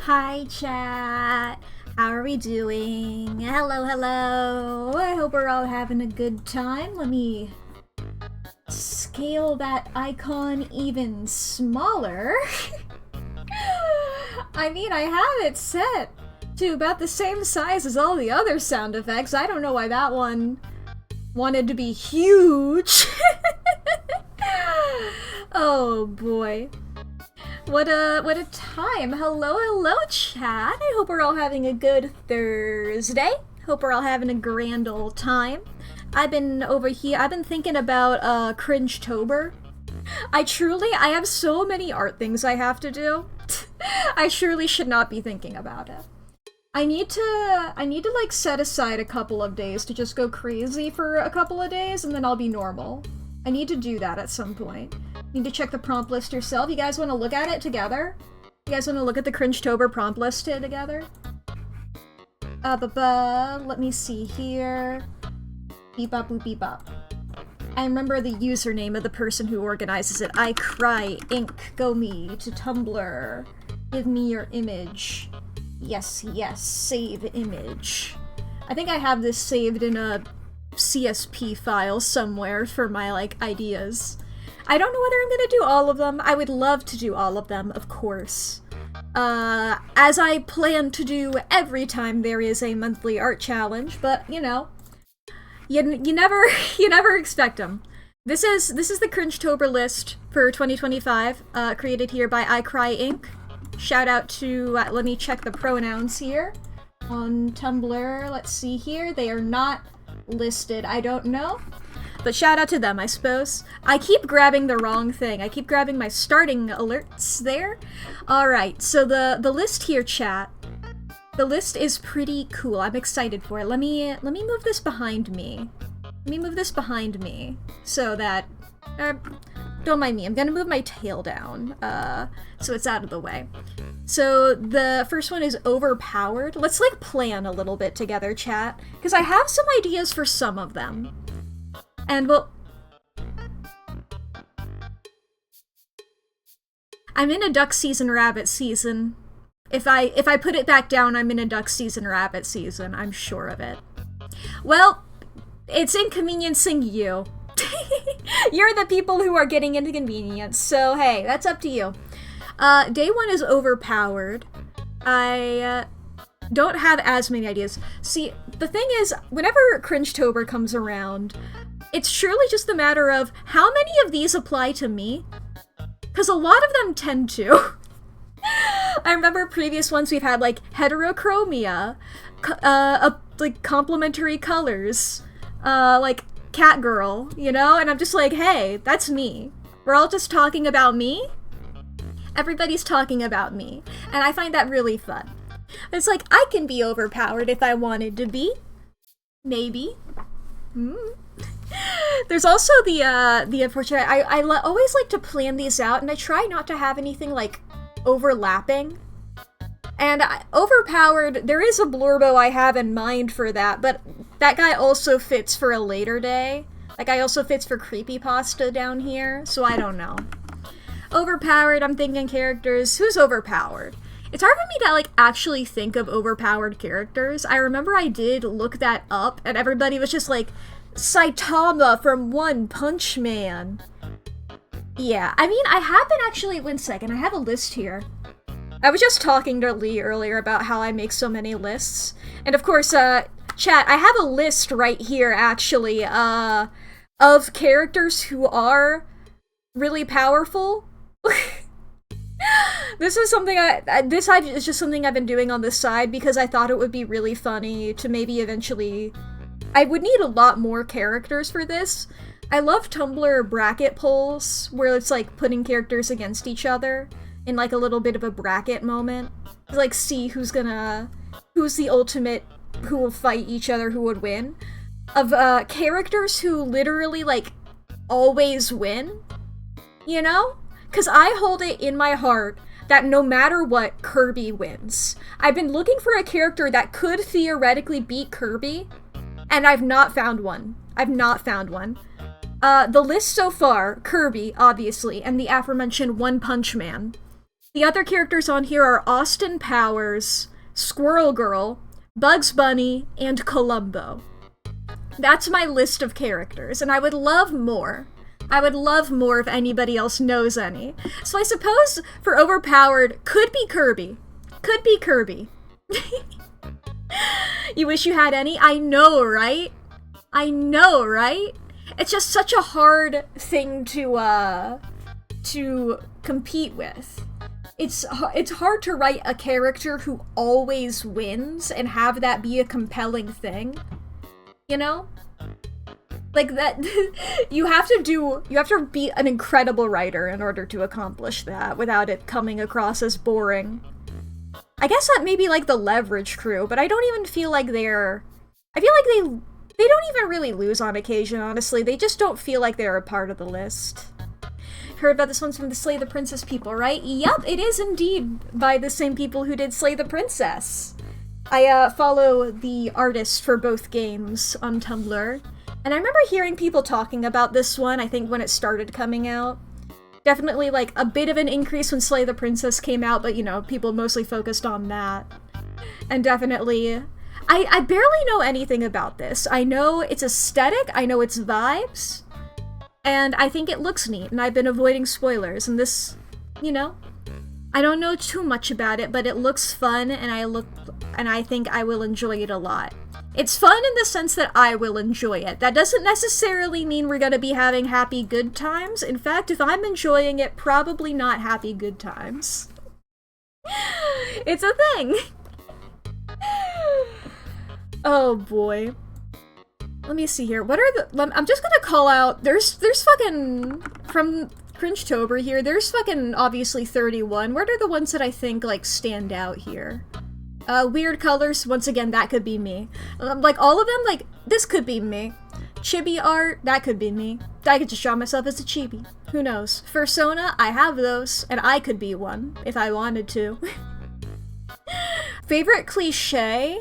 Hi chat, how are we doing? Hello, hello. I hope we're all having a good time. Let me scale that icon even smaller. I mean, I have it set to about the same size as all the other sound effects. I don't know why that one wanted to be huge. Oh boy. What a time. Hello, chat. I hope we're all having a good Thursday. Hope we're all having a grand old time. I've been thinking about Cringe-tober. I have so many art things I have to do. I surely should not be thinking about it. I need to like set aside a couple of days to just go crazy for a couple of days and then I'll be normal. I need to do that at some point. Need to check the prompt list yourself. You guys want to look at it together? You guys want to look at the Cringe-tober prompt list together? Let me see here. Beep bop boop beep bop. I remember the username of the person who organizes it. I cry ink. Go me to Tumblr. Give me your image. Yes, save image. I think I have this saved in a CSP file somewhere for my, like, ideas. I don't know whether I'm gonna do all of them. I would love to do all of them, of course. As I plan to do every time there is a monthly art challenge, but, you know, you never expect them. This is the Cringe-tober list for 2025, created here by I Cry Inc. Shout out to, let me check the pronouns here. On Tumblr, let's see here, they are not listed, I don't know. But shout out to them, I suppose. I keep grabbing the wrong thing. I keep grabbing my starting alerts there. Alright, so the list here, chat. The list is pretty cool. I'm excited for it. Let me move this behind me. Let me move this behind me so that... don't mind me, I'm gonna move my tail down, so it's out of the way. So the first one is overpowered. Let's like plan a little bit together, chat, because I have some ideas for some of them. And well, I'm in a duck season, rabbit season. If I put it back down, I'm in a duck season, rabbit season. I'm sure of it. Well, it's inconveniencing you. You're the people who are getting inconvenienced, so hey, that's up to you. Day one is overpowered. I don't have as many ideas. See, the thing is, whenever Cringe-tober comes around, it's surely just a matter of how many of these apply to me, because a lot of them tend to. I remember previous ones we've had, like, heterochromia, like, complementary colors, like, Catgirl, you know? And I'm just like, hey, that's me. We're all just talking about me. Everybody's talking about me. And I find that really fun. It's like, I can be overpowered if I wanted to be. Maybe. There's also the unfortunate. Always like to plan these out, and I try not to have anything like overlapping. And overpowered, there is a Blurbo I have in mind for that, but that guy also fits for a later day. That guy also fits for creepypasta down here, so I don't know. Overpowered, I'm thinking characters. Who's overpowered? It's hard for me to, like, actually think of overpowered characters. I remember I did look that up, and everybody was just like, Saitama from One Punch Man. Yeah, I mean, I have been actually, one second, I have a list here. I was just talking to Lee earlier about how I make so many lists. And of course, chat, I have a list right here, actually, of characters who are really powerful. This is something this is just something I've been doing on the side because I thought it would be really funny to maybe eventually... I would need a lot more characters for this. I love Tumblr bracket polls, where it's like putting characters against each other in like a little bit of a bracket moment. To, like, see who's the ultimate, who will fight each other, who would win. Of characters who literally, like, always win. You know? Because I hold it in my heart that no matter what, Kirby wins. I've been looking for a character that could theoretically beat Kirby, and I've not found one. The list so far, Kirby, obviously, and the aforementioned One Punch Man. The other characters on here are Austin Powers, Squirrel Girl, Bugs Bunny, and Columbo. That's my list of characters, and I would love more. I would love more if anybody else knows any. So I suppose for overpowered, could be Kirby. Could be Kirby. You wish you had any? I know, right? I know, right? It's just such a hard thing to compete with. It's hard to write a character who always wins and have that be a compelling thing. You know? Like that, you have to be an incredible writer in order to accomplish that without it coming across as boring. I guess that may be like the Leverage crew, but I don't even feel like I feel like they don't even really lose on occasion, honestly. They just don't feel like they're a part of the list. Heard about this one's from the Slay the Princess people, right? Yup, it is indeed by the same people who did Slay the Princess. I follow the artists for both games on Tumblr, and I remember hearing people talking about this one, I think when it started coming out. Definitely, like, a bit of an increase when Slay the Princess came out, but, you know, people mostly focused on that. And definitely... I barely know anything about this. I know it's aesthetic, I know it's vibes, and I think it looks neat, and I've been avoiding spoilers, and this, you know, I don't know too much about it, but it looks fun, and I think I will enjoy it a lot. It's fun in the sense that I will enjoy it. That doesn't necessarily mean we're gonna be having happy good times. In fact, if I'm enjoying it, probably not happy good times. It's a thing! Oh boy. Let me see here. What are the... I'm just gonna call out... There's fucking... From Cringetober here, there's fucking obviously 31. What are the ones that I think, like, stand out here? Weird colors, once again, that could be me. Like, all of them, like, this could be me. Chibi art, that could be me. I could just draw myself as a chibi. Who knows? Fursona, I have those, and I could be one, if I wanted to. Favorite cliche?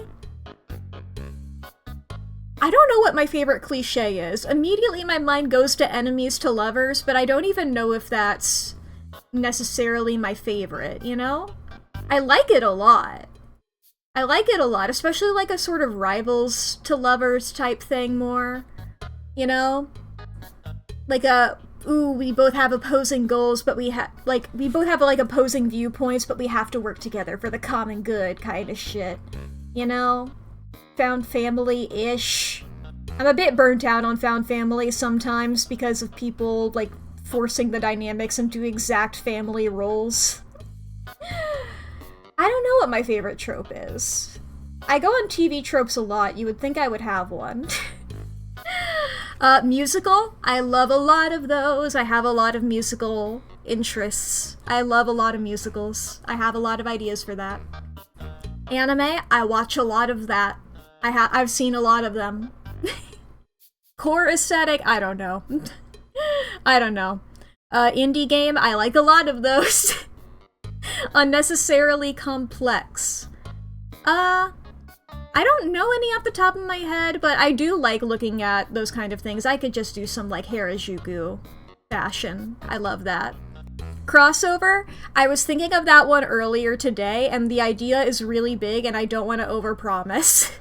I don't know what my favorite cliche is. Immediately my mind goes to enemies to lovers, but I don't even know if that's necessarily my favorite, you know? I like it a lot. I like it a lot, especially like a sort of rivals to lovers type thing more, you know? Like ooh, we both have opposing goals, but we both have like opposing viewpoints, but we have to work together for the common good kind of shit, you know? Found family-ish. I'm a bit burnt out on found family sometimes because of people, like, forcing the dynamics into exact family roles. I don't know what my favorite trope is. I go on TV tropes a lot. You would think I would have one. Musical. I love a lot of those. I have a lot of musical interests. I love a lot of musicals. I have a lot of ideas for that. Anime. I watch a lot of that. I've seen a lot of them. Core aesthetic, I don't know. I don't know. Indie game, I like a lot of those. Unnecessarily complex. I don't know any off the top of my head, but I do like looking at those kind of things. I could just do some, like, Harajuku fashion. I love that. Crossover, I was thinking of that one earlier today, and the idea is really big, and I don't want to overpromise.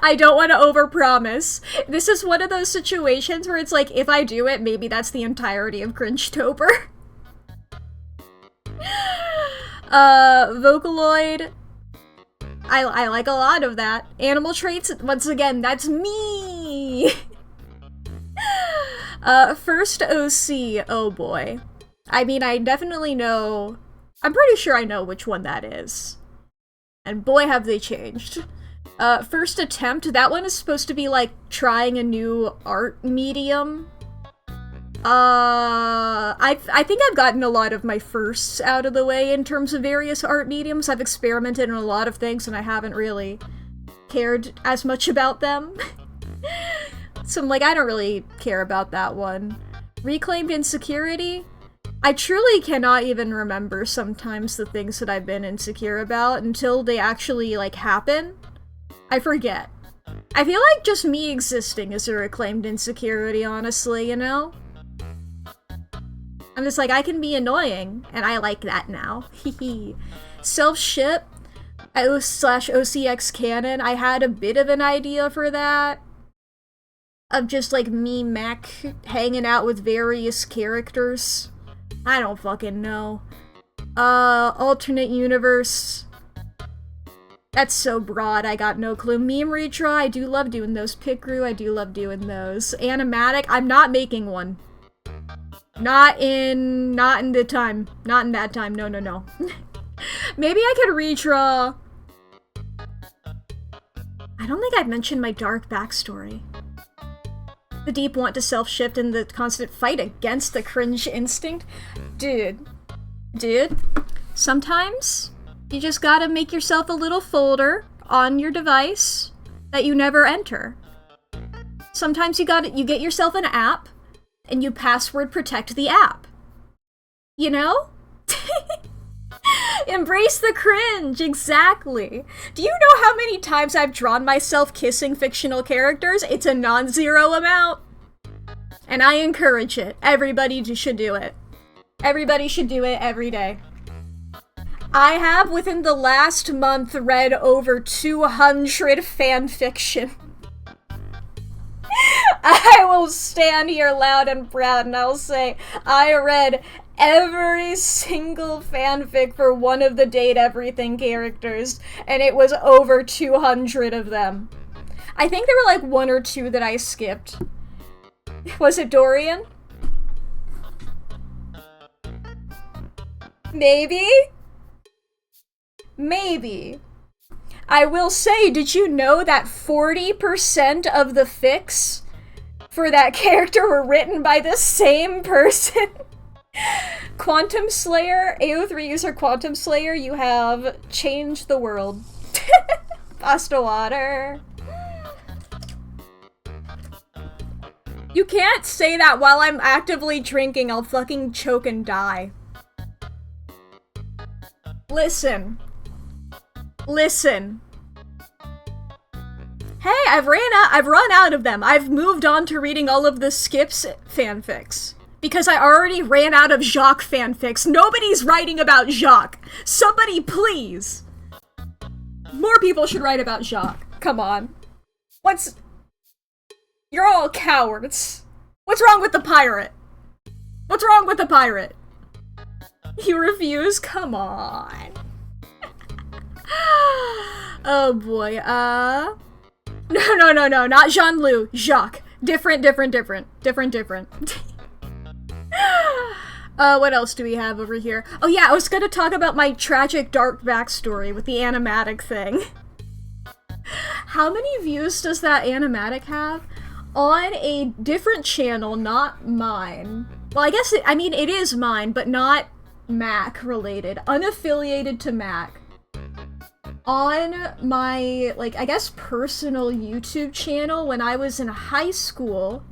I don't want to overpromise. This is one of those situations where it's like, if I do it, maybe that's the entirety of Cringetober. Vocaloid, I like a lot of that. Animal traits, once again, that's me! First OC, oh boy. I mean, I definitely know, I'm pretty sure I know which one that is. And boy have they changed. First attempt, that one is supposed to be like trying a new art medium. I think I've gotten a lot of my firsts out of the way in terms of various art mediums. I've experimented in a lot of things and I haven't really cared as much about them. So I'm like, I don't really care about that one. Reclaimed insecurity? I truly cannot even remember sometimes the things that I've been insecure about until they actually, like, happen. I forget. I feel like just me existing is a reclaimed insecurity, honestly, you know? I'm just like, I can be annoying, and I like that now. Hehe. Self-ship / OCX canon, I had a bit of an idea for that. Of just, like, me, Mack, hanging out with various characters. I don't fucking know. Alternate universe. That's so broad, I got no clue. Meme redraw, I do love doing those. Picru, I do love doing those. Animatic, I'm not making one. Not in the time. Not in that time, no. Maybe I could redraw... I don't think I've mentioned my dark backstory. The deep want to self-shift and the constant fight against the cringe instinct. Dude, sometimes you just gotta make yourself a little folder on your device that you never enter. Sometimes you get yourself an app and you password protect the app. You know? Embrace the cringe, exactly. Do you know how many times I've drawn myself kissing fictional characters? It's a non-zero amount. And I encourage it. Everybody should do it. Everybody should do it every day. I have, within the last month, read over 200 fanfiction. I will stand here loud and proud and I'll say, I read every single fanfic for one of the Date Everything characters, and it was over 200 of them. I think there were like 1 or 2 that I skipped. Was it Dorian? Maybe? Maybe. I will say, did you know that 40% of the fics for that character were written by the same person? Quantum Slayer, AO3 user Quantum Slayer, you have changed the world. Pasta water. You can't say that while I'm actively drinking. I'll fucking choke and die. Listen. Hey, I've run out of them. I've moved on to reading all of the Skips fanfics. Because I already ran out of Jacques fanfics. Nobody's writing about Jacques. Somebody please. More people should write about Jacques. Come on. You're all cowards. What's wrong with the pirate? What's wrong with the pirate? You refuse? Come on. Oh boy, No, not Jean-Loup. Jacques. Different. What else do we have over here? Oh yeah, I was gonna talk about my tragic dark backstory with the animatic thing. How many views does that animatic have? On a different channel, not mine. Well, I guess it is mine, but not Mack related. Unaffiliated to Mack. on my, like, I guess personal YouTube channel when I was in high school,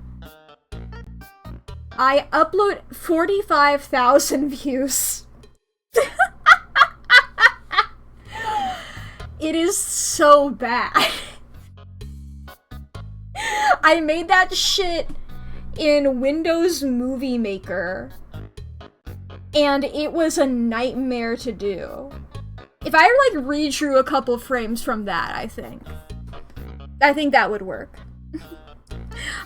I upload 45,000 views. It is so bad. I made that shit in Windows Movie Maker, and it was a nightmare to do. If I, like, redrew a couple frames from that, I think that would work.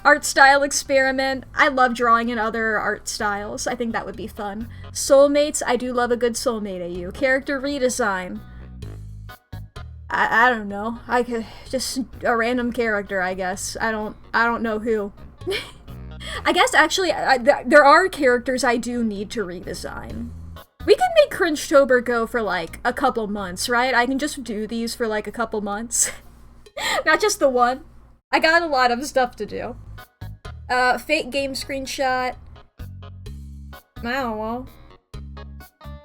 Art style experiment. I love drawing in other art styles. I think that would be fun. Soulmates. I do love a good soulmate AU. Character redesign. I don't know. I could just a random character, I guess. I don't know who. I guess actually there are characters I do need to redesign. We can make Cringetober go for like a couple months, right? I can just do these for like a couple months. Not just the one. I got a lot of stuff to do. Fake game screenshot. I don't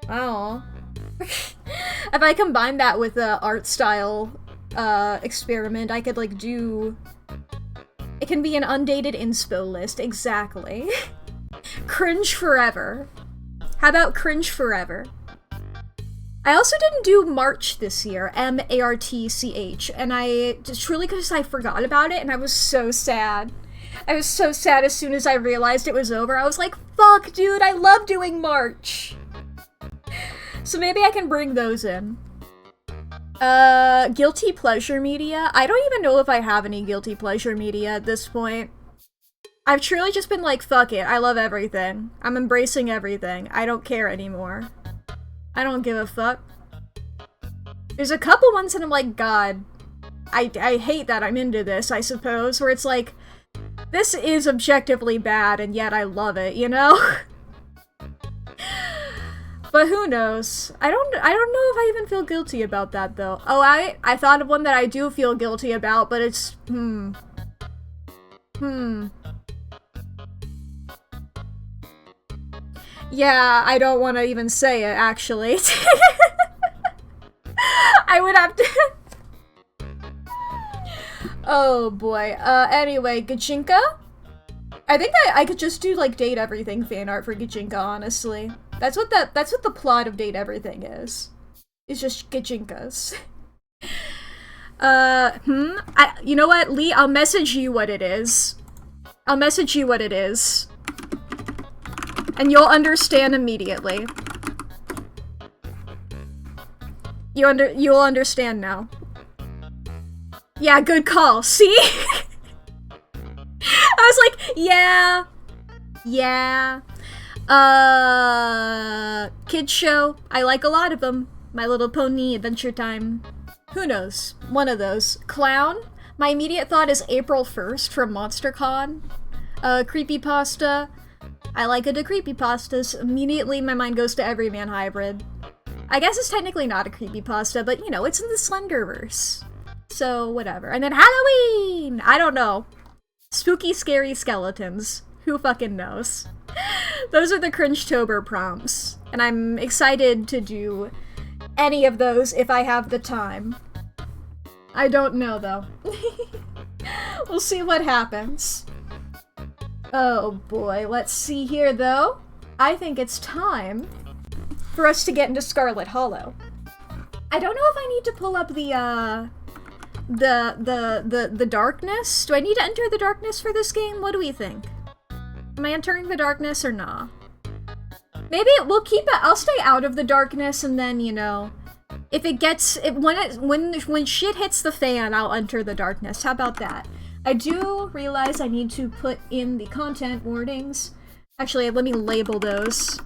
know. If I combine that with the art style experiment, I could like do... It can be an undated inspo list, exactly. Cringe forever. How about cringe forever? I also didn't do March this year, M-A-R-T-C-H, and I just truly because I forgot about it, and I was so sad. I was so sad as soon as I realized it was over. I was like, fuck, dude, I love doing March. So maybe I can bring those in. Guilty pleasure media? I don't even know if I have any guilty pleasure media at this point. I've truly just been like, fuck it, I love everything. I'm embracing everything. I don't care anymore. I don't give a fuck. There's a couple ones that I'm like, God, I hate that I'm into this, I suppose, where it's like, this is objectively bad and yet I love it, you know? But who knows? I don't know if I even feel guilty about that, though. Oh, I thought of one that I do feel guilty about, but it's... Yeah, I don't want to even say it, actually. I would have to... Oh, boy. Anyway, Gachinka? I think I could just do, like, Date Everything fan art for Gachinka, honestly. That's what the plot of Date Everything is. It's just Gachinkas. You know what, Lee? I'll message you what it is. I'll message you what it is. And you'll understand immediately. You'll understand now. Yeah, good call. See? I was like, yeah. Kids show. I like a lot of them. My Little Pony, Adventure Time. Who knows? One of those. Clown. My immediate thought is April 1st from MonsterCon. Creepypasta. I like the creepypastas. Immediately my mind goes to Everyman Hybrid. I guess it's technically not a creepypasta, but you know, it's in the Slenderverse. So, whatever. And then Halloween! I don't know. Spooky, scary skeletons. Who fucking knows? Those are the Cringetober prompts. And I'm excited to do any of those if I have the time. I don't know, though. We'll see what happens. Oh boy, let's see here, though. I think it's time for us to get into Scarlet Hollow. I don't know if I need to pull up the darkness. Do I need to enter the darkness for this game? What do we think? Am I entering the darkness or nah? Maybe we'll keep it. I'll stay out of the darkness, and then, you know, if it gets when shit hits the fan, I'll enter the darkness. How about that? I do realize I need to put in the content warnings. Actually, let me label those.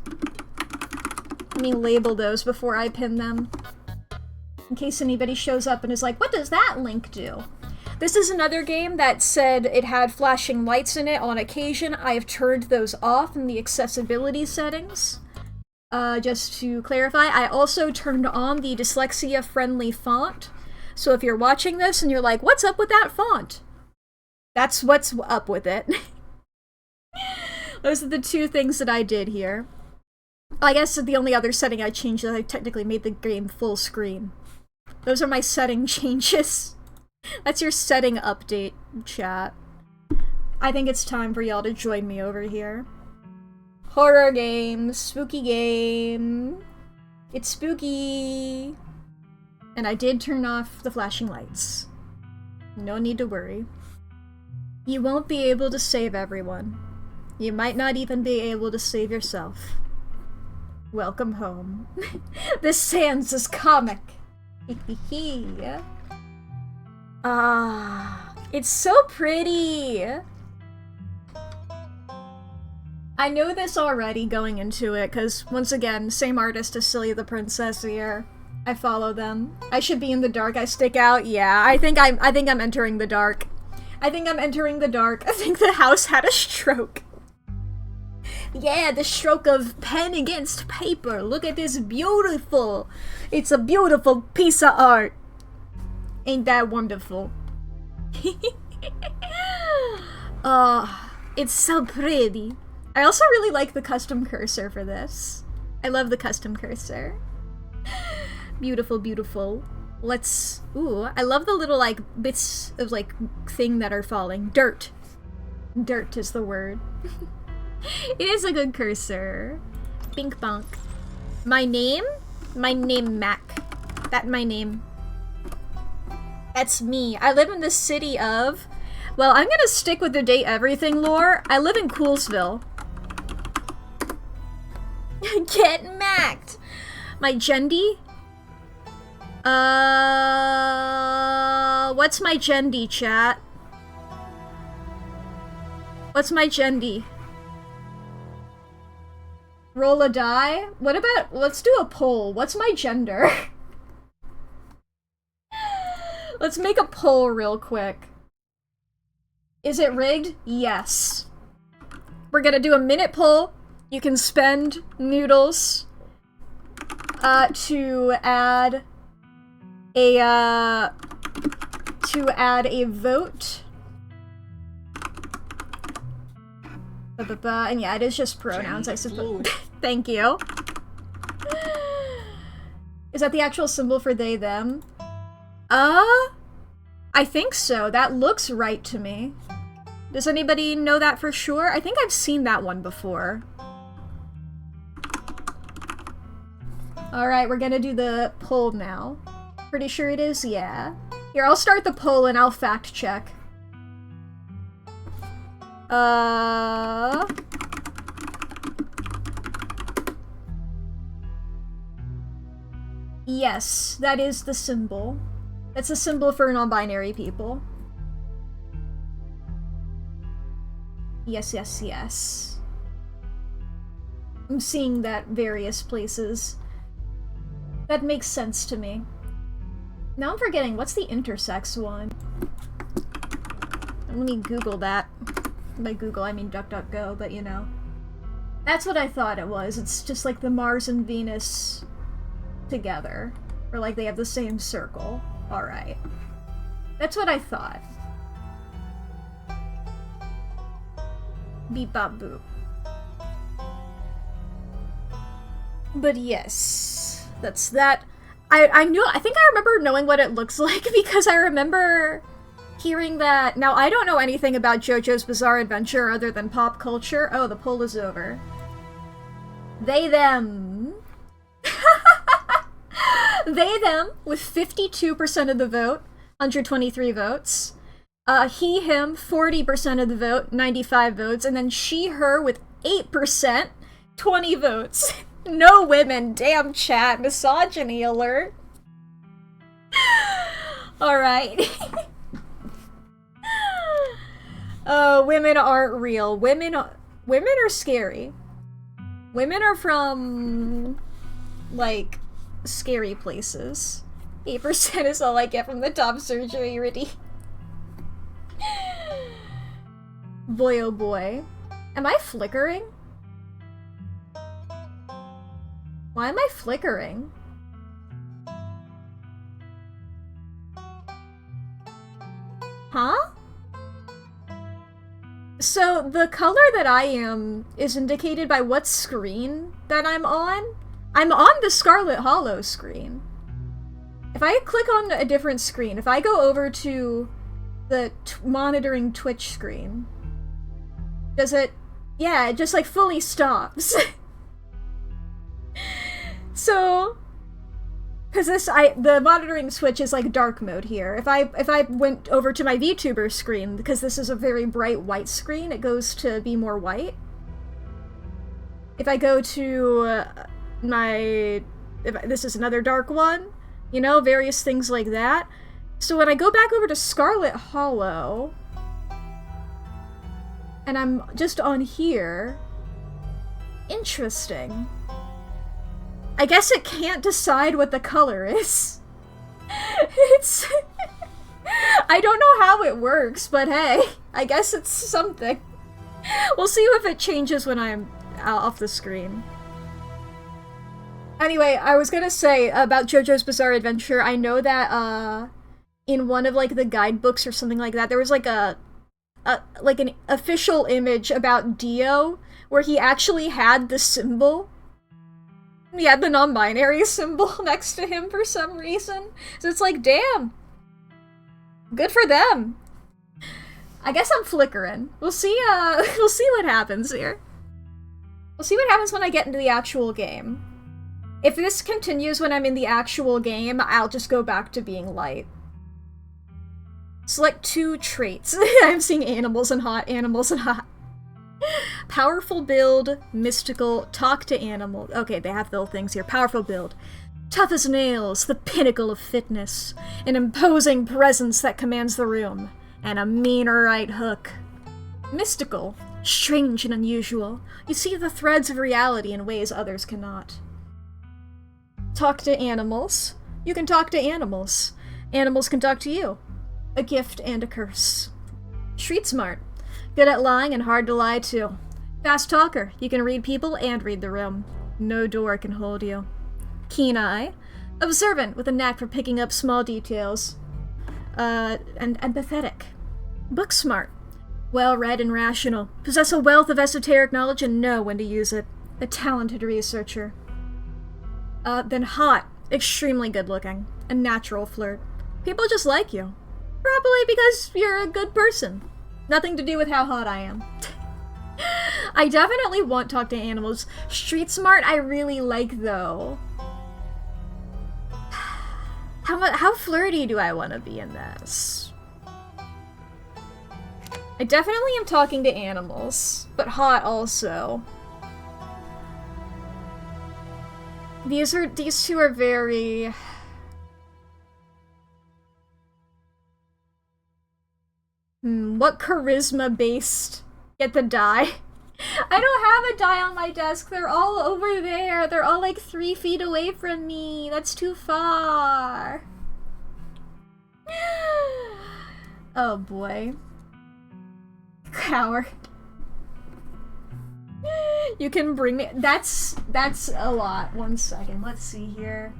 Let me label those before I pin them. In case anybody shows up and is like, what does that link do? This is another game that said it had flashing lights in it on occasion. I have turned those off in the accessibility settings. Just to clarify, I also turned on the dyslexia-friendly font. So if you're watching this and you're like, what's up with that font? That's what's up with it. Those are the two things that I did here. I guess the only other setting I changed is I technically made the game full screen. Those are my setting changes. That's your setting update, chat. I think it's time for y'all to join me over here. Horror game, spooky game. It's spooky. And I did turn off the flashing lights. No need to worry. You won't be able to save everyone. You might not even be able to save yourself. Welcome home. This Sans is comic. It's so pretty. I know this already going into it, because once again, same artist as Silly the Princess here. I follow them. I should be in the dark. I stick out. Yeah, I think I'm entering the dark. I think I'm entering the dark. I think the house had a stroke. Yeah, the stroke of pen against paper. Look at this beautiful. It's a beautiful piece of art. Ain't that wonderful? Oh, it's so pretty. I also really like the custom cursor for this. I love the custom cursor. Beautiful, beautiful. Let's... Ooh, I love the little, like, bits of, like, thing that are falling. Dirt. Dirt is the word. It is a good cursor. Bink bonk. My name? My name, Mack. That my name. That's me. I live in the city of... Well, I'm gonna stick with the date everything lore. I live in Coolsville. Get macked! My gendy? What's my gendy, chat? What's my gendy? Roll a die? What about... Let's do a poll. What's my gender? Let's make a poll real quick. Is it rigged? Yes. We're gonna do a minute poll. You can spend noodles to add a vote. And yeah, it is just pronouns, I suppose. Thank you. Is that the actual symbol for they, them? I think so. That looks right to me. Does anybody know that for sure? I think I've seen that one before. Alright, we're gonna do the poll now. Pretty sure it is? Yeah. Here, I'll start the poll and I'll fact check. Yes, that is the symbol. That's a symbol for non-binary people. Yes, yes, yes. I'm seeing that various places. That makes sense to me. Now I'm forgetting, what's the intersex one? Let me Google that. By Google, I mean DuckDuckGo, but you know. That's what I thought it was. It's just like the Mars and Venus together. Or like they have the same circle. Alright. That's what I thought. Beep bop boop. But yes, that's that. I think I remember knowing what it looks like because I remember hearing that. Now, I don't know anything about JoJo's Bizarre Adventure other than pop culture. Oh, the poll is over. They, them. They, them, with 52% of the vote, 123 votes. He, him, 40% of the vote, 95 votes. And then she, her, with 8%, 20 votes. No women, damn chat, misogyny alert. Alright. Women aren't real. Women are scary. Women are from, like, scary places. 8% is all I get from the top surgery, Riddy. Boy oh boy. Am I flickering? Why am I flickering? Huh? So, the color that I am is indicated by what screen that I'm on. I'm on the Scarlet Hollow screen. If I click on a different screen, if I go over to the monitoring Twitch screen, does it... Yeah, it just like fully stops. So... Because the monitoring switch is like dark mode here. If I went over to my VTuber screen, because this is a very bright white screen, it goes to be more white. If I go to this is another dark one, you know, various things like that. So when I go back over to Scarlet Hollow, and I'm just on here, interesting. I guess it can't decide what the color is. It's... I don't know how it works, but hey, I guess it's something. We'll see if it changes when I'm off the screen. Anyway, I was gonna say about JoJo's Bizarre Adventure, I know that, in one of, like, the guidebooks or something like that, there was, like, like, an official image about Dio, where he actually had the symbol. He had the non-binary symbol next to him for some reason. So it's like, damn. Good for them. I guess I'm flickering. We'll see what happens here. We'll see what happens when I get into the actual game. If this continues when I'm in the actual game, I'll just go back to being light. Select 2 traits. I'm seeing animals and hot, animals and hot. Powerful build, mystical, talk to animals. Okay, they have little things here. Powerful build. Tough as nails, the pinnacle of fitness. An imposing presence that commands the room. And a meaner right hook. Mystical, strange and unusual. You see the threads of reality in ways others cannot. Talk to animals. You can talk to animals. Animals can talk to you. A gift and a curse. Street smart. Good at lying and hard to lie to. Fast talker. You can read people and read the room. No door can hold you. Keen eye. Observant with a knack for picking up small details. And empathetic. Book smart. Well-read and rational. Possess a wealth of esoteric knowledge and know when to use it. A talented researcher. Then hot. Extremely good-looking. A natural flirt. People just like you. Probably because you're a good person. Nothing to do with how hot I am. I definitely want to talk to animals. Street smart I really like, though. How flirty do I want to be in this? I definitely am talking to animals, but hot also. These two are very... what charisma-based? Get the die. I don't have a die on my desk. They're all over there. They're all like 3 feet away from me. That's too far. Oh boy. Coward. You can bring me... That's a lot. 1 second. Let's see here.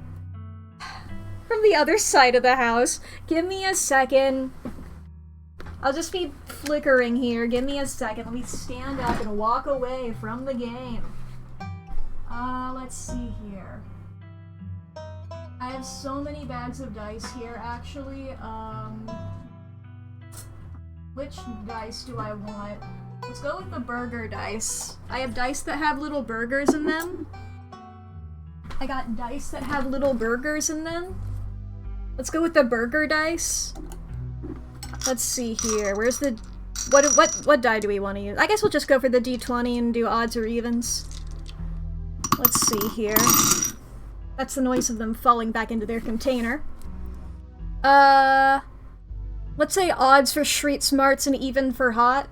From the other side of the house. Give me a second. I'll just be flickering here. Give me a second. Let me stand up and walk away from the game. Let's see here. I have so many bags of dice here, actually. Which dice do I want? Let's go with the burger dice. I have dice that have little burgers in them. I got dice that have little burgers in them. Let's go with the burger dice. Let's see here. Where's the... What die do we want to use? I guess we'll just go for the D20 and do odds or evens. Let's see here. That's the noise of them falling back into their container. Let's say odds for street smarts and even for hot.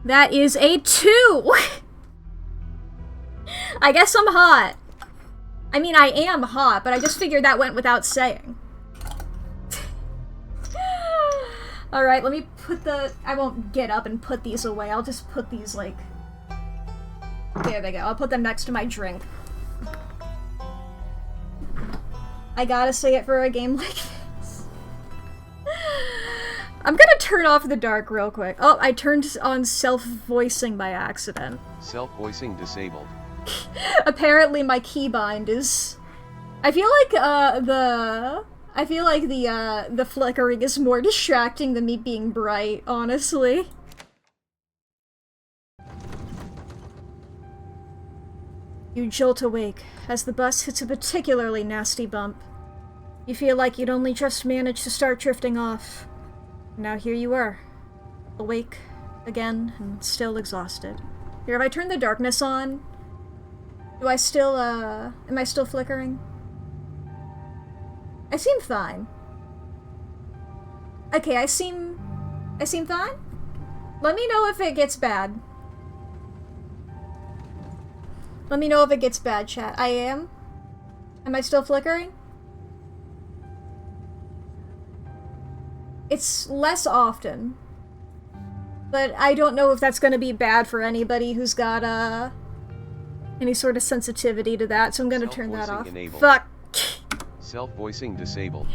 That is a 2! I guess I'm hot. I mean, I am hot, but I just figured that went without saying. Alright, let me put the... I won't get up and put these away. I'll just put these, like... There they go. I'll put them next to my drink. I gotta say it for a game like this. I'm gonna turn off the dark real quick. Oh, I turned on self-voicing by accident. Self-voicing disabled. Apparently my keybind is I feel like the flickering is more distracting than me being bright, honestly. You jolt awake as the bus hits a particularly nasty bump. You feel like you'd only just managed to start drifting off. Now here you are, awake again and still exhausted. Here, have I turned the darkness on? Do I still, am I still flickering? I seem fine. Okay, I seem fine? Let me know if it gets bad. Let me know if it gets bad, chat. I am? Am I still flickering? It's less often. But I don't know if that's gonna be bad for anybody who's got, any sort of sensitivity to that, so I'm gonna turn that off. Enabled. Fuck! Self-voicing disabled.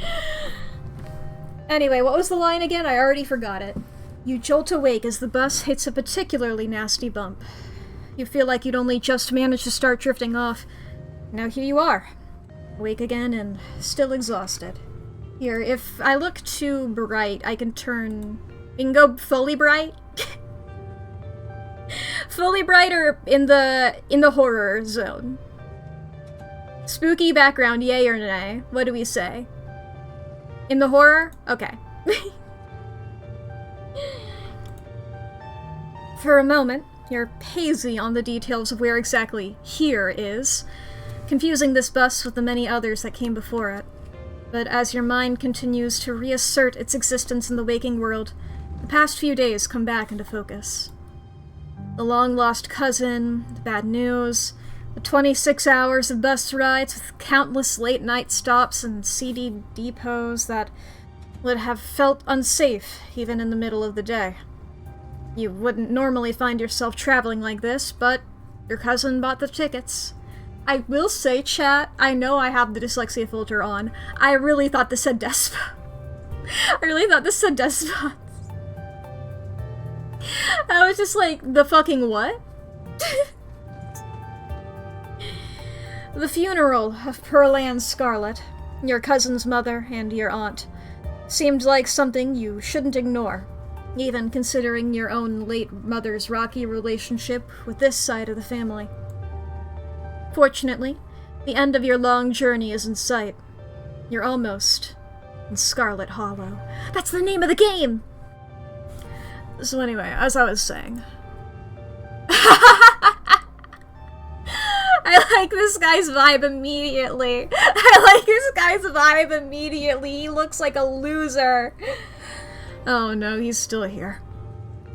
Anyway, what was the line again? I already forgot it. You jolt awake as the bus hits a particularly nasty bump. You feel like you'd only just managed to start drifting off. Now here you are, awake again and still exhausted. Here, if I look too bright, I can turn... We can go fully bright? Fully bright or in the horror zone? Spooky background, yay or nay? What do we say? In the horror? Okay. For a moment, you're hazy on the details of where exactly here is, confusing this bus with the many others that came before it. But as your mind continues to reassert its existence in the waking world, the past few days come back into focus. The long-lost cousin, the bad news, the 26 hours of bus rides with countless late-night stops and seedy depots that would have felt unsafe even in the middle of the day. You wouldn't normally find yourself traveling like this, but your cousin bought the tickets. I will say, chat, I know I have the dyslexia filter on. I really thought this said Despa. I really thought this said Despa. I was just like, the fucking what? The funeral of Pearl Ann Scarlet, your cousin's mother and your aunt, seemed like something you shouldn't ignore, even considering your own late mother's rocky relationship with this side of the family. Fortunately, the end of your long journey is in sight. You're almost in Scarlet Hollow. That's the name of the game! So anyway, as I was saying... I like this guy's vibe immediately. He looks like a loser. Oh no, he's still here.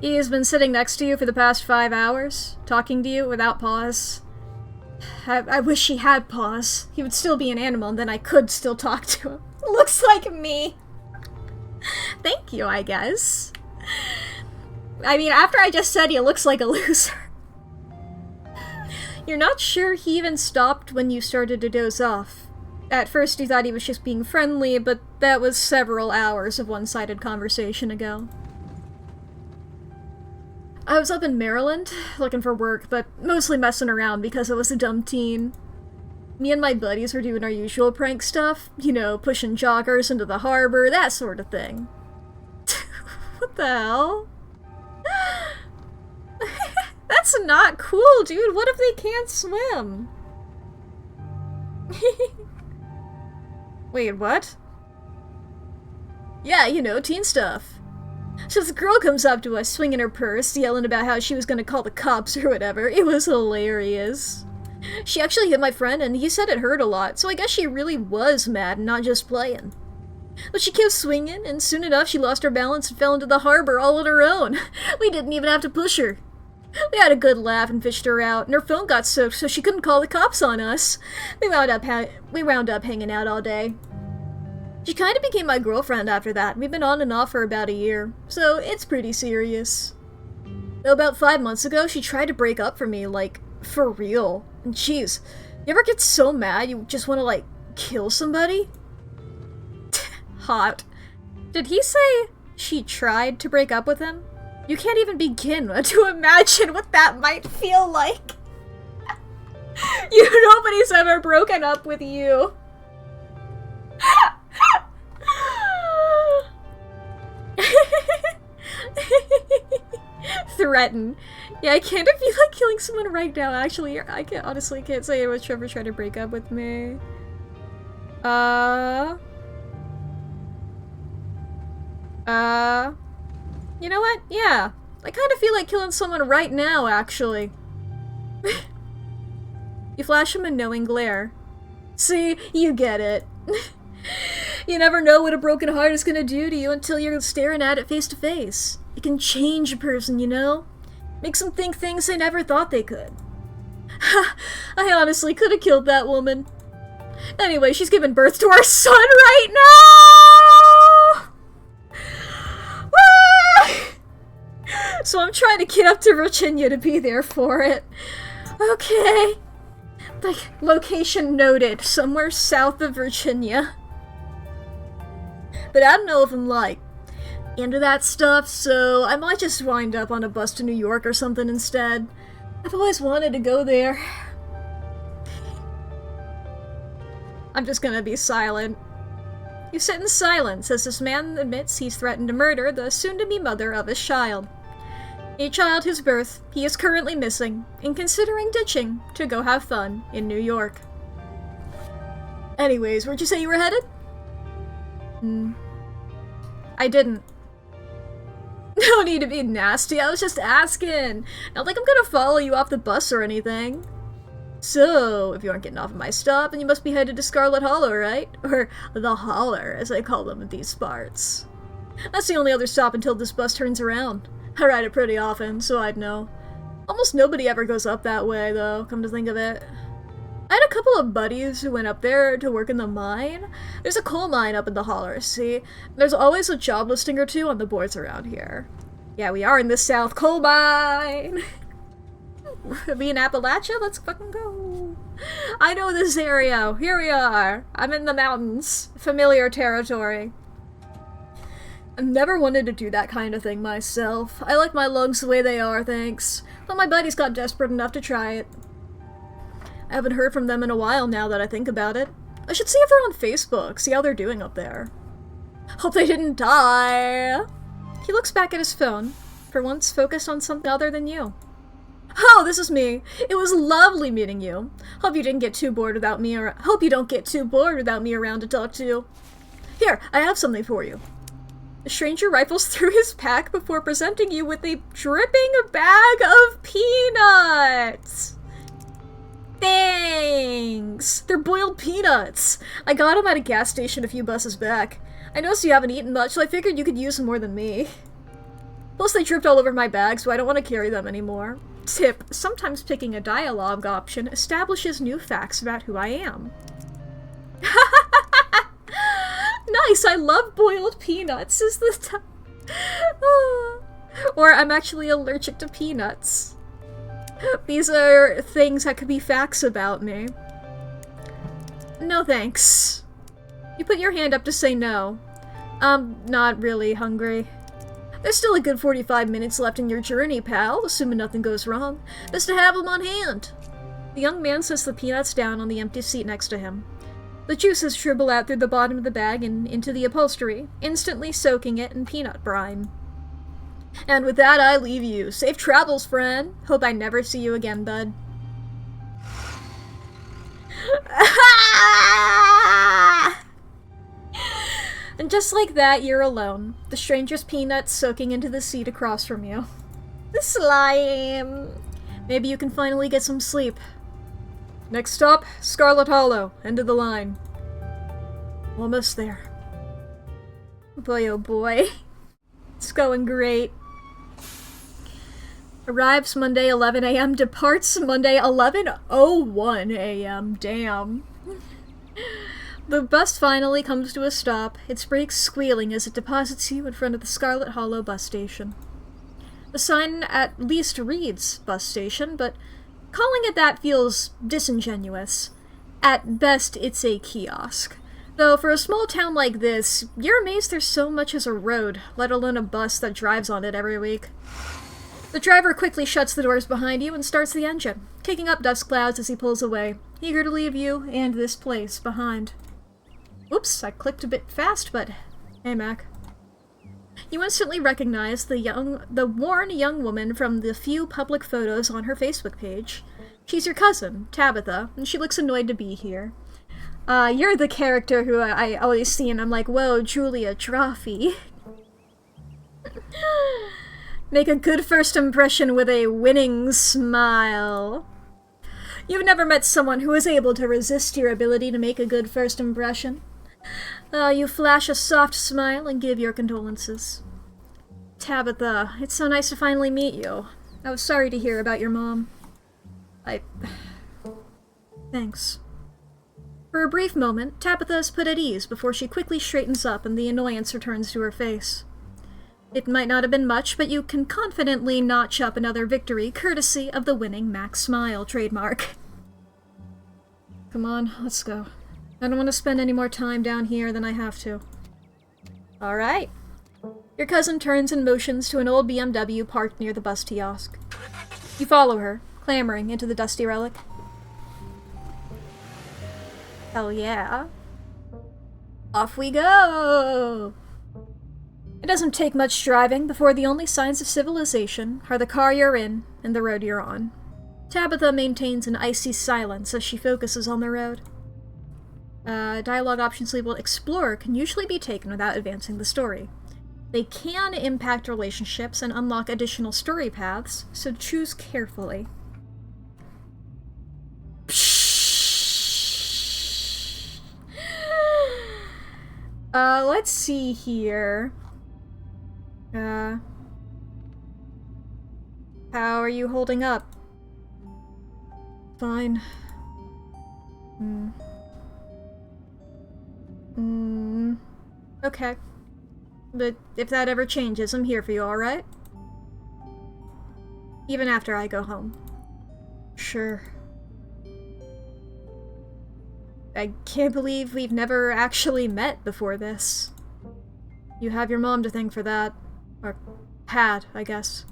He has been sitting next to you for the past 5 hours, talking to you without pause. I wish he had pause. He would still be an animal, and then I could still talk to him. Looks like me. Thank you, I guess. I mean, after I just said he looks like a loser. You're not sure he even stopped when you started to doze off. At first you thought he was just being friendly, but that was several hours of one-sided conversation ago. I was up in Maryland, looking for work, but mostly messing around because I was a dumb teen. Me and my buddies were doing our usual prank stuff, you know, pushing joggers into the harbor, that sort of thing. What the hell? That's not cool, dude. What if they can't swim? Wait, what? Yeah, you know, teen stuff. So this girl comes up to us, swinging her purse, yelling about how she was gonna call the cops or whatever. It was hilarious. She actually hit my friend, and he said it hurt a lot, so I guess she really was mad and not just playing. But she kept swinging, and soon enough she lost her balance and fell into the harbor all on her own. We didn't even have to push her. We had a good laugh and fished her out, and her phone got soaked so she couldn't call the cops on us. We wound up hanging out all day. She kind of became my girlfriend after that. We've been on and off for about a year, so it's pretty serious. Though about 5 months ago, she tried to break up for me, like, for real. And jeez, you ever get so mad you just want to, like, kill somebody? Hot. Did he say she tried to break up with him? You can't even begin to imagine what that might feel like. Nobody's ever broken up with you. threaten. Yeah, I kind of feel like killing someone right now, actually. I honestly can't say it was Trevor trying to break up with me. You know what? Yeah. I kind of feel like killing someone right now, actually. You flash him a knowing glare. See, you get it. You never know what a broken heart is gonna do to you until you're staring at it face to face. It can change a person, you know? Makes them think things they never thought they could. Ha! I honestly could have killed that woman. Anyway, she's giving birth to our son right now! So I'm trying to get up to Virginia to be there for it. Okay. Like, location noted, somewhere south of Virginia. But I don't know if I'm, like, into that stuff, so I might just wind up on a bus to New York or something instead. I've always wanted to go there. I'm just gonna be silent. You sit in silence as this man admits he's threatened to murder the soon-to-be mother of his child. A child whose birth he is currently missing and considering ditching to go have fun in New York. Anyways, where'd you say you were headed? I didn't. No need to be nasty, I was just asking. Not like I'm gonna follow you off the bus or anything. So, if you aren't getting off at my stop, then you must be headed to Scarlet Hollow, right? Or the Holler, as I call them in these parts. That's the only other stop until this bus turns around. I ride it pretty often, so I'd know. Almost nobody ever goes up that way, though, come to think of it. I had a couple of buddies who went up there to work in the mine. There's a coal mine up in the Holler, see? There's always a job listing or two on the boards around here. Yeah, we are in the South Coal Mine! Be in Appalachia? Let's fucking go! I know this area! Here we are! I'm in the mountains. Familiar territory. I've never wanted to do that kind of thing myself. I like my lungs the way they are, thanks. But my buddies got desperate enough to try it. I haven't heard from them in a while now that I think about it. I should see if they're on Facebook, see how they're doing up there. Hope they didn't die! He looks back at his phone, for once focused on something other than you. Oh, this is me. It was lovely meeting you. Hope you didn't get too bored without me hope you don't get too bored without me around to talk to. Here, I have something for you. The stranger rifles through his pack before presenting you with a dripping bag of peanuts! Thanks! They're boiled peanuts! I got them at a gas station a few buses back. I noticed you haven't eaten much, so I figured you could use them more than me. Plus they dripped all over my bag, so I don't want to carry them anymore. Tip, sometimes picking a dialogue option establishes new facts about who I am. Nice, I love boiled peanuts, is the Or I'm actually allergic to peanuts. These are things that could be facts about me. No thanks. You put your hand up to say no. I'm not really hungry. There's still a good 45 minutes left in your journey, pal, assuming nothing goes wrong. Best to have them on hand. The young man sets the peanuts down on the empty seat next to him. The juices dribble out through the bottom of the bag and into the upholstery, instantly soaking it in peanut brine. And with that, I leave you. Safe travels, friend. Hope I never see you again, bud. And just like that, you're alone. The stranger's peanuts soaking into the seat across from you. The slime! Maybe you can finally get some sleep. Next stop, Scarlet Hollow. End of the line. Almost there. Boy, oh boy. It's going great. Arrives Monday 11 a.m. Departs Monday 11:01 a.m. Damn. The bus finally comes to a stop, its brakes squealing as it deposits you in front of the Scarlet Hollow bus station. The sign at least reads bus station, but calling it that feels disingenuous. At best, it's a kiosk. Though for a small town like this, you're amazed there's so much as a road, let alone a bus that drives on it every week. The driver quickly shuts the doors behind you and starts the engine, kicking up dust clouds as he pulls away, eager to leave you and this place behind. Oops, I clicked a bit fast, but hey, Mac. You instantly recognize the worn young woman from the few public photos on her Facebook page. She's your cousin, Tabitha, and she looks annoyed to be here. You're the character who I always see and I'm like, whoa, Julia Trophy. Make a good first impression with a winning smile. You've never met someone who is able to resist your ability to make a good first impression. You flash a soft smile and give your condolences. Tabitha, it's so nice to finally meet you. I was sorry to hear about your mom. Thanks. For a brief moment, Tabitha is put at ease before she quickly straightens up and the annoyance returns to her face. It might not have been much, but you can confidently notch up another victory courtesy of the winning Mack smile trademark. Come on, let's go. I don't want to spend any more time down here than I have to. Alright. Your cousin turns and motions to an old BMW parked near the bus kiosk. You follow her, clambering into the dusty relic. Hell yeah. Off we go! It doesn't take much driving before the only signs of civilization are the car you're in and the road you're on. Tabitha maintains an icy silence as she focuses on the road. Dialogue options labeled Explore can usually be taken without advancing the story. They can impact relationships and unlock additional story paths, so choose carefully. Let's see here. How are you holding up? Fine. Okay. But if that ever changes, I'm here for you, alright? Even after I go home. Sure. I can't believe we've never actually met before this. You have your mom to thank for that. Or had, I guess.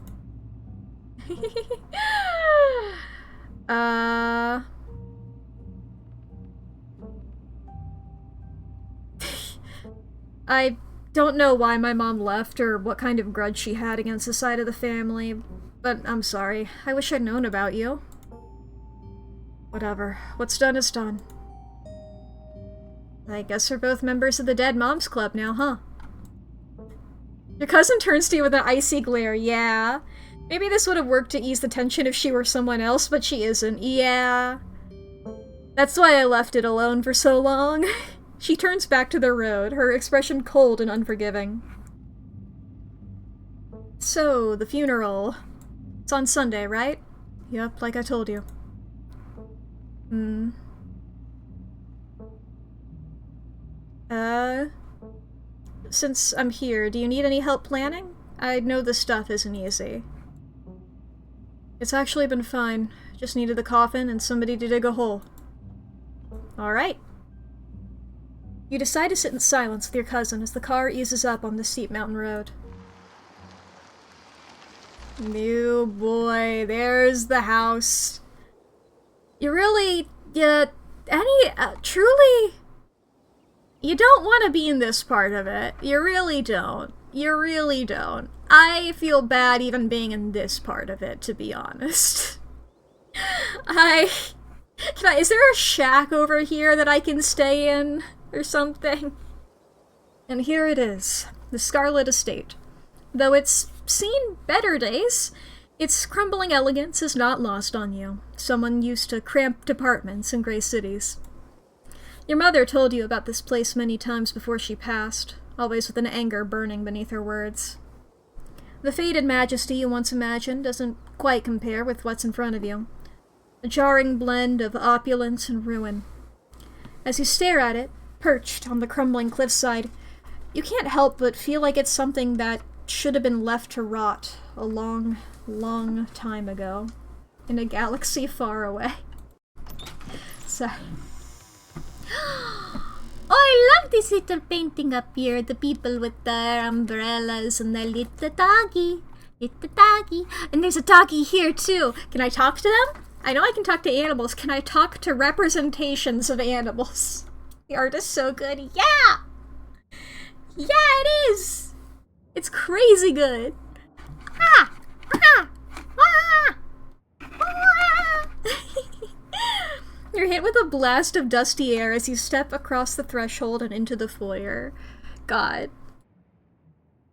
I don't know why my mom left or what kind of grudge she had against the side of the family, but I'm sorry. I wish I'd known about you. Whatever. What's done is done. I guess we're both members of the Dead Moms Club now, huh? Your cousin turns to you with an icy glare. Yeah. Maybe this would have worked to ease the tension if she were someone else, but she isn't. Yeah. That's why I left it alone for so long. She turns back to the road, her expression cold and unforgiving. So, the funeral. It's on Sunday, right? Yep, like I told you. Since I'm here, do you need any help planning? I know this stuff isn't easy. It's actually been fine. Just needed the coffin and somebody to dig a hole. Alright. You decide to sit in silence with your cousin as the car eases up on the steep mountain road. Oh boy, there's the house. You really, truly, you don't want to be in this part of it. You really don't. You really don't. I feel bad even being in this part of it, to be honest. Is there a shack over here that I can stay in? Or something? And here it is. The Scarlet Estate. Though it's seen better days, its crumbling elegance is not lost on you, someone used to cramped apartments in gray cities. Your mother told you about this place many times before she passed, always with an anger burning beneath her words. The faded majesty you once imagined doesn't quite compare with what's in front of you. A jarring blend of opulence and ruin. As you stare at it, perched on the crumbling cliffside, you can't help but feel like it's something that should have been left to rot a long, long time ago, in a galaxy far away. So... Oh, I love this little painting up here. The people with their umbrellas and their little doggy. Little doggy. And there's a doggy here, too. Can I talk to them? I know I can talk to animals. Can I talk to representations of animals? The art is so good. Yeah! Yeah, it is! It's crazy good. Ah! Ah! Ah! Ah! You're hit with a blast of dusty air as you step across the threshold and into the foyer. God.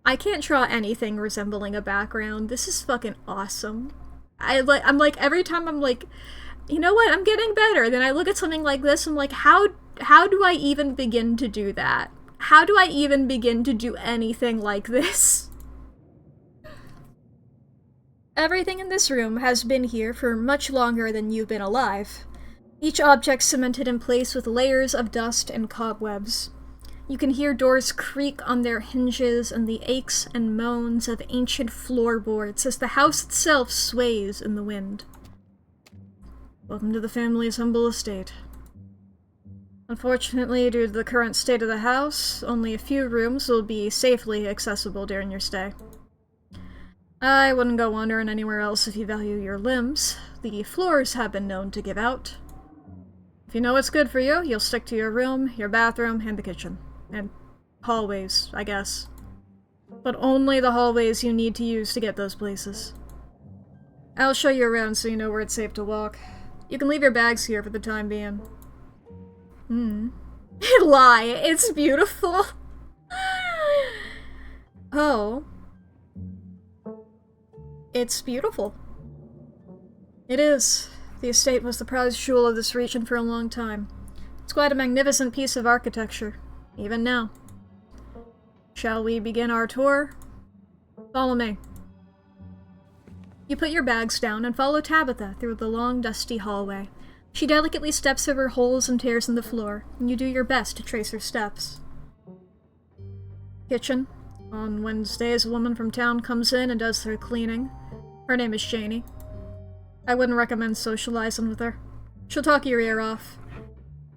I can't draw anything resembling a background. This is fucking awesome. I'm like, every time I'm like, you know what, I'm getting better. Then I look at something like this, I'm like, how do I even begin to do that? How do I even begin to do anything like this? Everything in this room has been here for much longer than you've been alive. Each object cemented in place with layers of dust and cobwebs. You can hear doors creak on their hinges and the aches and moans of ancient floorboards as the house itself sways in the wind. Welcome to the family's humble estate. Unfortunately, due to the current state of the house, only a few rooms will be safely accessible during your stay. I wouldn't go wandering anywhere else if you value your limbs. The floors have been known to give out. If you know what's good for you, you'll stick to your room, your bathroom, and the kitchen. And hallways, I guess. But only the hallways you need to use to get those places. I'll show you around so you know where it's safe to walk. You can leave your bags here for the time being. Lie, it's beautiful. Oh. It's beautiful. It is. The estate was the prized jewel of this region for a long time. It's quite a magnificent piece of architecture, even now. Shall we begin our tour? Follow me. You put your bags down and follow Tabitha through the long, dusty hallway. She delicately steps over holes and tears in the floor, and you do your best to trace her steps. Kitchen. On Wednesdays, a woman from town comes in and does her cleaning. Her name is Janie. I wouldn't recommend socializing with her. She'll talk your ear off.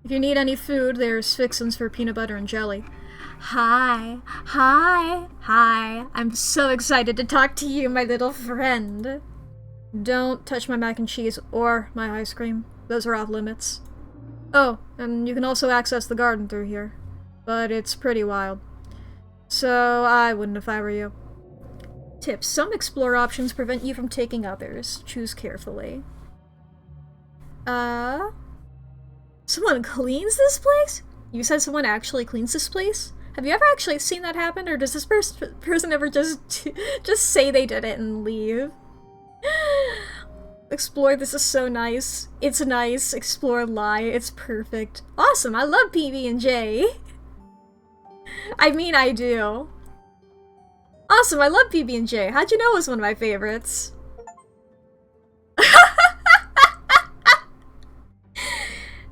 If you need any food, there's fixins for peanut butter and jelly. Hi. Hi. Hi. I'm so excited to talk to you, my little friend. Don't touch my mac and cheese or my ice cream. Those are off limits. Oh, and you can also access the garden through here. But it's pretty wild. So I wouldn't if I were you. Tips. Some explore options prevent you from taking others. Choose carefully. Someone cleans this place? You said someone actually cleans this place? Have you ever actually seen that happen, or does this person ever just say they did it and leave? Explore, this is so nice. It's nice. Explore, lie, it's perfect. Awesome, I love PB&J. I mean, I do. Awesome, I love PB&J. How'd you know it was one of my favorites?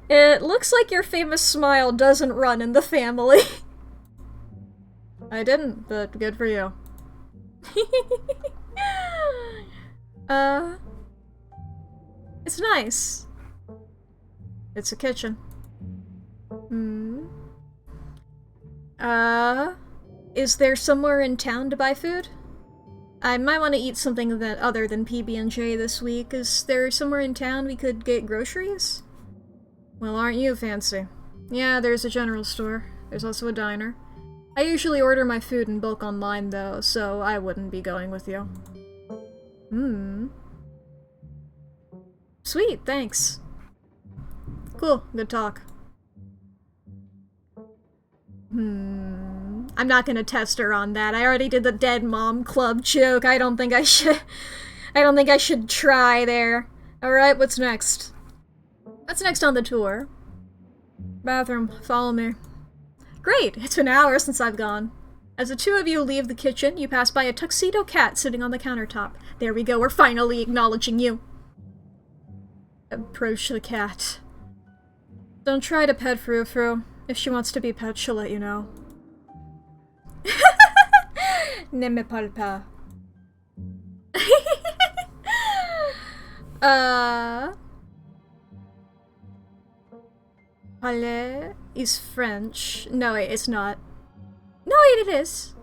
It looks like your famous smile doesn't run in the family. I didn't, but good for you. It's nice. It's a kitchen. Is there somewhere in town to buy food? I might want to eat something that other than PB&J this week. Is there somewhere in town we could get groceries? Well, aren't you fancy? Yeah, there's a general store. There's also a diner. I usually order my food in bulk online, though, so I wouldn't be going with you. Sweet, thanks. Cool, good talk. I'm not gonna test her on that. I already did the dead mom club joke. I don't think I should try there. Alright, what's next? What's next on the tour? Bathroom, follow me. Great, it's been hours since I've gone. As the two of you leave the kitchen, you pass by a tuxedo cat sitting on the countertop. There we go, we're finally acknowledging you. Approach the cat. Don't try to pet Frou-Frou. If she wants to be pet, she'll let you know. Ne me parle pas. Parler is French. No, wait, it's not. No, wait, it is.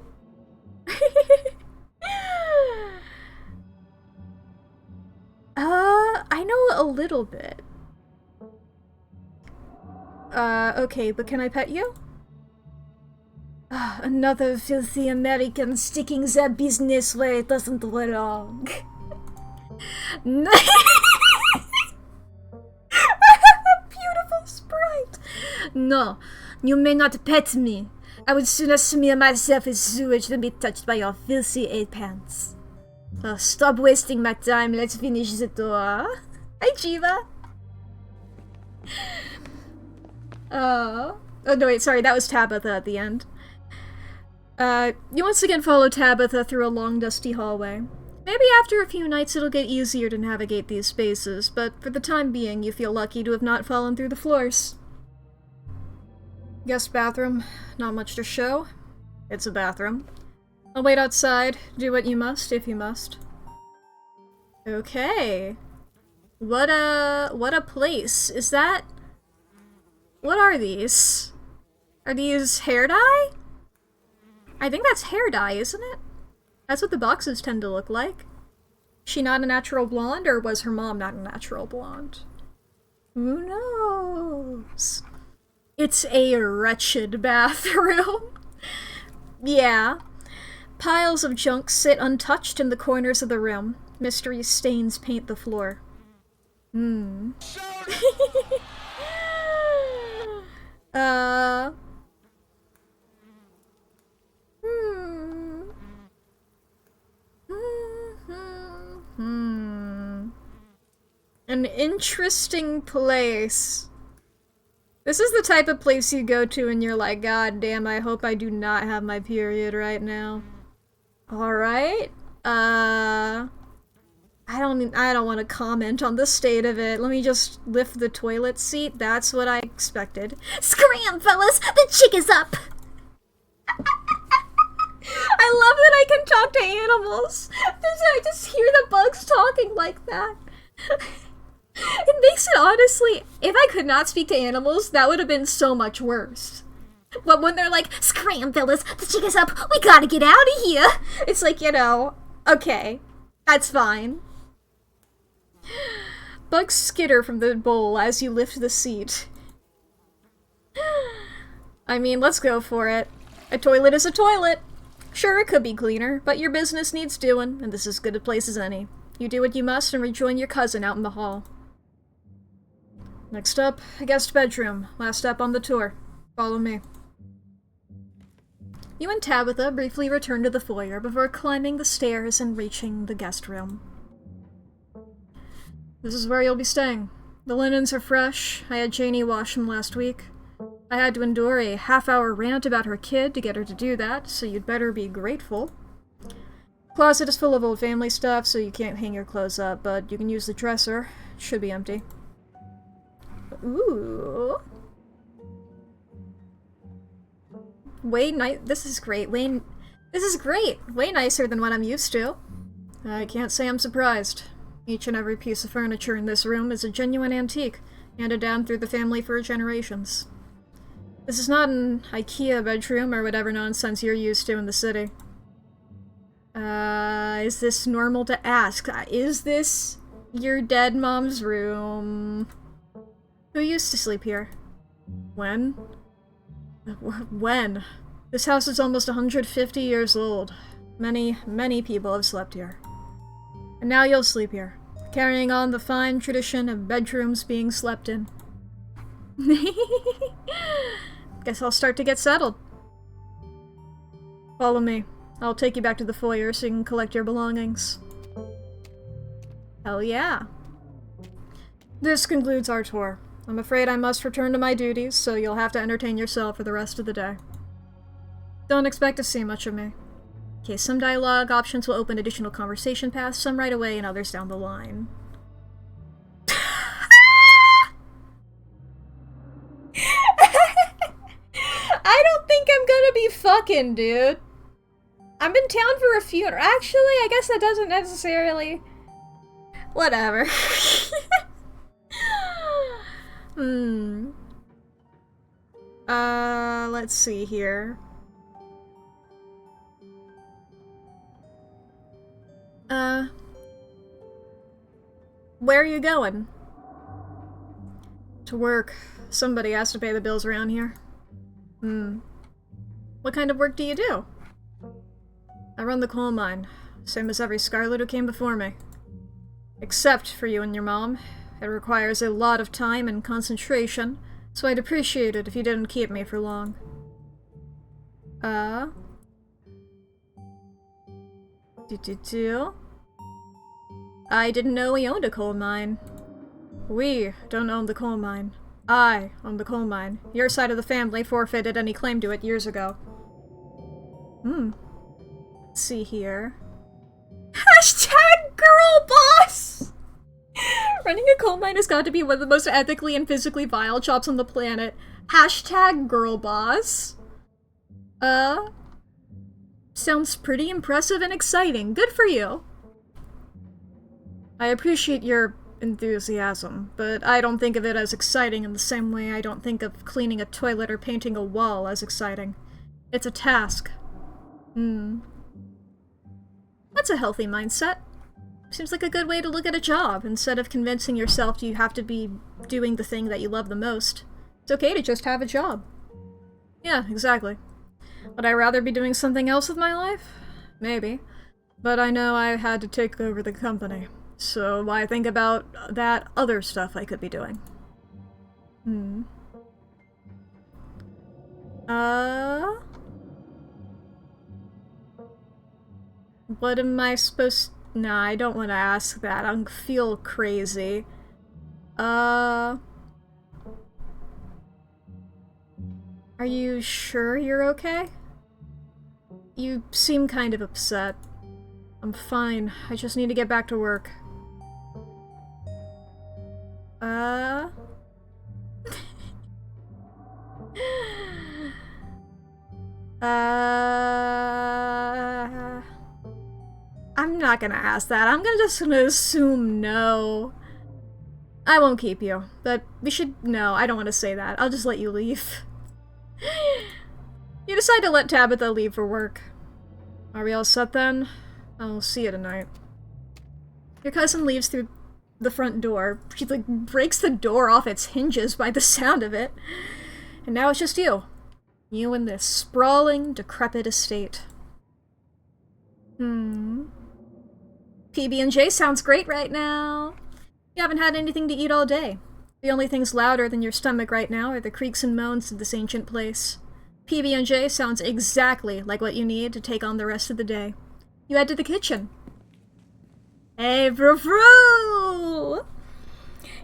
I know a little bit. Okay, but can I pet you? Another filthy American sticking their business where it doesn't belong. Beautiful sprite! No, you may not pet me. I would sooner smear myself with sewage than be touched by your filthy 8-pants. Stop wasting my time, let's finish the tour. Hi, Jiva! Oh no, wait, sorry, that was Tabitha at the end. You once again follow Tabitha through a long, dusty hallway. Maybe after a few nights it'll get easier to navigate these spaces, but for the time being, you feel lucky to have not fallen through the floors. Guest bathroom. Not much to show. It's a bathroom. I'll wait outside. Do what you must, if you must. Okay. What a place. Is that... What are these? Are these hair dye? I think that's hair dye, isn't it? That's what the boxes tend to look like. She not a natural blonde, or was her mom not a natural blonde? Who knows? It's a wretched bathroom. Yeah. Piles of junk sit untouched in the corners of the room. Mystery stains paint the floor. An interesting place. This is the type of place you go to and you're like, God damn, I hope I do not have my period right now. Alright. I don't want to comment on the state of it. Let me just lift the toilet seat. That's what I expected. Scram, fellas! The chick is up! I love that I can talk to animals. I just hear the bugs talking like that. It makes it, honestly, if I could not speak to animals, that would have been so much worse. But when they're like, scram, fellas, the chick is up, we gotta get out of here! It's like, you know, okay, that's fine. Bugs skitter from the bowl as you lift the seat. I mean, let's go for it. A toilet is a toilet. Sure, it could be cleaner, but your business needs doing, and this is as good a place as any. You do what you must and rejoin your cousin out in the hall. Next up, a guest bedroom. Last step on the tour. Follow me. You and Tabitha briefly return to the foyer before climbing the stairs and reaching the guest room. This is where you'll be staying. The linens are fresh. I had Janie wash them last week. I had to endure a half-hour rant about her kid to get her to do that, so you'd better be grateful. Closet is full of old family stuff, so you can't hang your clothes up, but you can use the dresser. It should be empty. Ooh. This is great. This is great. Way nicer than what I'm used to. I can't say I'm surprised. Each and every piece of furniture in this room is a genuine antique, handed down through the family for generations. This is not an IKEA bedroom or whatever nonsense you're used to in the city. Is this normal to ask? Is this your dead mom's room? Who used to sleep here? When? When? This house is almost 150 years old. Many, many people have slept here. And now you'll sleep here, carrying on the fine tradition of bedrooms being slept in. Guess I'll start to get settled. Follow me. I'll take you back to the foyer so you can collect your belongings. Hell yeah. This concludes our tour. I'm afraid I must return to my duties, so you'll have to entertain yourself for the rest of the day. Don't expect to see much of me. Okay, some dialogue options will open additional conversation paths, some right away and others down the line. I don't think I'm gonna be fucking, dude. I'm in town for a funeral. Actually, I guess that doesn't necessarily... Whatever. Let's see here. Where are you going? To work. Somebody has to pay the bills around here. What kind of work do you do? I run the coal mine, same as every Scarlet who came before me. Except for you and your mom. It requires a lot of time and concentration, so I'd appreciate it if you didn't keep me for long. I didn't know we owned a coal mine. We don't own the coal mine. I own the coal mine. Your side of the family forfeited any claim to it years ago. Let's see here. Hashtag girl boss! Running a coal mine has got to be one of the most ethically and physically vile jobs on the planet. Hashtag girl boss. Sounds pretty impressive and exciting. Good for you. I appreciate your enthusiasm, but I don't think of it as exciting in the same way I don't think of cleaning a toilet or painting a wall as exciting. It's a task. That's a healthy mindset. Seems like a good way to look at a job, instead of convincing yourself you have to be doing the thing that you love the most. It's okay to just have a job. Yeah, exactly. Would I rather be doing something else with my life? Maybe. But I know I had to take over the company, so why think about that other stuff I could be doing? What am I supposed... Nah, I don't want to ask that. I feel crazy. Are you sure you're okay? You seem kind of upset. I'm fine. I just need to get back to work. I'm not gonna ask that. I'm just gonna assume no. I won't keep you, but we should... No, I don't want to say that. I'll just let you leave. You decide to let Tabitha leave for work. Are we all set then? I'll see you tonight. Your cousin leaves through the front door. She, like, breaks the door off its hinges by the sound of it. And now it's just you. You and this sprawling, decrepit estate. PB&J sounds great right now. You haven't had anything to eat all day. The only things louder than your stomach right now are the creaks and moans of this ancient place. PB&J sounds exactly like what you need to take on the rest of the day. You head to the kitchen. Hey, frou-frou!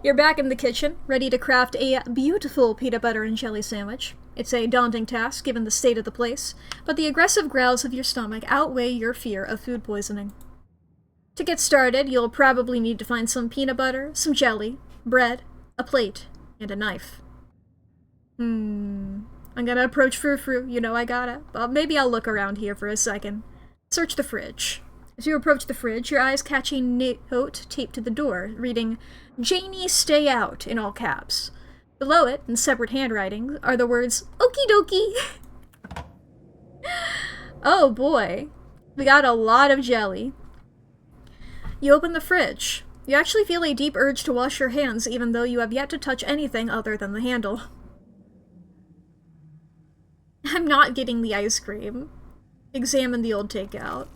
You're back in the kitchen, ready to craft a beautiful peanut butter and jelly sandwich. It's a daunting task, given the state of the place, but the aggressive growls of your stomach outweigh your fear of food poisoning. To get started, you'll probably need to find some peanut butter, some jelly, bread, a plate, and a knife. I'm gonna approach frou-frou, you know I gotta. But maybe I'll look around here for a second. Search the fridge. As you approach the fridge, your eyes catch a note taped to the door, reading, "Janie, stay out," in all caps. Below it, in separate handwriting, are the words, "Okie dokie." Oh boy. We got a lot of jelly. You open the fridge. You actually feel a deep urge to wash your hands, even though you have yet to touch anything other than the handle. I'm not getting the ice cream. Examine the old takeout.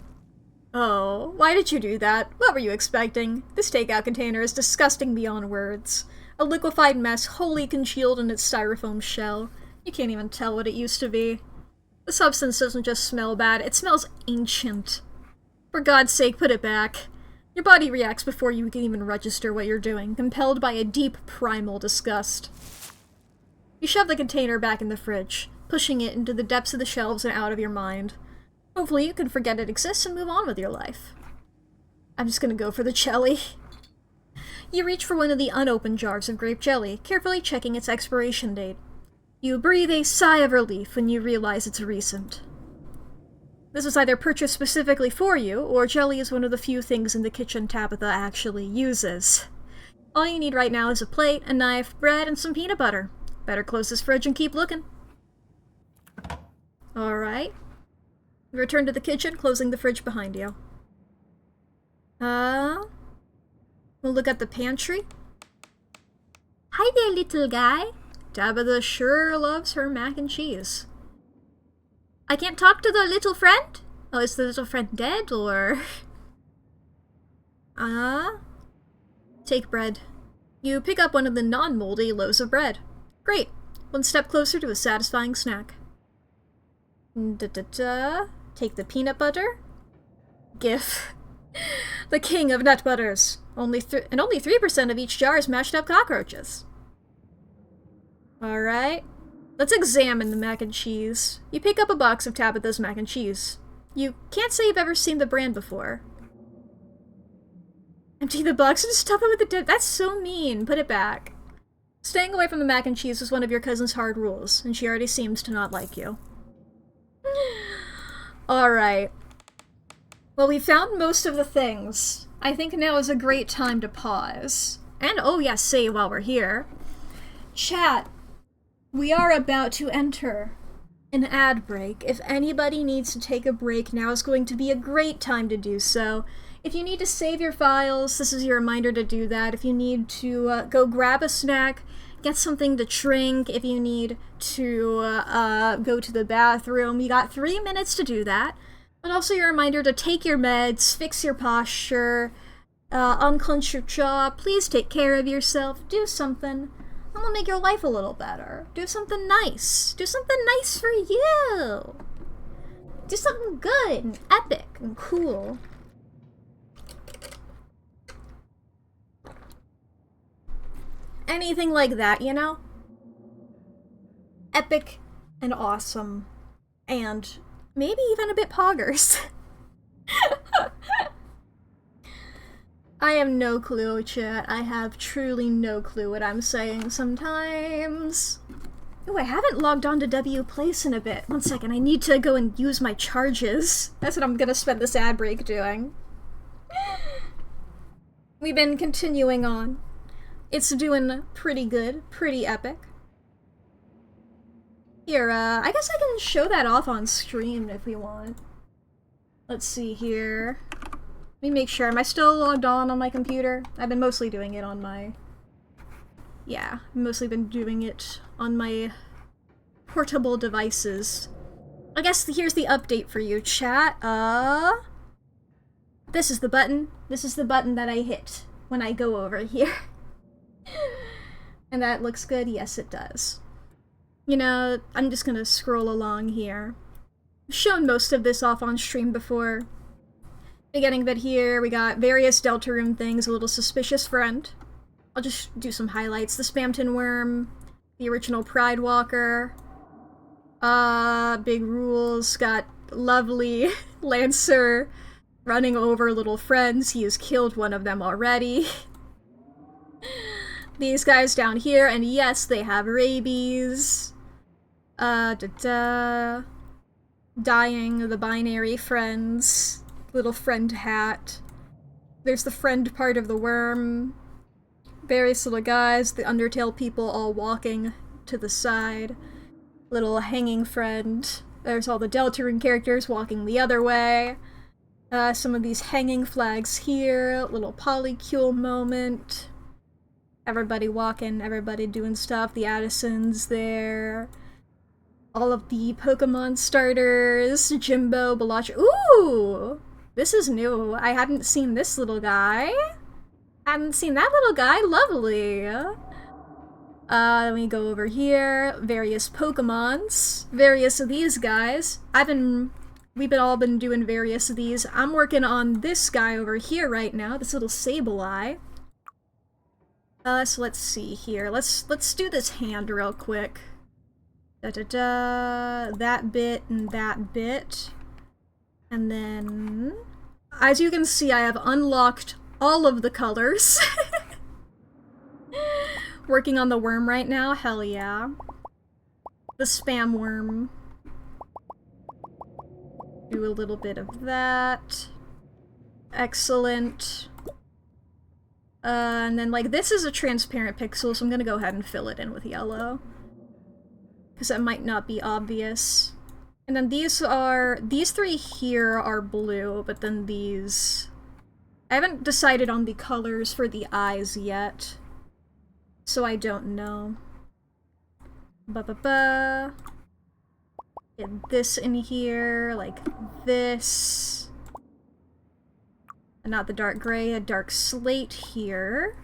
Oh, why did you do that? What were you expecting? This takeout container is disgusting beyond words. A liquefied mess wholly congealed in its styrofoam shell. You can't even tell what it used to be. The substance doesn't just smell bad, it smells ancient. For God's sake, put it back. Your body reacts before you can even register what you're doing, compelled by a deep primal disgust. You shove the container back in the fridge, pushing it into the depths of the shelves and out of your mind. Hopefully you can forget it exists and move on with your life. I'm just gonna go for the jelly. You reach for one of the unopened jars of grape jelly, carefully checking its expiration date. You breathe a sigh of relief when you realize it's recent. This was either purchased specifically for you, or jelly is one of the few things in the kitchen Tabitha actually uses. All you need right now is a plate, a knife, bread, and some peanut butter. Better close this fridge and keep looking. Alright. Return to the kitchen, closing the fridge behind you. We'll look at the pantry. Hi there, little guy. Tabitha sure loves her mac and cheese. I can't talk to the little friend? Oh, is the little friend dead, or... Take bread. You pick up one of the non-moldy loaves of bread. Great. One step closer to a satisfying snack. Take the peanut butter. GIF. The king of nut butters. Only 3% of each jar is mashed up cockroaches. Alright. Let's examine the mac and cheese. You pick up a box of Tabitha's mac and cheese. You can't say you've ever seen the brand before. Empty the box and stuff it with the dip. That's so mean. Put it back. Staying away from the mac and cheese was one of your cousin's hard rules, and she already seems to not like you. Alright. Well, we found most of the things. I think now is a great time to pause. And, oh yes, save while we're here. Chat, we are about to enter an ad break. If anybody needs to take a break, now is going to be a great time to do so. If you need to save your files, this is your reminder to do that. If you need to go grab a snack, get something to drink, if you need to go to the bathroom, you got 3 minutes to do that. But also your reminder to take your meds, fix your posture, unclench your jaw, please take care of yourself, do something that will make your life a little better. Do something nice. Do something nice for you. Do something good and epic and cool. Anything like that, you know? Epic and awesome. And maybe even a bit poggers. I have no clue, chat. I have truly no clue what I'm saying sometimes. Oh, I haven't logged on to W Place in a bit. One second, I need to go and use my charges. That's what I'm gonna spend this ad break doing. We've been continuing on. It's doing pretty good, pretty epic. Here, I guess I can show that off on stream if we want. Let's see here. Let me make sure. Am I still logged on my computer? I've been mostly doing it on my... Yeah, I've mostly been doing it on my portable devices. I guess here's the update for you, chat. This is the button. This is the button that I hit when I go over here. And that looks good? Yes, it does. You know, I'm just gonna scroll along here. I've shown most of this off on stream before. Beginning of it here, we got various Deltarune things, a little suspicious friend. I'll just do some highlights. The Spamton Worm, the original Pride Walker, Big Rules, got lovely Lancer running over little friends. He has killed one of them already. These guys down here, and yes, they have rabies. Dying, the binary friends. Little friend hat. There's the friend part of the worm. Various little guys, the Undertale people all walking to the side. Little hanging friend. There's all the Deltarune characters walking the other way. Some of these hanging flags here. Little polycule moment. Everybody walking, everybody doing stuff. The Addisons there. All of the Pokemon starters. Jimbo, Balacha. Ooh! This is new. I hadn't seen this little guy. Hadn't seen that little guy. Lovely. Let me go over here. Various Pokemons. Various of these guys. We've all been doing various of these. I'm working on this guy over here right now. This little Sableye. So let's see here. Let's do this hand real quick. That bit and that bit. And then, as you can see, I have unlocked all of the colors. Working on the worm right now, hell yeah. The spam worm. Do a little bit of that. Excellent. And then, like, this is a transparent pixel, so I'm gonna go ahead and fill it in with yellow. Because that might not be obvious. And then these three here are blue, but then these... I haven't decided on the colors for the eyes yet. So I don't know. Ba-ba-ba. Get this in here, like this. And not the dark gray, a dark slate here.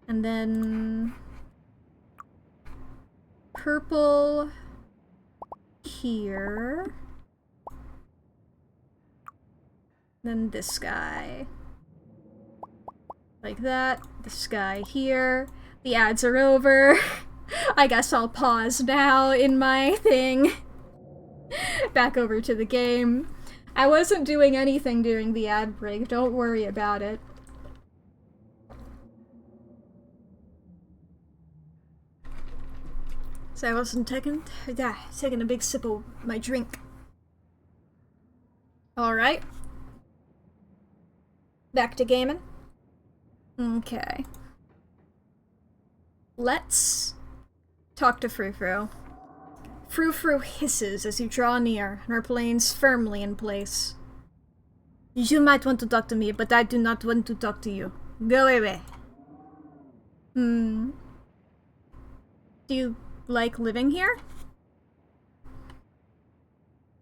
And then purple here. Then this guy. Like that. This guy here. The ads are over. I guess I'll pause now in my thing. Back over to the game. I wasn't doing anything during the ad break, don't worry about it. So I wasn't taking a big sip of my drink. Alright. Back to gaming. Okay. Let's talk to Frou-Frou. Frou-Frou hisses as you draw near, and her plane's firmly in place. You might want to talk to me, but I do not want to talk to you. Go away. Do you like living here?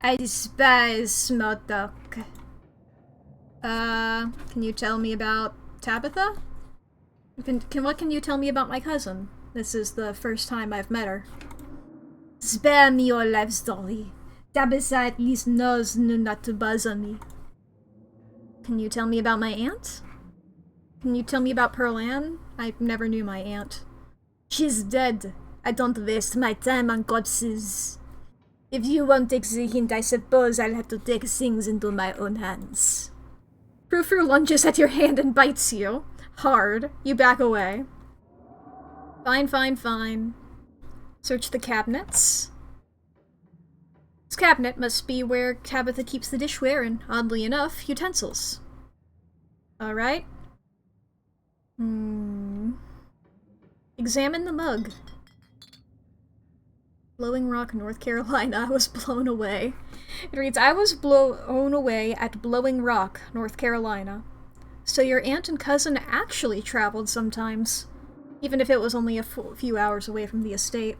I despise small talk. Can you tell me about Tabitha? What can you tell me about my cousin? This is the first time I've met her. Spare me your life story. Tabitha at least knows not to bother me. Can you tell me about my aunt? Can you tell me about Pearl Ann? I never knew my aunt. She's dead. I don't waste my time on corpses. If you won't take the hint, I suppose I'll have to take things into my own hands. Frou-Frou lunges at your hand and bites you. Hard. You back away. Fine, fine, fine. Search the cabinets. This cabinet must be where Tabitha keeps the dishware and, oddly enough, utensils. Alright. Examine the mug. Blowing Rock, North Carolina. I was blown away. It reads, I was blown away at Blowing Rock, North Carolina. So your aunt and cousin actually traveled sometimes. Even if it was only a few hours away from the estate.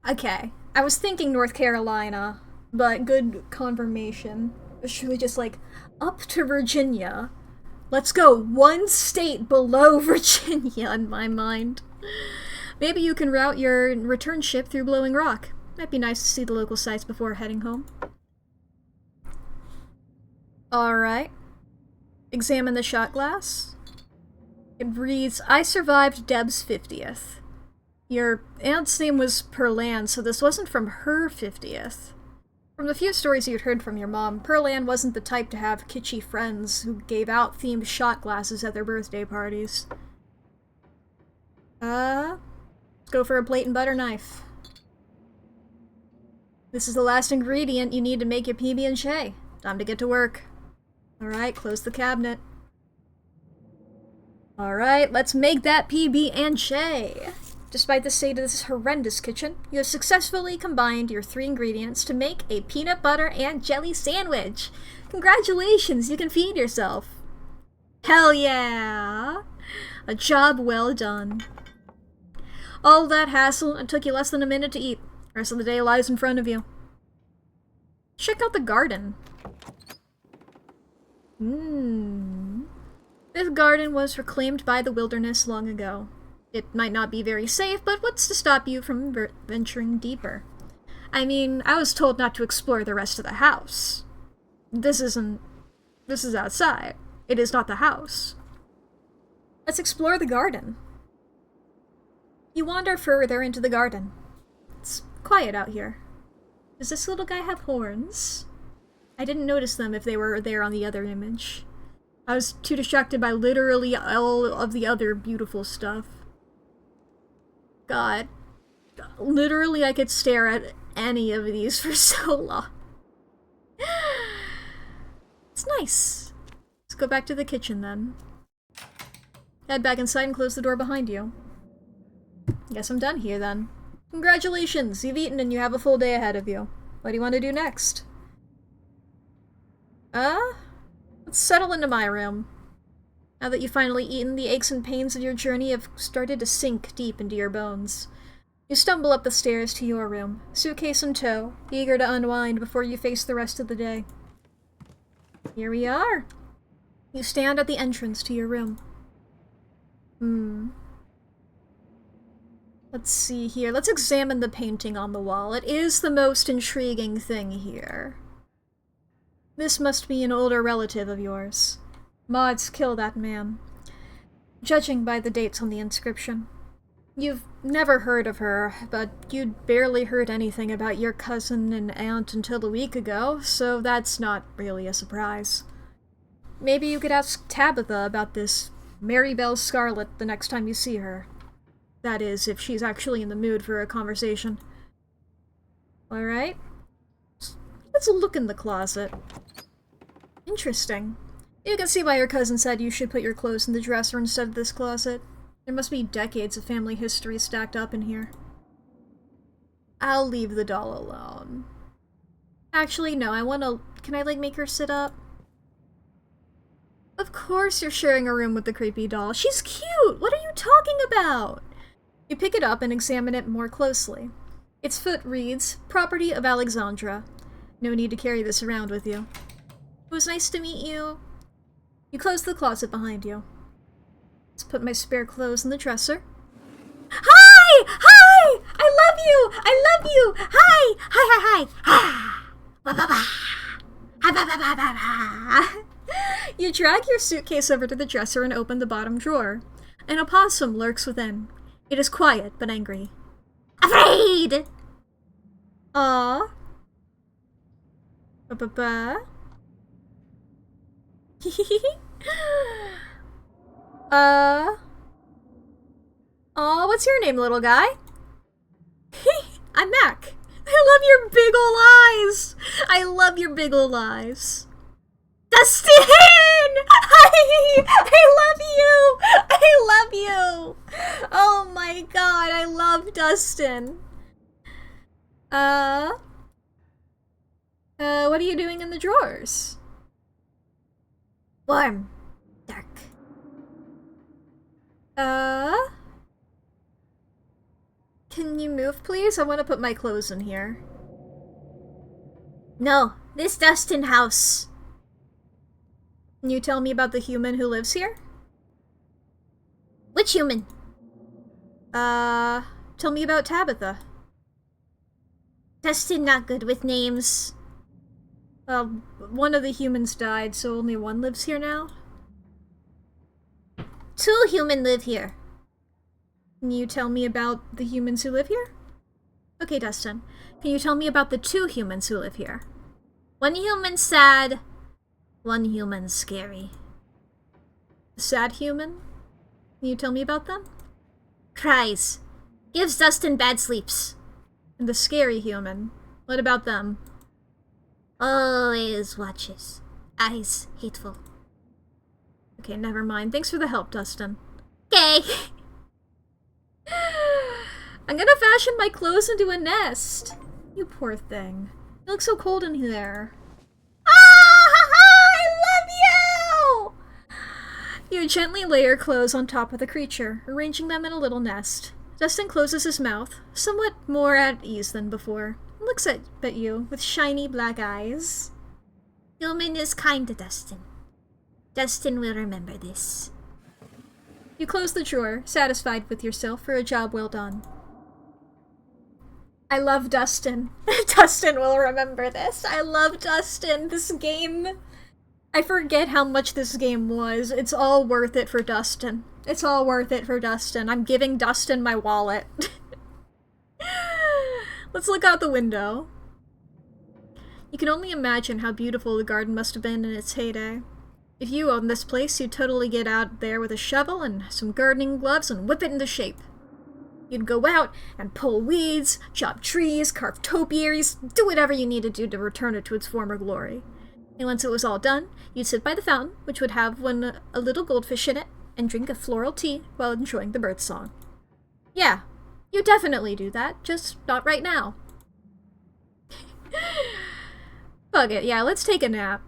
Okay. I was thinking North Carolina, but good confirmation. It's really just like, up to Virginia. Let's go one state below Virginia in my mind. Maybe you can route your return ship through Blowing Rock. Might be nice to see the local sites before heading home. Alright. Examine the shot glass. It reads, I survived Deb's 50th. Your aunt's name was Pearl Ann, so this wasn't from her 50th. From the few stories you'd heard from your mom, Pearl Ann wasn't the type to have kitschy friends who gave out themed shot glasses at their birthday parties. Let's go for a plate and butter knife. This is the last ingredient you need to make your PB&J. Time to get to work. Alright, close the cabinet. Alright, let's make that PB&J. Despite the state of this horrendous kitchen, you have successfully combined your 3 ingredients to make a peanut butter and jelly sandwich. Congratulations, you can feed yourself. Hell yeah! A job well done. All that hassle, it took you less than a minute to eat. The rest of the day lies in front of you. Check out the garden. This garden was reclaimed by the wilderness long ago. It might not be very safe, but what's to stop you from venturing deeper? I mean, I was told not to explore the rest of the house. This is outside. It is not the house. Let's explore the garden. You wander further into the garden. It's quiet out here. Does this little guy have horns? I didn't notice them if they were there on the other image. I was too distracted by literally all of the other beautiful stuff. God. Literally, I could stare at any of these for so long. It's nice. Let's go back to the kitchen then. Head back inside and close the door behind you. Guess I'm done here then. Congratulations! You've eaten and you have a full day ahead of you. What do you want to do next? Let's settle into my room. Now that you've finally eaten, the aches and pains of your journey have started to sink deep into your bones. You stumble up the stairs to your room, suitcase in tow, eager to unwind before you face the rest of the day. Here we are. You stand at the entrance to your room. Let's see here. Let's examine the painting on the wall. It is the most intriguing thing here. This must be an older relative of yours. Mods kill that man. Judging by the dates on the inscription. You've never heard of her, but you'd barely heard anything about your cousin and aunt until a week ago, so that's not really a surprise. Maybe you could ask Tabitha about this Marybelle Scarlet the next time you see her. That is, if she's actually in the mood for a conversation. Alright. Let's look in the closet. Interesting. You can see why your cousin said you should put your clothes in the dresser instead of this closet. There must be decades of family history stacked up in here. I'll leave the doll alone. Actually, no, can I, make her sit up? Of course you're sharing a room with the creepy doll. She's cute! What are you talking about? You pick it up and examine it more closely. Its foot reads, Property of Alexandra. No need to carry this around with you. It was nice to meet you. You close the closet behind you. Let's put my spare clothes in the dresser. Hi! Hi! I love you! I love you! Hi! Hi, hi, hi! Ba, ba, ba. Ba, ba, ba, ba, ba. You drag your suitcase over to the dresser and open the bottom drawer. An opossum lurks within. It is quiet but angry. Afraid! Aww. Ba, ba, ba. Aw, what's your name, little guy? I'm Mack. I love your big ol' eyes! I love your big ol' eyes. Dustin! I love you! I love you! Oh my god, I love Dustin. What are you doing in the drawers? Warm. Dark. Can you move, please? I want to put my clothes in here. No, this Dustin house. Can you tell me about the human who lives here? Which human? Tell me about Tabitha. Dustin not good with names. Well, one of the humans died, so only one lives here now? 2 humans live here. Can you tell me about the humans who live here? Okay, Dustin. Can you tell me about the 2 humans who live here? 1 human sad, 1 human scary. The sad human? Can you tell me about them? Cries. Gives Dustin bad sleeps. And the scary human? What about them? Always watches. Eyes hateful. Okay, never mind. Thanks for the help, Dustin. Okay. I'm gonna fashion my clothes into a nest. You poor thing. You look so cold in there. I love you! You gently lay your clothes on top of the creature, arranging them in a little nest. Dustin closes his mouth, somewhat more at ease than before. Looks at you with shiny black eyes. Human is kind to Dustin. Dustin will remember this. You close the drawer, satisfied with yourself for a job well done. I love Dustin. Dustin will remember this. I love Dustin. This game... I forget how much this game was. It's all worth it for Dustin. It's all worth it for Dustin. I'm giving Dustin my wallet. Let's look out the window. You can only imagine how beautiful the garden must have been in its heyday. If you owned this place, you'd totally get out there with a shovel and some gardening gloves and whip it into shape. You'd go out and pull weeds, chop trees, carve topiaries, do whatever you needed to do to return it to its former glory. And once it was all done, you'd sit by the fountain, which would have a little goldfish in it, and drink a floral tea while enjoying the birdsong. Yeah, you definitely do that, just not right now. Fuck it, yeah, let's take a nap.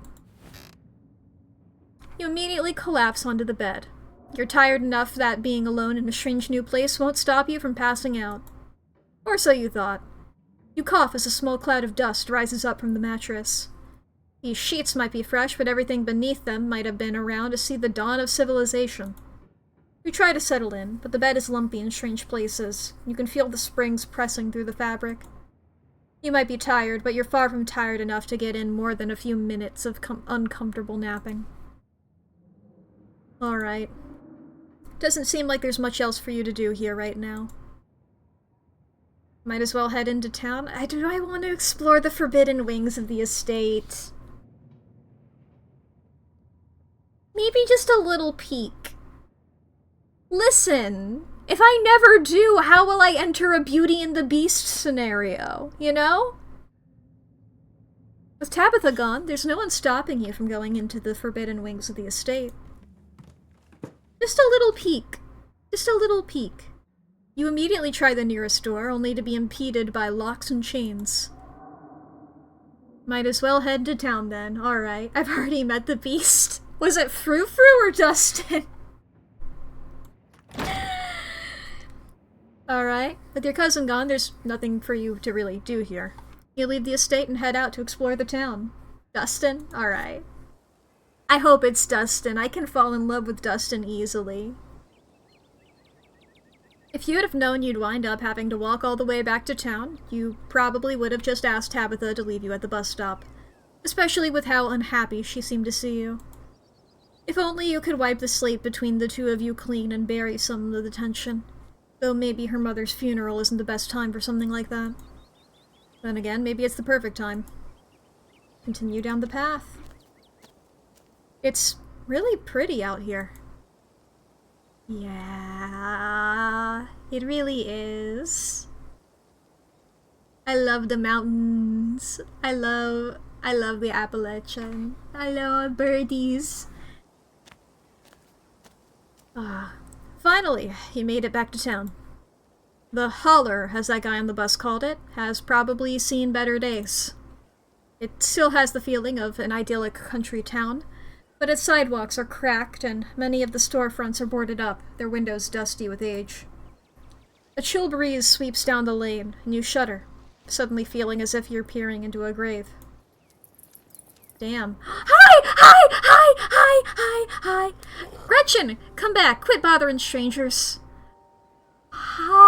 You immediately collapse onto the bed. You're tired enough that being alone in a strange new place won't stop you from passing out. Or so you thought. You cough as a small cloud of dust rises up from the mattress. These sheets might be fresh, but everything beneath them might have been around to see the dawn of civilization. You try to settle in, but the bed is lumpy in strange places. You can feel the springs pressing through the fabric. You might be tired, but you're far from tired enough to get in more than a few minutes of uncomfortable napping. Alright. Doesn't seem like there's much else for you to do here right now. Might as well head into town. Do I want to explore the forbidden wings of the estate? Maybe just a little peek. Listen, if I never do, how will I enter a Beauty and the Beast scenario, you know? With Tabitha gone, there's no one stopping you from going into the forbidden wings of the estate. Just a little peek. Just a little peek. You immediately try the nearest door, only to be impeded by locks and chains. Might as well head to town then. Alright, I've already met the beast. Was it Frou-Frou or Dustin? Alright, with your cousin gone, there's nothing for you to really do here. You leave the estate and head out to explore the town. Dustin? Alright. I hope it's Dustin. I can fall in love with Dustin easily. If you would have known you'd wind up having to walk all the way back to town, you probably would have just asked Tabitha to leave you at the bus stop. Especially with how unhappy she seemed to see you. If only you could wipe the slate between the two of you clean and bury some of the tension. Though maybe her mother's funeral isn't the best time for something like that. Then again, maybe it's the perfect time. Continue down the path. It's really pretty out here. Yeah, it really is. I love the mountains. I love the Appalachian. I love birdies. Finally, you made it back to town. The holler, as that guy on the bus called it, has probably seen better days. It still has the feeling of an idyllic country town, but its sidewalks are cracked and many of the storefronts are boarded up, their windows dusty with age. A chill breeze sweeps down the lane, and you shudder, suddenly feeling as if you're peering into a grave. Damn. Hi! Gretchen, come back. Quit bothering strangers. Hi.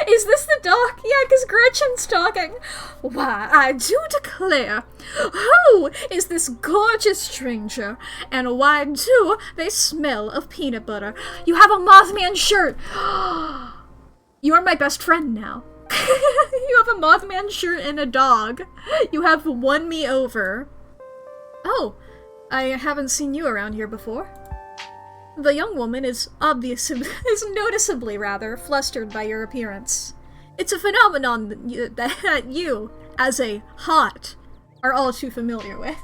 Is this the dog? Yeah, 'cause Gretchen's talking. Why, I do declare, who is this gorgeous stranger? And why do they smell of peanut butter? You have a Mothman shirt. You're my best friend now. You have a Mothman shirt and a dog. You have won me over. Oh, I haven't seen you around here before. The young woman is noticeably flustered by your appearance. It's a phenomenon that you, as a hot, are all too familiar with.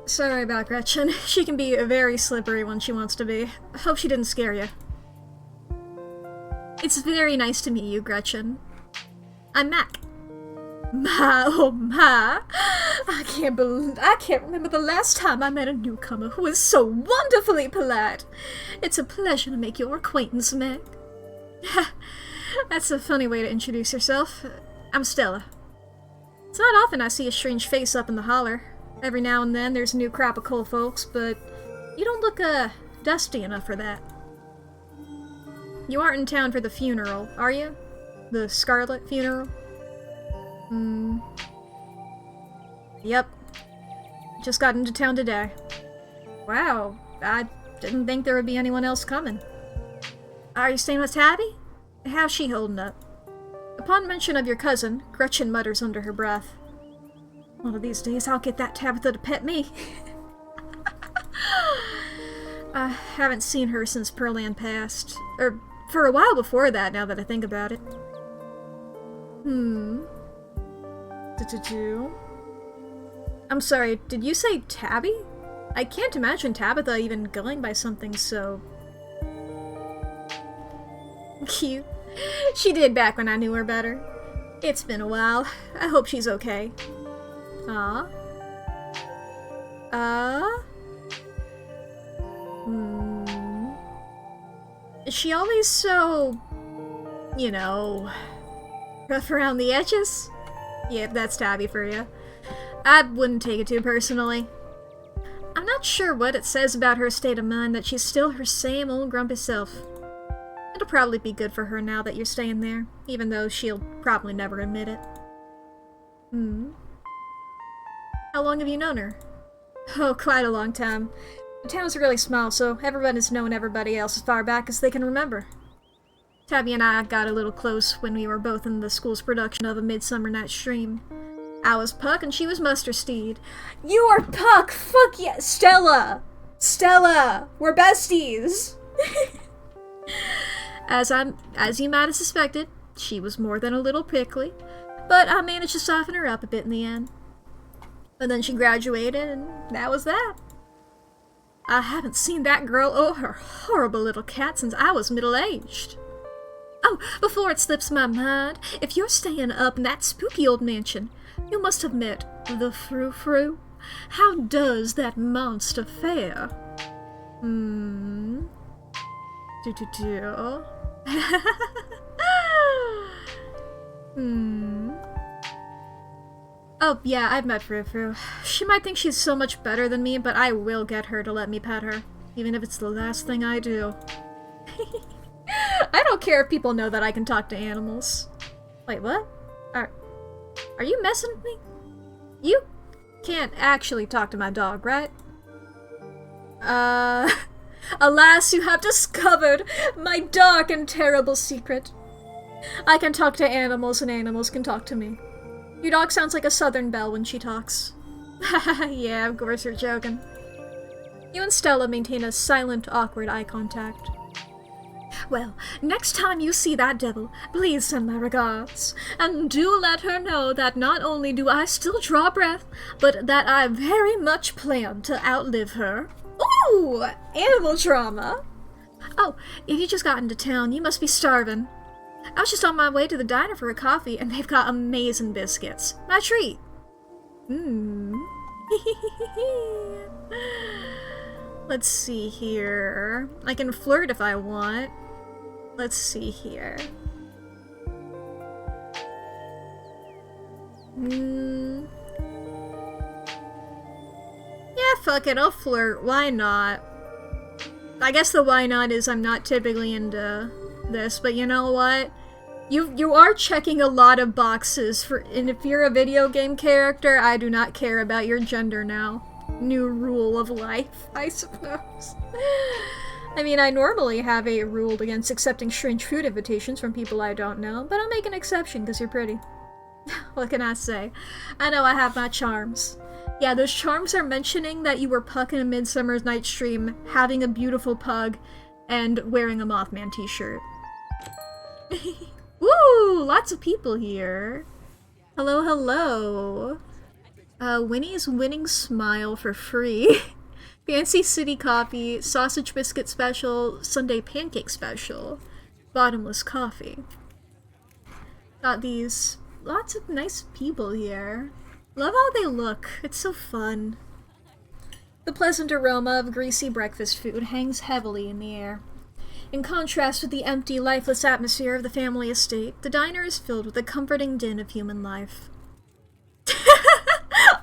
Sorry about Gretchen. She can be very slippery when she wants to be. Hope she didn't scare you. It's very nice to meet you, Gretchen. I'm Mack. Oh my! I can't remember the last time I met a newcomer who was so wonderfully polite. It's a pleasure to make your acquaintance, Mack. That's a funny way to introduce yourself. I'm Stella. It's not often I see a strange face up in the holler. Every now and then there's a new crop of cool folks, but you don't look, dusty enough for that. You aren't in town for the funeral, are you? The Scarlet funeral? Yep. Just got into town today. Wow, I didn't think there would be anyone else coming. Are you staying with Tabby? How's she holding up? Upon mention of your cousin, Gretchen mutters under her breath. One of these days I'll get that Tabitha to pet me. I haven't seen her since Pearland passed. Or, for a while before that, now that I think about it. I'm sorry, did you say Tabby? I can't imagine Tabitha even going by something so... cute. She did back when I knew her better. It's been a while. I hope she's okay. Aw. Is she always so, you know, rough around the edges? Yeah, that's Tabby for you. I wouldn't take it too personally. I'm not sure what it says about her state of mind that she's still her same old grumpy self. It'll probably be good for her now that you're staying there, even though she'll probably never admit it. How long have you known her? Oh, quite a long time. The town's really small, so everybody's known everybody else as far back as they can remember. Tabby and I got a little close when we were both in the school's production of A Midsummer Night's Dream. I was Puck and she was Mustard Steed. You are Puck! Fuck yeah! Stella! Stella! We're besties! As you might have suspected, she was more than a little prickly, but I managed to soften her up a bit in the end. And then she graduated, and that was that. I haven't seen that girl or her horrible little cat since I was middle-aged. Oh, before it slips my mind, if you're staying up in that spooky old mansion, you must have met the Frou-Frou. How does that monster fare? Oh, yeah, I've met Frou-Frou. She might think she's so much better than me, but I will get her to let me pet her, even if it's the last thing I do. I don't care if people know that I can talk to animals. Wait, what? Are you messing with me? You can't actually talk to my dog, right? Alas, you have discovered my dark and terrible secret. I can talk to animals and animals can talk to me. Your dog sounds like a Southern belle when she talks. Yeah, of course you're joking. You and Stella maintain a silent, awkward eye contact. Well, next time you see that devil, please send my regards, and do let her know that not only do I still draw breath, but that I very much plan to outlive her. Ooh! Animal drama! Oh, if you just got into town, you must be starving. I was just on my way to the diner for a coffee, and they've got amazing biscuits. My treat! Let's see here. I can flirt if I want. Let's see here. Yeah, fuck it, I'll flirt. Why not? I guess the why not is I'm not typically into this, but you know what? You are checking a lot of boxes for, and if you're a video game character, I do not care about your gender now. New rule of life, I suppose. I mean, I normally have a rule against accepting strange food invitations from people I don't know, but I'll make an exception because you're pretty. What can I say? I know I have my charms. Yeah, those charms are mentioning that you were Puck in A Midsummer Night's Dream, having a beautiful pug, and wearing a Mothman t-shirt. Woo! Lots of people here. Hello, hello. Winnie's winning smile for free. Fancy City Coffee, Sausage Biscuit Special, Sunday Pancake Special, Bottomless Coffee. Got these lots of nice people here. Love how they look. It's so fun. The pleasant aroma of greasy breakfast food hangs heavily in the air. In contrast with the empty, lifeless atmosphere of the family estate, the diner is filled with the comforting din of human life.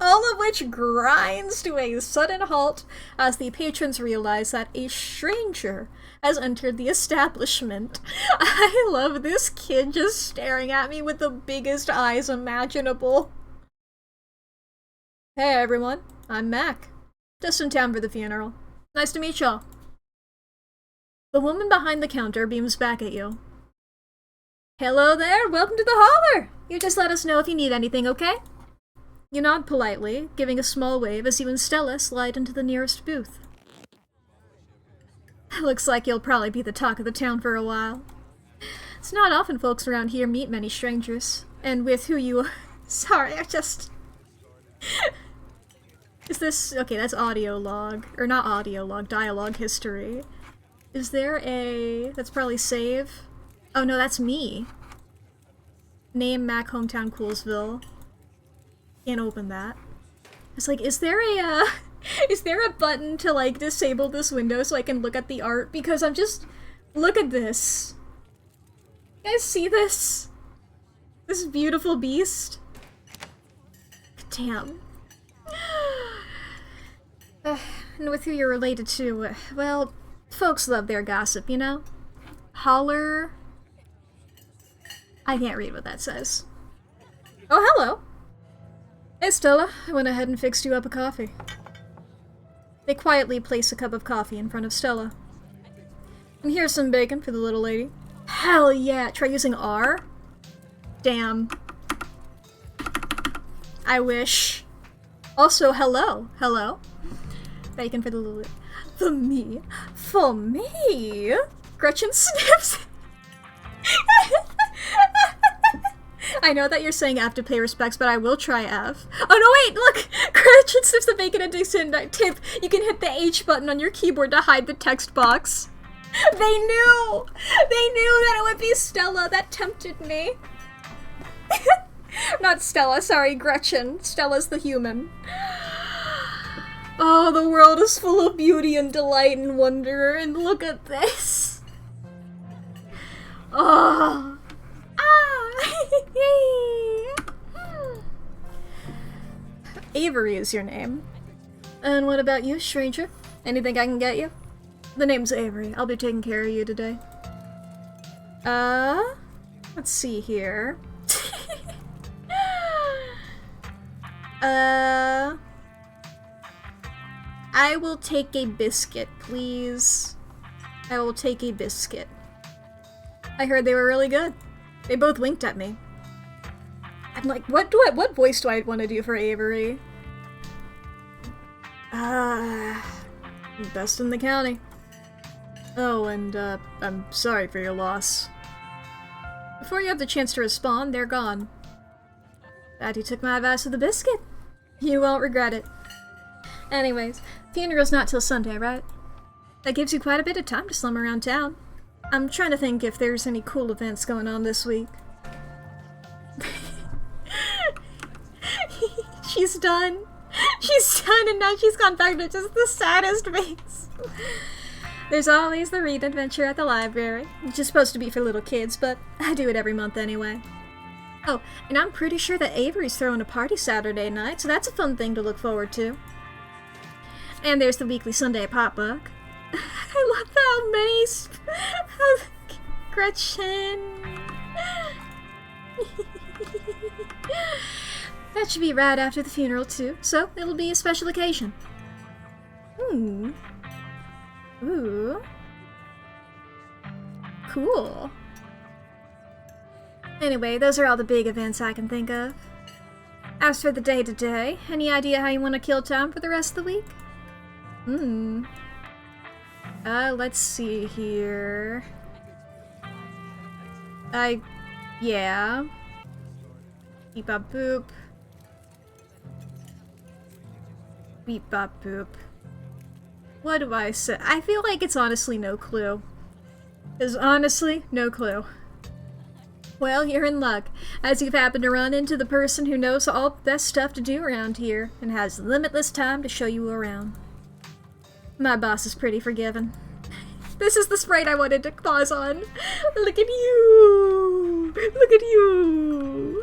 All of which grinds to a sudden halt as the patrons realize that a stranger has entered the establishment. I love this kid just staring at me with the biggest eyes imaginable. Hey everyone, I'm Mack. Just in town for the funeral. Nice to meet y'all. The woman behind the counter beams back at you. Hello there, welcome to the holler! You just let us know if you need anything, okay? You nod politely, giving a small wave as you and Stella slide into the nearest booth. Looks like you'll probably be the talk of the town for a while. It's not often folks around here meet many strangers, and with who you... Sorry, I just... Is this... Okay, that's audio log. Or not audio log, dialogue history. Is there a... That's probably save. Oh no, that's me. Name Mack Hometown Coolsville. Can't open that. It's like, is there a Is there a button to, like, disable this window so I can look at the art? Because I'm just... Look at this. You guys see this? This beautiful beast? Damn. And with who you're related to, well, folks love their gossip, you know? Holler... I can't read what that says. Oh, hello! Hey, Stella. I went ahead and fixed you up a coffee. They quietly place a cup of coffee in front of Stella. And here's some bacon for the little lady. Hell yeah! Try using R? Damn. I wish. Also, hello. Hello. Bacon for the little lady. For me? For me? Gretchen sniffs. I know that you're saying F to pay respects, but I will try F. Oh no, wait, look! Gretchen sniffs the bacon addiction tip. You can hit the H button on your keyboard to hide the text box. They knew! They knew that it would be Stella. That tempted me. Not Stella, sorry, Gretchen. Stella's the human. Oh, the world is full of beauty and delight and wonder, and look at this. Oh. Avery is your name. And what about you, stranger? Anything I can get you? The name's Avery. I'll be taking care of you today. Let's see here. I will take a biscuit, please. I will take a biscuit. I heard they were really good. They both winked at me. I'm like, what voice do I want to do for Avery? Best in the county. Oh, and, I'm sorry for your loss. Before you have the chance to respond, they're gone. Glad you took my advice with the biscuit. You won't regret it. Anyways, funeral's not till Sunday, right? That gives you quite a bit of time to slum around town. I'm trying to think if there's any cool events going on this week. She's done. She's done, and now she's gone back to just the saddest face. There's always the read adventure at the library, which is supposed to be for little kids, but I do it every month anyway. Oh, and I'm pretty sure that Avery's throwing a party Saturday night, so that's a fun thing to look forward to. And there's the weekly Sunday potluck. I love how many Gretchen. That should be right after the funeral too, so it'll be a special occasion. Ooh. Cool. Anyway, those are all the big events I can think of. As for the day-to-day, any idea how you want to kill time for the rest of the week? Let's see here. Yeah. Beep bop boop. Beep bop boop. What do I say? I feel like it's honestly no clue. It's honestly no clue. Well, you're in luck, as you've happened to run into the person who knows all the best stuff to do around here, and has limitless time to show you around. My boss is pretty forgiving. This is the sprite I wanted to pause on. Look at you! Look at you!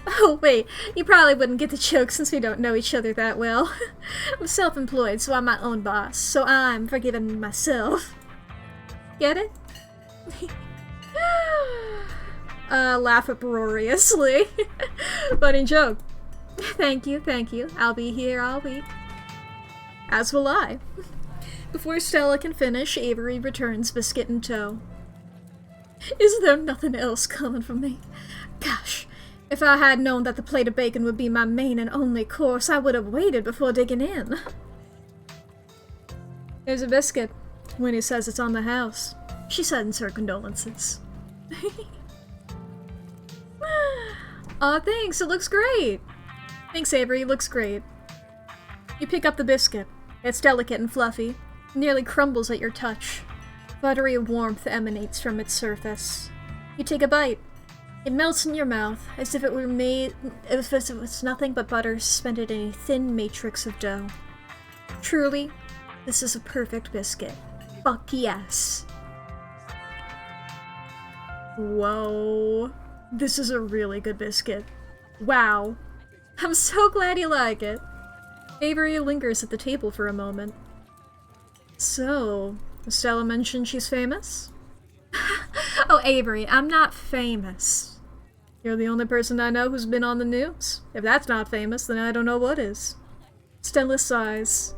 Oh, wait, you probably wouldn't get the joke since we don't know each other that well. I'm self-employed, so I'm my own boss, so I'm forgiving myself. Get it? Laugh uproariously. Funny joke. Thank you, thank you. I'll be here all week. As will I. Before Stella can finish, Avery returns, biscuit in tow. Is there nothing else coming from me? Gosh, if I had known that the plate of bacon would be my main and only course, I would have waited before digging in. There's a biscuit. Winnie says it's on the house. She sends her condolences. Aw, thanks, it looks great! Thanks, Avery, it looks great. You pick up the biscuit. It's delicate and fluffy. It nearly crumbles at your touch. Buttery warmth emanates from its surface. You take a bite. It melts in your mouth, as if it was nothing but butter suspended in a thin matrix of dough. Truly, this is a perfect biscuit. Fuck yes. Whoa. This is a really good biscuit. Wow. I'm so glad you like it. Avery lingers at the table for a moment. So, Estella mentioned she's famous? Oh, Avery, I'm not famous. You're the only person I know who's been on the news. If that's not famous, then I don't know what is. Stella sighs.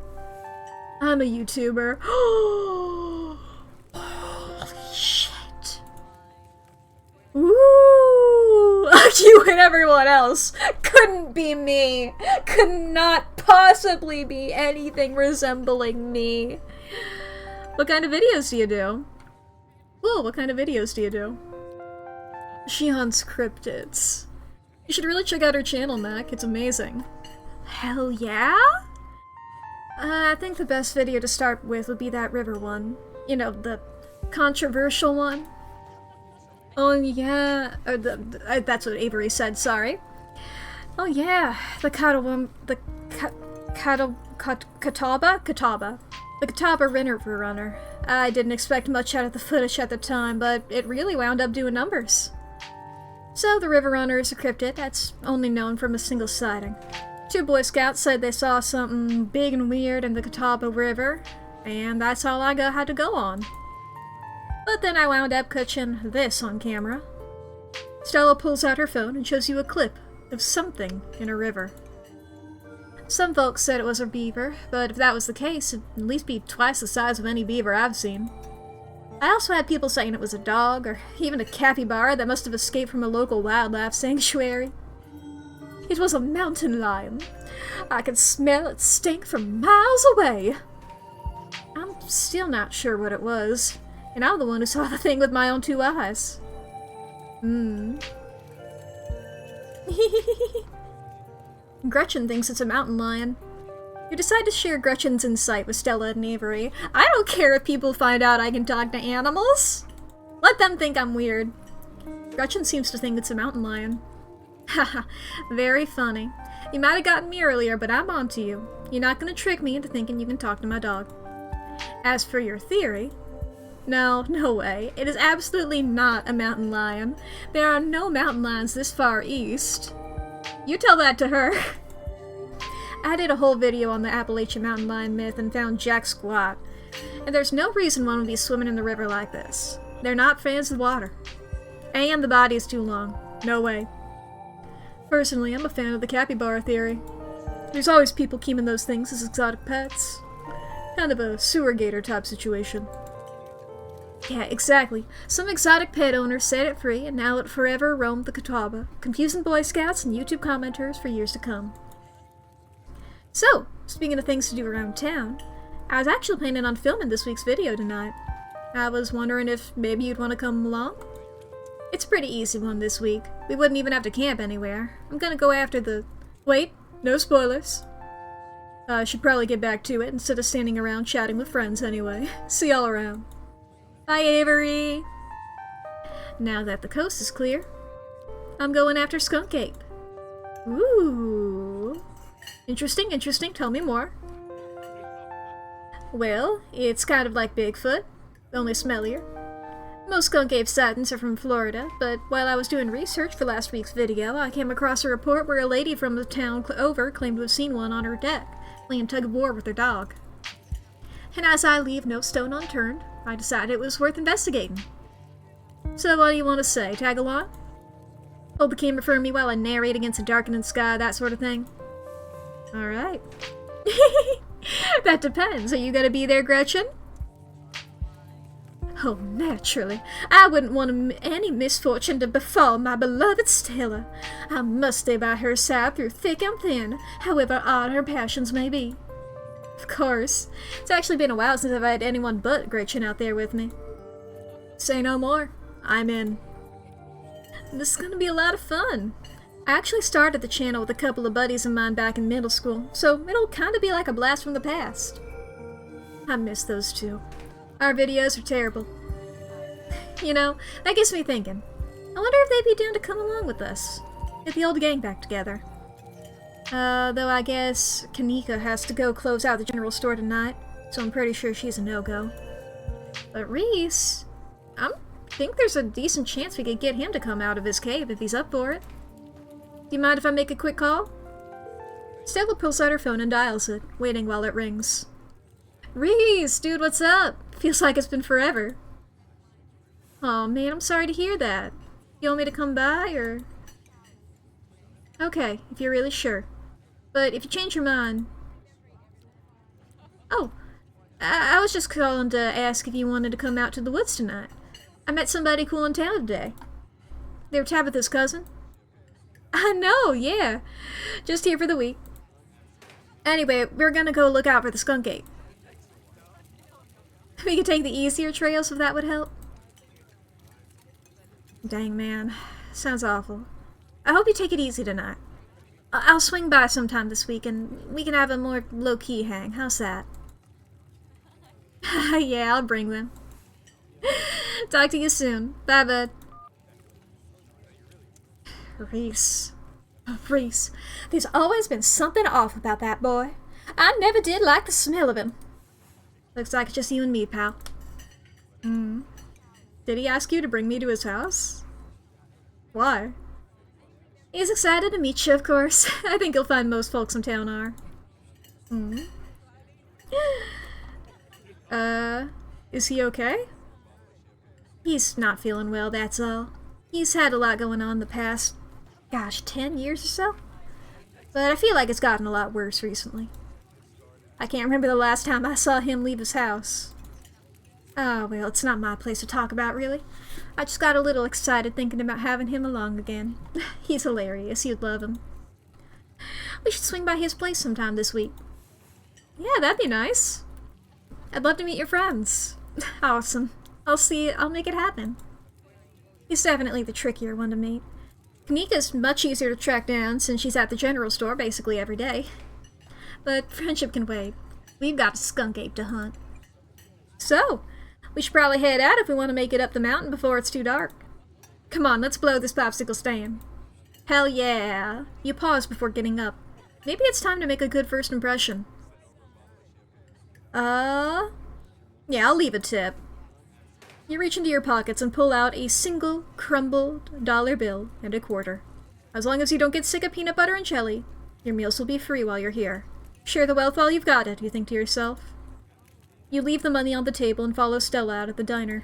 I'm a YouTuber. Holy shit. Ooh! You and everyone else couldn't be me. Could not possibly be anything resembling me. What kind of videos do you do? Ooh, what kind of videos do you do? She hunts cryptids. You should really check out her channel, Mack. It's amazing. Hell yeah? I think the best video to start with would be that river one. You know, the controversial one. Oh yeah, that's what Avery said, sorry. Oh yeah, the Catawba. The Catawba River Runner. I didn't expect much out of the footage at the time, but it really wound up doing numbers. So the River Runner is a cryptid that's only known from a single sighting. 2 Boy Scouts said they saw something big and weird in the Catawba River, and that's all I had to go on. But then I wound up catching this on camera. Stella pulls out her phone and shows you a clip of something in a river. Some folks said it was a beaver, but if that was the case, it'd at least be twice the size of any beaver I've seen. I also had people saying it was a dog, or even a capybara that must have escaped from a local wildlife sanctuary. It was a mountain lion. I could smell its stink from miles away. I'm still not sure what it was, and I'm the one who saw the thing with my own 2 eyes. Gretchen thinks it's a mountain lion. You decide to share Gretchen's insight with Stella and Avery. I don't care if people find out I can talk to animals. Let them think I'm weird. Gretchen seems to think it's a mountain lion. Haha, very funny. You might have gotten me earlier, but I'm onto you. You're not gonna trick me into thinking you can talk to my dog. As for your theory, no way. It is absolutely not a mountain lion. There are no mountain lions this far east. You tell that to her. I did a whole video on the Appalachian mountain lion myth and found jack squat. And there's no reason one would be swimming in the river like this. They're not fans of water. And the body is too long. No way. Personally, I'm a fan of the capybara theory. There's always people keeping those things as exotic pets. Kind of a sewer gator type situation. Yeah, exactly. Some exotic pet owner set it free, and now it forever roamed the Catawba, confusing Boy Scouts and YouTube commenters for years to come. So, speaking of things to do around town, I was actually planning on filming this week's video tonight. I was wondering if maybe you'd want to come along? It's a pretty easy one this week. We wouldn't even have to camp anywhere. I'm gonna go after the... Wait, no spoilers. I should probably get back to it instead of standing around chatting with friends anyway. See y'all around. Bye, Avery! Now that the coast is clear, I'm going after Skunk Ape. Ooh. Interesting. Tell me more. Well, it's kind of like Bigfoot, only smellier. Most skunk ape sightings are from Florida, but while I was doing research for last week's video, I came across a report where a lady from the town over claimed to have seen one on her deck, playing tug-of-war with her dog. And as I leave no stone unturned, I decided it was worth investigating. So what do you want to say? Tag along? Hold the camera for me while I narrate against a darkening sky, that sort of thing? Alright. That depends. Are you gonna be there, Gretchen? Oh, naturally. I wouldn't want any misfortune to befall my beloved Stella. I must stay by her side through thick and thin, however odd her passions may be. Of course. It's actually been a while since I've had anyone but Gretchen out there with me. Say no more. I'm in. This is gonna be a lot of fun. I actually started the channel with a couple of buddies of mine back in middle school, so it'll kinda be like a blast from the past. I miss those two. Our videos are terrible. You know, that gets me thinking. I wonder if they'd be down to come along with us. Get the old gang back together. Though I guess Kanika has to go close out the general store tonight, so I'm pretty sure she's a no-go. But Reese, I think there's a decent chance we could get him to come out of his cave if he's up for it. Do you mind if I make a quick call? Stella pulls out her phone and dials it, waiting while it rings. Reese, dude, what's up? Feels like it's been forever. Aw, man, I'm sorry to hear that. You want me to come by, or...? Okay, if you're really sure. But if you change your mind... Oh, I was just calling to ask if you wanted to come out to the woods tonight. I met somebody cool in town today. They were Tabitha's cousin. I know, yeah. Just here for the week. Anyway, we're gonna go look out for the skunk ape. We could take the easier trails if that would help. Dang, man. Sounds awful. I hope you take it easy tonight. I'll swing by sometime this week and we can have a more low-key hang. How's that? Yeah, I'll bring them. Talk to you soon. Bye, bud. Reese. Reese. There's always been something off about that boy. I never did like the smell of him. Looks like it's just you and me, pal. Did he ask you to bring me to his house? Why? He's excited to meet you, of course. I think you'll find most folks in town are. Is he okay? He's not feeling well, that's all. He's had a lot going on the past, 10 years or so? But I feel like it's gotten a lot worse recently. I can't remember the last time I saw him leave his house. Oh, well, it's not my place to talk about, really. I just got a little excited thinking about having him along again. He's hilarious. You'd love him. We should swing by his place sometime this week. Yeah, that'd be nice. I'd love to meet your friends. Awesome. I'll make it happen. He's definitely the trickier one to meet. Kanika's much easier to track down since she's at the general store basically every day. But friendship can wait. We've got a skunk ape to hunt. So, we should probably head out if we want to make it up the mountain before it's too dark. Come on, let's blow this popsicle stand. Hell yeah. You pause before getting up. Maybe it's time to make a good first impression. Yeah, I'll leave a tip. You reach into your pockets and pull out a single crumbled dollar bill and a quarter. As long as you don't get sick of peanut butter and jelly, your meals will be free while you're here. Share the wealth while you've got it, you think to yourself. You leave the money on the table and follow Stella out of the diner.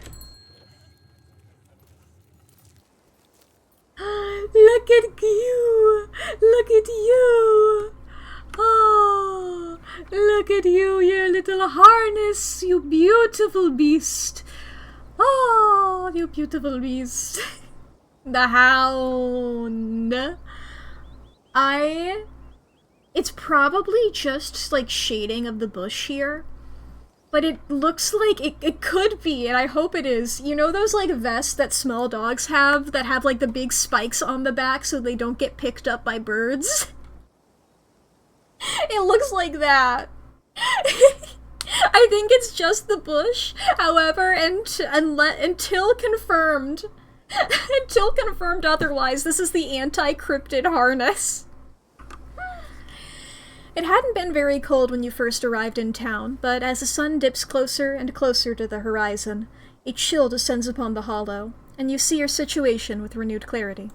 Look at you! Look at you! Oh, look at you, your little harness, you beautiful beast. Oh, you beautiful beast. The hound. It's probably just, like, shading of the bush here. But it looks like it could be, and I hope it is. You know those, like, vests that small dogs have that have, like, the big spikes on the back so they don't get picked up by birds? It looks like that. I think it's just the bush. However, until confirmed otherwise, this is the anti-cryptid harness. It hadn't been very cold when you first arrived in town, but as the sun dips closer and closer to the horizon, a chill descends upon the hollow, and you see your situation with renewed clarity.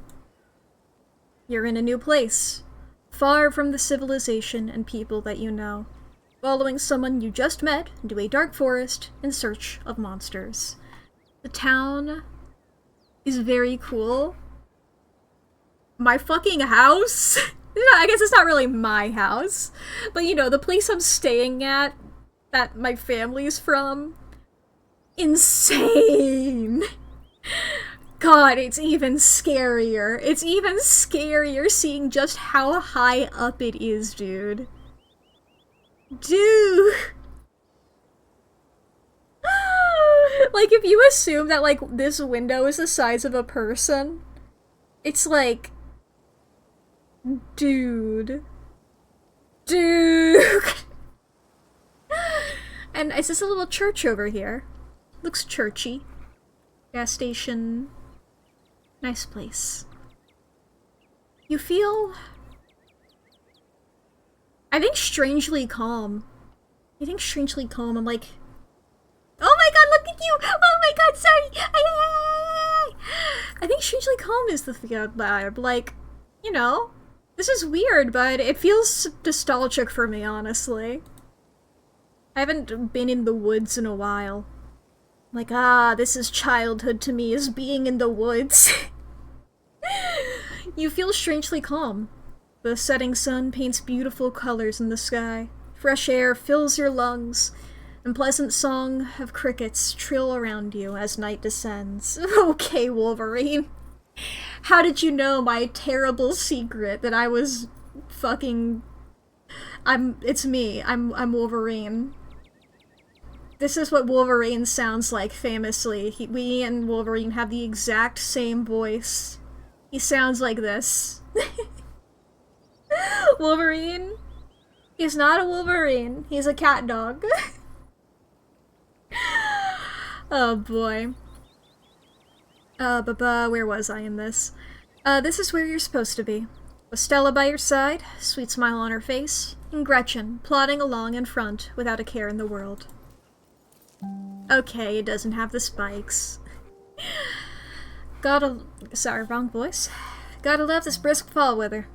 You're in a new place, far from the civilization and people that you know, following someone you just met into a dark forest in search of monsters. The town is very cool. My fucking house? I guess it's not really my house, but you know, the place I'm staying at, that my family's from, insane. God, it's even scarier. It's even scarier seeing just how high up it is, dude. Dude! Like, if you assume that, like, this window is the size of a person, it's like... Dude. Dude! And it's just a little church over here. Looks churchy. Gas station. Nice place. You feel... I think strangely calm. I'm like, oh my god, look at you! Oh my god, sorry! I think strangely calm is the vibe. Like, you know, this is weird, but it feels nostalgic for me, honestly. I haven't been in the woods in a while. Like, this is childhood to me, is being in the woods. You feel strangely calm. The setting sun paints beautiful colors in the sky. Fresh air fills your lungs, and pleasant song of crickets trill around you as night descends. Okay, Wolverine. How did you know my terrible secret that I was fucking... It's me. I'm Wolverine. This is what Wolverine sounds like, famously. We and Wolverine have the exact same voice. He sounds like this. Wolverine? He's not a Wolverine. He's a cat dog. Oh boy. Where was I in this? This is where you're supposed to be. With Stella by your side, sweet smile on her face, and Gretchen plodding along in front without a care in the world. Okay, it doesn't have the spikes. Sorry, wrong voice. Gotta love this brisk fall weather.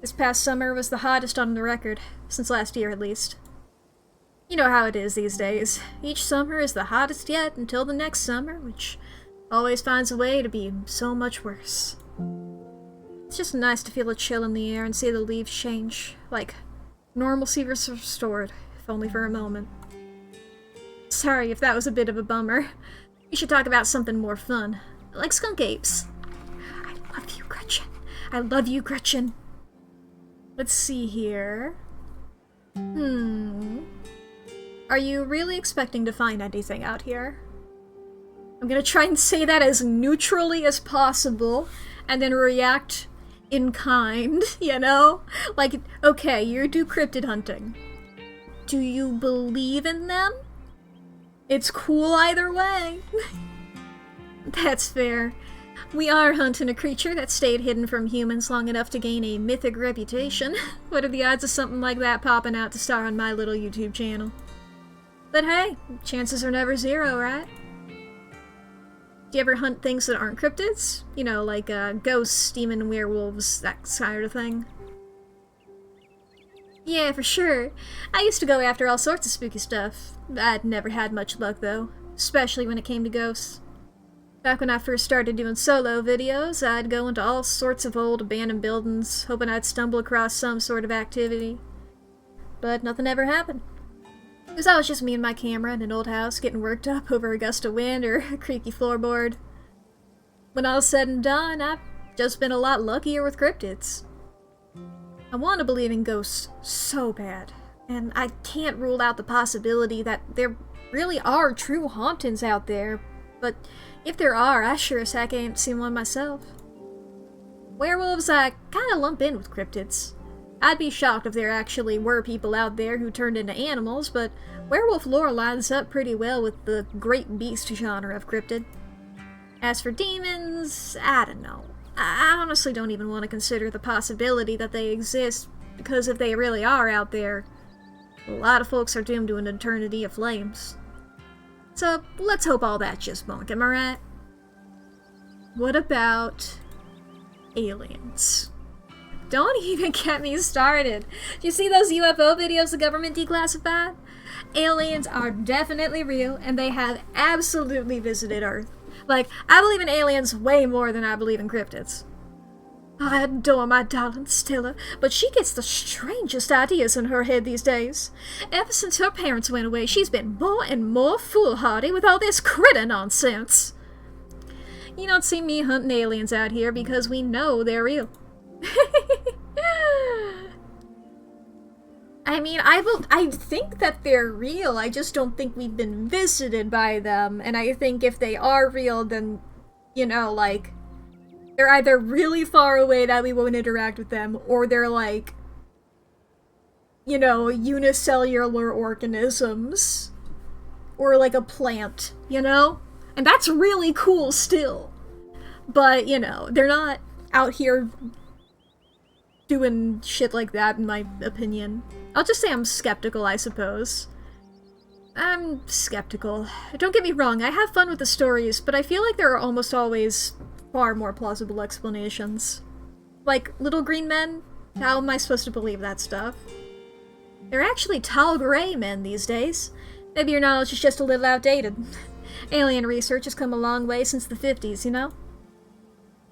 This past summer was the hottest on the record, since last year at least. You know how it is these days. Each summer is the hottest yet until the next summer, which always finds a way to be so much worse. It's just nice to feel a chill in the air and see the leaves change, like normalcy was restored, if only for a moment. Sorry if that was a bit of a bummer. We should talk about something more fun, like skunk apes. I love you, Gretchen. I love you, Gretchen. Let's see here. Are you really expecting to find anything out here? I'm gonna try and say that as neutrally as possible, and then react in kind, you know? Like, okay, you do cryptid hunting. Do you believe in them? It's cool either way. That's fair. We are hunting a creature that stayed hidden from humans long enough to gain a mythic reputation. What are the odds of something like that popping out to star on my little YouTube channel? But hey, chances are never zero, right? Do you ever hunt things that aren't cryptids? You know, like ghosts, demon, werewolves, that kind of thing. Yeah, for sure. I used to go after all sorts of spooky stuff. I'd never had much luck, though. Especially when it came to ghosts. Back when I first started doing solo videos, I'd go into all sorts of old abandoned buildings, hoping I'd stumble across some sort of activity. But nothing ever happened. It was always just me and my camera in an old house getting worked up over a gust of wind or a creaky floorboard. When all's said and done, I've just been a lot luckier with cryptids. I want to believe in ghosts so bad, and I can't rule out the possibility that there really are true hauntings out there, but if there are, I sure as heck ain't seen one myself. Werewolves, I kinda lump in with cryptids. I'd be shocked if there actually were people out there who turned into animals, but werewolf lore lines up pretty well with the great beast genre of cryptid. As for demons, I don't know. I honestly don't even want to consider the possibility that they exist, because if they really are out there, a lot of folks are doomed to an eternity of flames. So, let's hope all that's just bunk, am I right? What about aliens? Don't even get me started. Do you see those UFO videos the government declassified? Aliens are definitely real, and they have absolutely visited Earth. Like, I believe in aliens way more than I believe in cryptids. I adore my darling Stella, but she gets the strangest ideas in her head these days. Ever since her parents went away, she's been more and more foolhardy with all this critter nonsense. You don't see me hunting aliens out here because we know they're real. I mean, I think that they're real, I just don't think we've been visited by them, and I think if they are real, then, you know, like, they're either really far away that we won't interact with them, or they're like, you know, unicellular organisms, or like a plant, you know? And that's really cool still. But, you know, they're not out here doing shit like that, in my opinion. I'll just say I'm skeptical, I suppose. I'm skeptical. Don't get me wrong, I have fun with the stories, but I feel like there are almost always far more plausible explanations. Like, little green men? How am I supposed to believe that stuff? They're actually tall gray men these days. Maybe your knowledge is just a little outdated. Alien research has come a long way since the 50s, you know?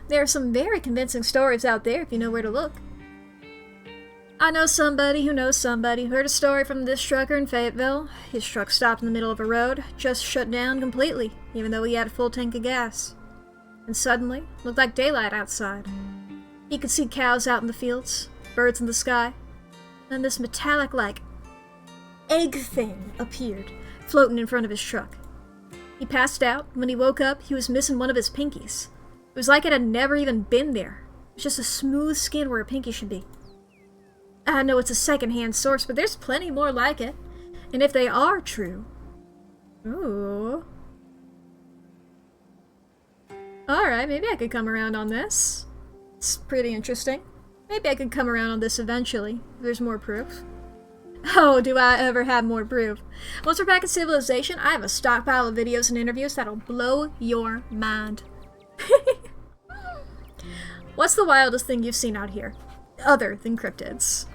There are some very convincing stories out there if you know where to look. I know somebody who knows somebody who heard a story from this trucker in Fayetteville. His truck stopped in the middle of a road, just shut down completely, even though he had a full tank of gas. And suddenly, it looked like daylight outside. He could see cows out in the fields, birds in the sky, and this metallic-like egg thing appeared, floating in front of his truck. He passed out. When he woke up, he was missing one of his pinkies. It was like it had never even been there. It was just a smooth skin where a pinky should be. I know it's a second-hand source, but there's plenty more like it. And if they are true... Ooh. Alright, maybe I could come around on this. It's pretty interesting. Maybe I could come around on this eventually, if there's more proof. Oh, do I ever have more proof. Once we're back in civilization, I have a stockpile of videos and interviews that'll blow your mind. What's the wildest thing you've seen out here? Other than cryptids.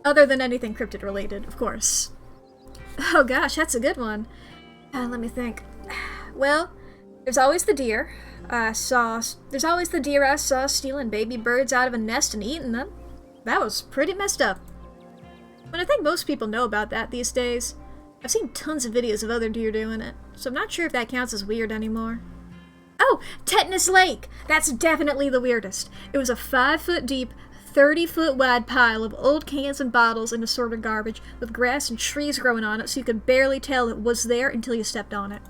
Other than anything cryptid related, of course. Oh gosh, that's a good one. Let me think. Well, there's always the deer. There's always the deer I saw stealing baby birds out of a nest and eating them. That was pretty messed up. But I think most people know about that these days. I've seen tons of videos of other deer doing it, so I'm not sure if that counts as weird anymore. Oh, Tetanus Lake! That's definitely the weirdest. It was a 5-foot deep, 30-foot wide pile of old cans and bottles and assorted garbage with grass and trees growing on it so you could barely tell it was there until you stepped on it.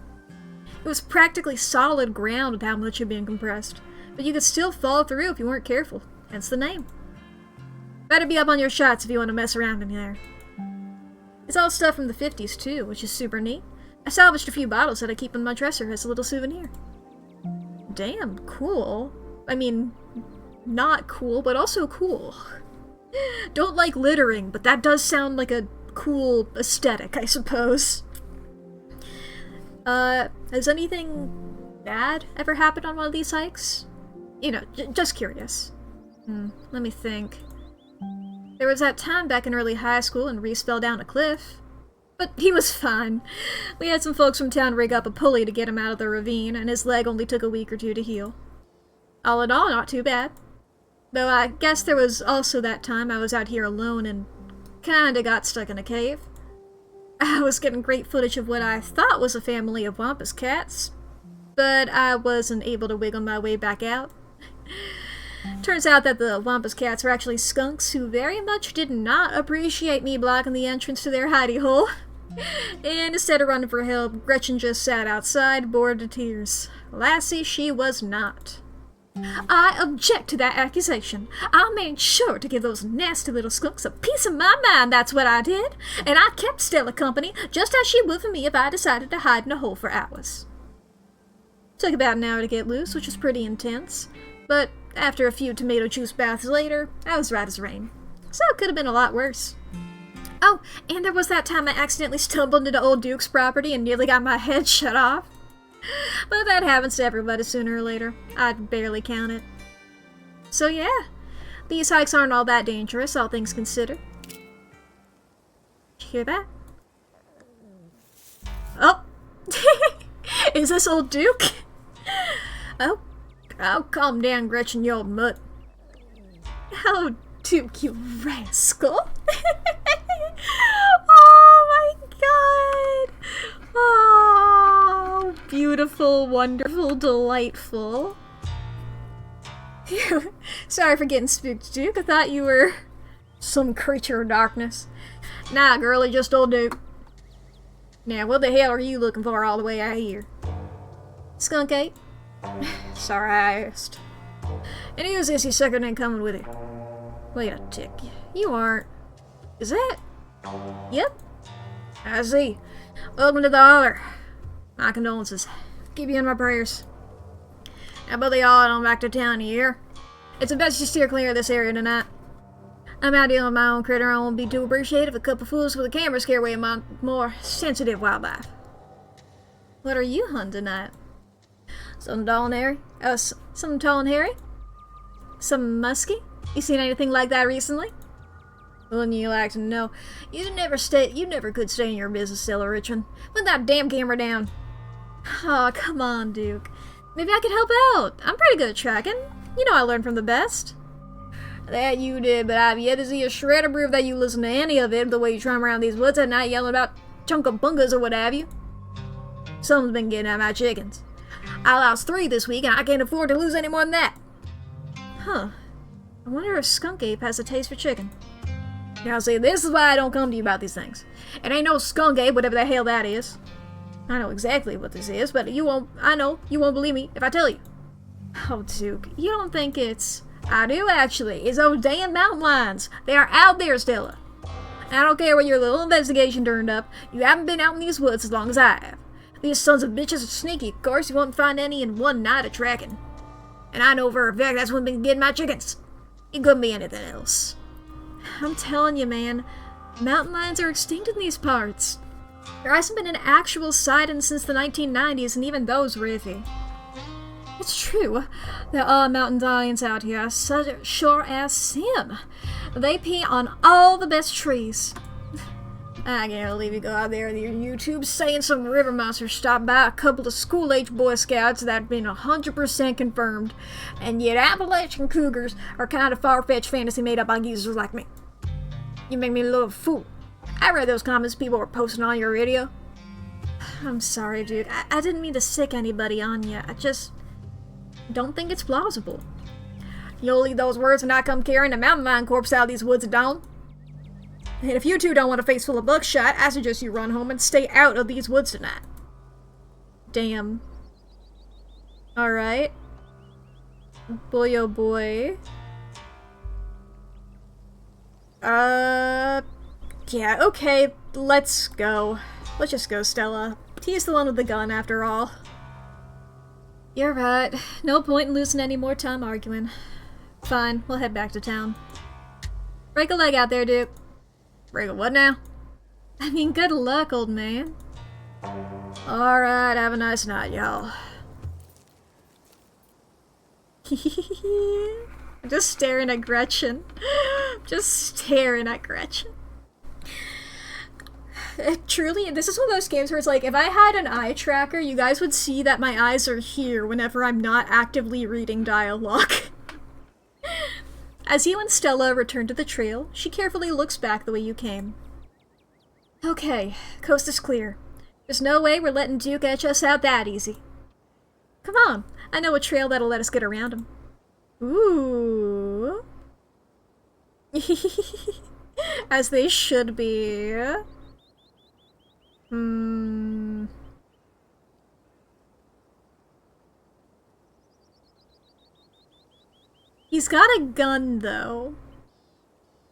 It was practically solid ground with how much had been compressed, but you could still fall through if you weren't careful, hence the name. Better be up on your shots if you want to mess around in there. It's all stuff from the 50s too, which is super neat. I salvaged a few bottles that I keep in my dresser as a little souvenir. Damn, cool. I mean, not cool, but also cool. Don't like littering, but that does sound like a cool aesthetic, I suppose. Has anything bad ever happened on one of these hikes? You know, just curious. Let me think. There was that time back in early high school and Reese fell down a cliff. But he was fine. We had some folks from town rig up a pulley to get him out of the ravine, and his leg only took a week or two to heal. All in all, not too bad. Though I guess there was also that time I was out here alone and kinda got stuck in a cave. I was getting great footage of what I thought was a family of wampus cats, but I wasn't able to wiggle my way back out. Turns out that the wampus cats were actually skunks who very much did not appreciate me blocking the entrance to their hidey hole. And instead of running for help, Gretchen just sat outside, bored to tears. Lassie, she was not. I object to that accusation. I made sure to give those nasty little skunks a piece of my mind, that's what I did. And I kept Stella company, just as she would for me if I decided to hide in a hole for hours. Took about an hour to get loose, which was pretty intense. But after a few tomato juice baths later, I was right as rain. So it could have been a lot worse. Oh, and there was that time I accidentally stumbled into old Duke's property and nearly got my head shut off. But that happens to everybody sooner or later. I'd barely count it. So yeah, these hikes aren't all that dangerous, all things considered. Did you hear that? Oh! Is this old Duke? Oh, calm down, Gretchen, you old mutt. Oh, Duke, you rascal. Oh my god. Oh, beautiful, wonderful, delightful. Phew. Sorry for getting spooked, Duke. I thought you were some creature of darkness. Nah, girlie, just old Duke. Now, what the hell are you looking for all the way out here? Skunk ape? Sorry I asked. And who's this you sucker ain't coming with you? Wait a tick. You aren't. Is that? Yep. I see. Welcome to the holler. My condolences. Keep you in my prayers. Now, both of y'all on back to town here. It's best you steer clear of this area tonight. I'm out dealing with my own critter. I won't be too appreciative if a couple fools with a camera scare away my more sensitive wildlife. What are you hunting tonight? Something tall and hairy? Something tall and hairy? Something musky? You seen anything like that recently? Wouldn't you like to know? You never could stay in your business, Stella Richmond. Put that damn camera down. Oh, come on, Duke. Maybe I could help out. I'm pretty good at tracking. You know I learned from the best. That you did, but I've yet to see a shred of proof that you listen to any of it the way you trum around these woods at night yelling about chunka-bunkas or what have you. Someone's been getting at my chickens. I lost 3 this week and I can't afford to lose any more than that. Huh. I wonder if Skunk Ape has a taste for chicken. Now see, this is why I don't come to you about these things. It ain't no Skunk Ape, whatever the hell that is. I know exactly what this is, but I know you won't believe me if I tell you. Oh, Duke, you don't think it's... I do, actually. It's those damn mountain lions. They are out there, Stella. I don't care what your little investigation turned up. You haven't been out in these woods as long as I have. These sons of bitches are sneaky, of course. You won't find any in one night of tracking. And I know for a fact that's what's been getting my chickens. It couldn't be anything else. I'm telling you, man. Mountain lions are extinct in these parts. There hasn't been an actual sighting since the 1990s, and even those were iffy. It's true. There are mountain lions out here, such sure as sin. They pee on all the best trees. I can't believe you go out there with your YouTube saying some river monster stopped by a couple of school-age Boy Scouts that have been 100% confirmed, and yet Appalachian cougars are kind of far-fetched fantasy made up by geezers like me. You make me a little fool. I read those comments people were posting on your video. I'm sorry, dude. I didn't mean to sick anybody on you. I just don't think it's plausible. You'll leave those words when I come carrying a mountain lion corpse out of these woods at dawn. And if you two don't want a face full of buckshot, I suggest you run home and stay out of these woods tonight. Damn. Alright. Boy oh boy. Yeah, okay, let's go. Let's just go, Stella. He's the one with the gun, after all. You're right. No point in losing any more time arguing. Fine, we'll head back to town. Break a leg out there, Duke. Break a what now? I mean, good luck, old man. Alright, have a nice night, y'all. I'm just staring at Gretchen. Just staring at Gretchen. Truly, this is one of those games where it's like, if I had an eye tracker, you guys would see that my eyes are here whenever I'm not actively reading dialogue. As you and Stella return to the trail, she carefully looks back the way you came. Okay, coast is clear. There's no way we're letting Duke etch us out that easy. Come on, I know a trail that'll let us get around him. Ooh. As they should be. He's got a gun, though.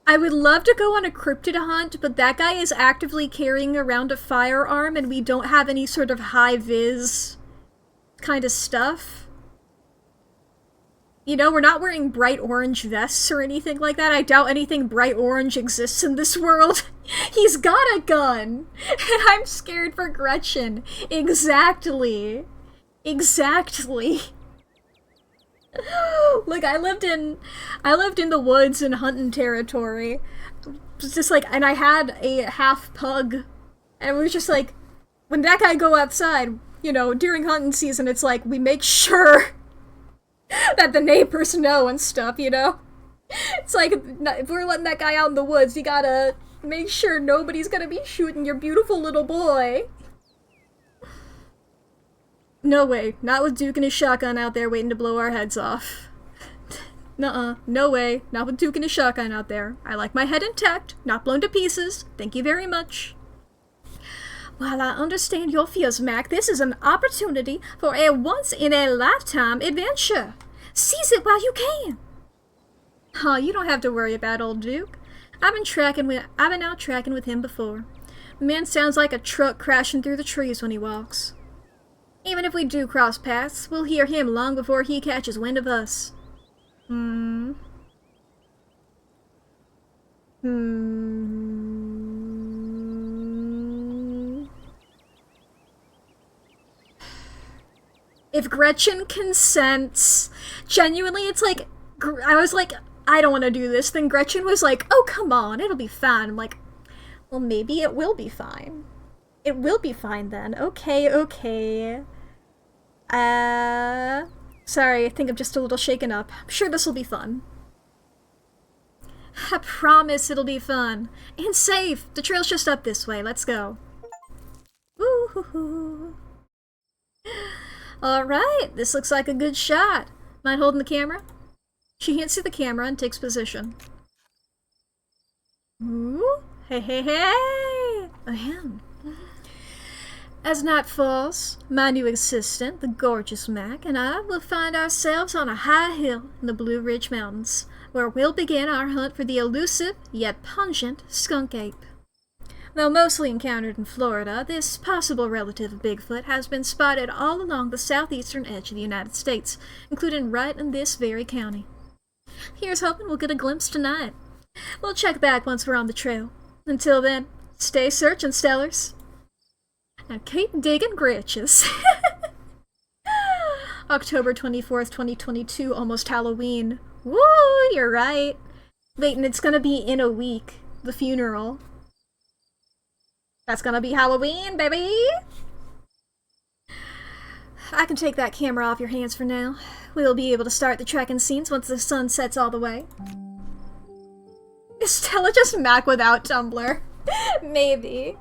I would love to go on a cryptid hunt, but that guy is actively carrying around a firearm and we don't have any sort of high-vis kind of stuff. You know, we're not wearing bright orange vests or anything like that. I doubt anything bright orange exists in this world. He's got a gun! And I'm scared for Gretchen. Exactly. Exactly. Look, I lived in the woods in hunting territory. It was just like, and I had a half pug. And it was just like, when that guy go outside, you know, during hunting season, it's like, we make sure that the neighbors know and stuff, you know? It's like, if we're letting that guy out in the woods, you gotta make sure nobody's gonna be shooting your beautiful little boy. No way. Not with Duke and his shotgun out there waiting to blow our heads off. Nuh-uh. No way. Not with Duke and his shotgun out there. I like my head intact, not blown to pieces. Thank you very much. While I understand your fears, Mac, this is an opportunity for a once-in-a-lifetime adventure. Seize it while you can. Oh, you don't have to worry about old Duke. I've been out tracking with him before. The man sounds like a truck crashing through the trees when he walks. Even if we do cross paths, we'll hear him long before he catches wind of us. If Gretchen consents, genuinely, it's like, I was like, I don't want to do this. Then Gretchen was like, oh, come on, it'll be fine. I'm like, well, maybe it will be fine. It will be fine then. Okay, okay. Sorry, I think I'm just a little shaken up. I'm sure this will be fun. I promise it'll be fun. And safe. The trail's just up this way. Let's go. Woo-hoo-hoo. Alright, this looks like a good shot. Mind holding the camera? She hands to the camera and takes position. Ooh, hey, hey, hey! Ahem. As night falls, my new assistant, the gorgeous Mack, and I will find ourselves on a high hill in the Blue Ridge Mountains, where we'll begin our hunt for the elusive, yet pungent, skunk ape. Though mostly encountered in Florida, this possible relative of Bigfoot has been spotted all along the southeastern edge of the United States, including right in this very county. Here's hoping we'll get a glimpse tonight. We'll check back once we're on the trail. Until then, stay searching, Stellars. And keep digging gritches. October 24th, 2022, almost Halloween. Woo, you're right. Wait, and it's gonna be in a week. The funeral. That's gonna be Halloween, baby! I can take that camera off your hands for now. We'll be able to start the trekking scenes once the sun sets all the way. Is Stella just Mack without Tumblr? Maybe.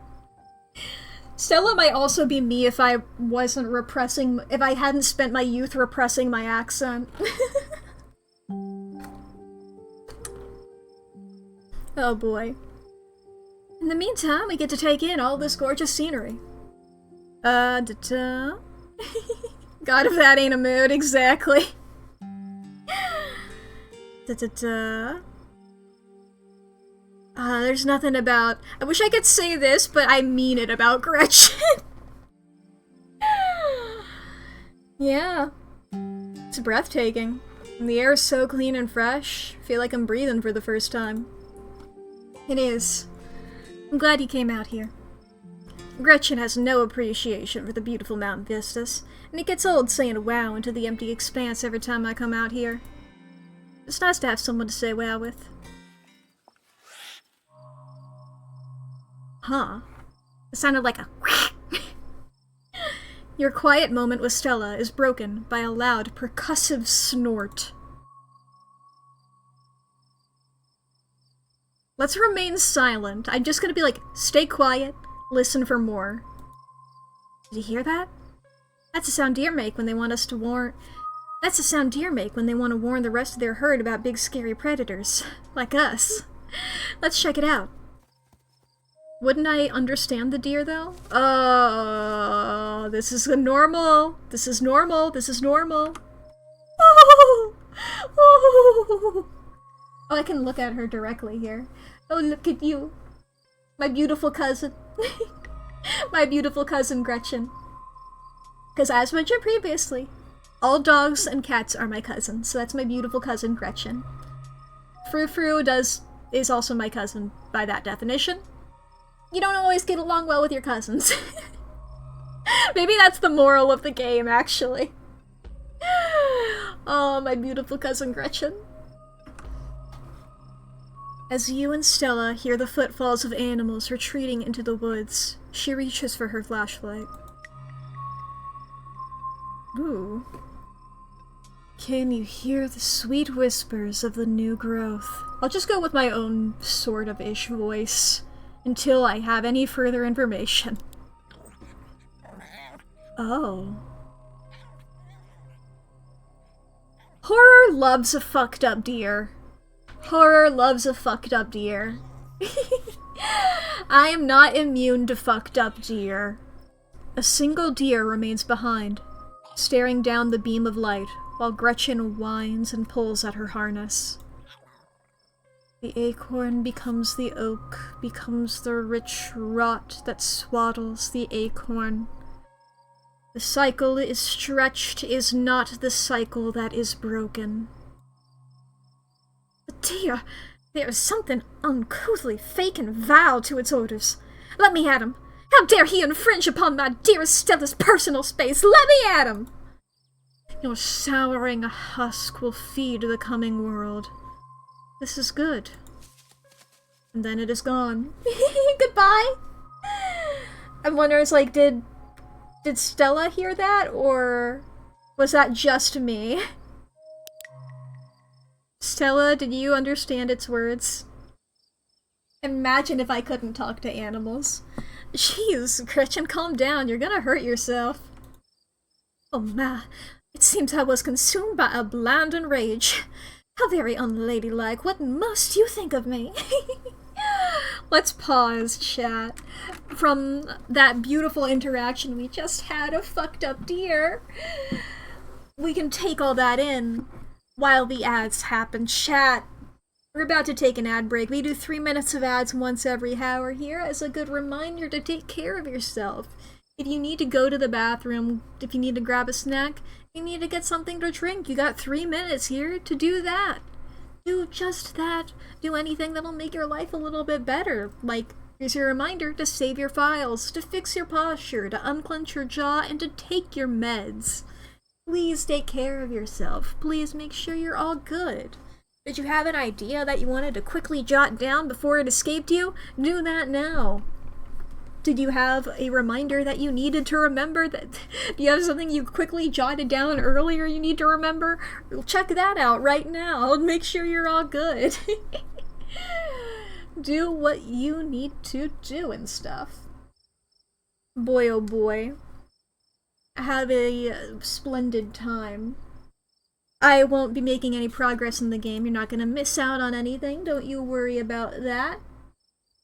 Stella might also be me if I wasn't repressing, if I hadn't spent my youth repressing my accent. Oh boy. In the meantime, we get to take in all this gorgeous scenery. Da-da. God, if that ain't a mood, exactly. Da-da-da. There's nothing about... I wish I could say this, but I mean it about Gretchen. Yeah. It's breathtaking. And the air is so clean and fresh. I feel like I'm breathing for the first time. It is. I'm glad you came out here. Gretchen has no appreciation for the beautiful mountain vistas, and it gets old saying wow into the empty expanse every time I come out here. It's nice to have someone to say wow with. Huh. It sounded like a Your quiet moment with Stella is broken by a loud, percussive snort. Let's remain silent. I'm just gonna be like, stay quiet, listen for more. Did you hear that? That's a sound deer make when they want us to warn... That's a sound deer make when they want to warn the rest of their herd about big scary predators. Like us. Let's check it out. Wouldn't I understand the deer, though? Oh, this is normal. This is normal. This is normal. Oh, oh. Oh, I can look at her directly here. Oh, look at you. My beautiful cousin. My beautiful cousin, Gretchen. Because as mentioned previously, all dogs and cats are my cousins, so that's my beautiful cousin, Gretchen. Frou-Frou is also my cousin by that definition. You don't always get along well with your cousins. Maybe that's the moral of the game, actually. Oh, my beautiful cousin Gretchen. As you and Stella hear the footfalls of animals retreating into the woods, she reaches for her flashlight. Ooh. Can you hear the sweet whispers of the new growth? I'll just go with my own sort of ish voice until I have any further information. Oh. Horror loves a fucked up deer. Horror loves a fucked up deer. I am not immune to fucked up deer. A single deer remains behind, staring down the beam of light while Gretchen whines and pulls at her harness. The acorn becomes the oak, becomes the rich rot that swaddles the acorn. The cycle is stretched, is not the cycle that is broken. The deer! There is something uncouthly fake and vile to its odors. Let me at him! How dare he infringe upon my dearest Stella's personal space? Let me at him! Your souring husk will feed the coming world. This is good. And then it is gone. Goodbye! I'm wondering, it's like, did Stella hear that, or was that just me? Stella, did you understand its words? Imagine if I couldn't talk to animals. Jeez, Gretchen, calm down. You're gonna hurt yourself. Oh ma, it seems I was consumed by a blind rage. How very unladylike. What must you think of me? Let's pause, chat. From that beautiful interaction we just had, a fucked up deer. We can take all that in while the ads happen. Chat, we're about to take an ad break. We do 3 minutes of ads once every hour here as a good reminder to take care of yourself. If you need to go to the bathroom, if you need to grab a snack, you need to get something to drink, you got 3 minutes here to do that. Do just that. Do anything that'll make your life a little bit better. Like, here's your reminder to save your files, to fix your posture, to unclench your jaw, and to take your meds. Please take care of yourself. Please make sure you're all good. Did you have an idea that you wanted to quickly jot down before it escaped you? Do that now. Did you have a reminder that you needed to remember? Do you have something you quickly jotted down earlier you need to remember? Check that out right now. Make sure you're all good. Do what you need to do and stuff. Boy oh boy. Have a splendid time. I won't be making any progress in the game. You're not gonna miss out on anything. Don't you worry about that.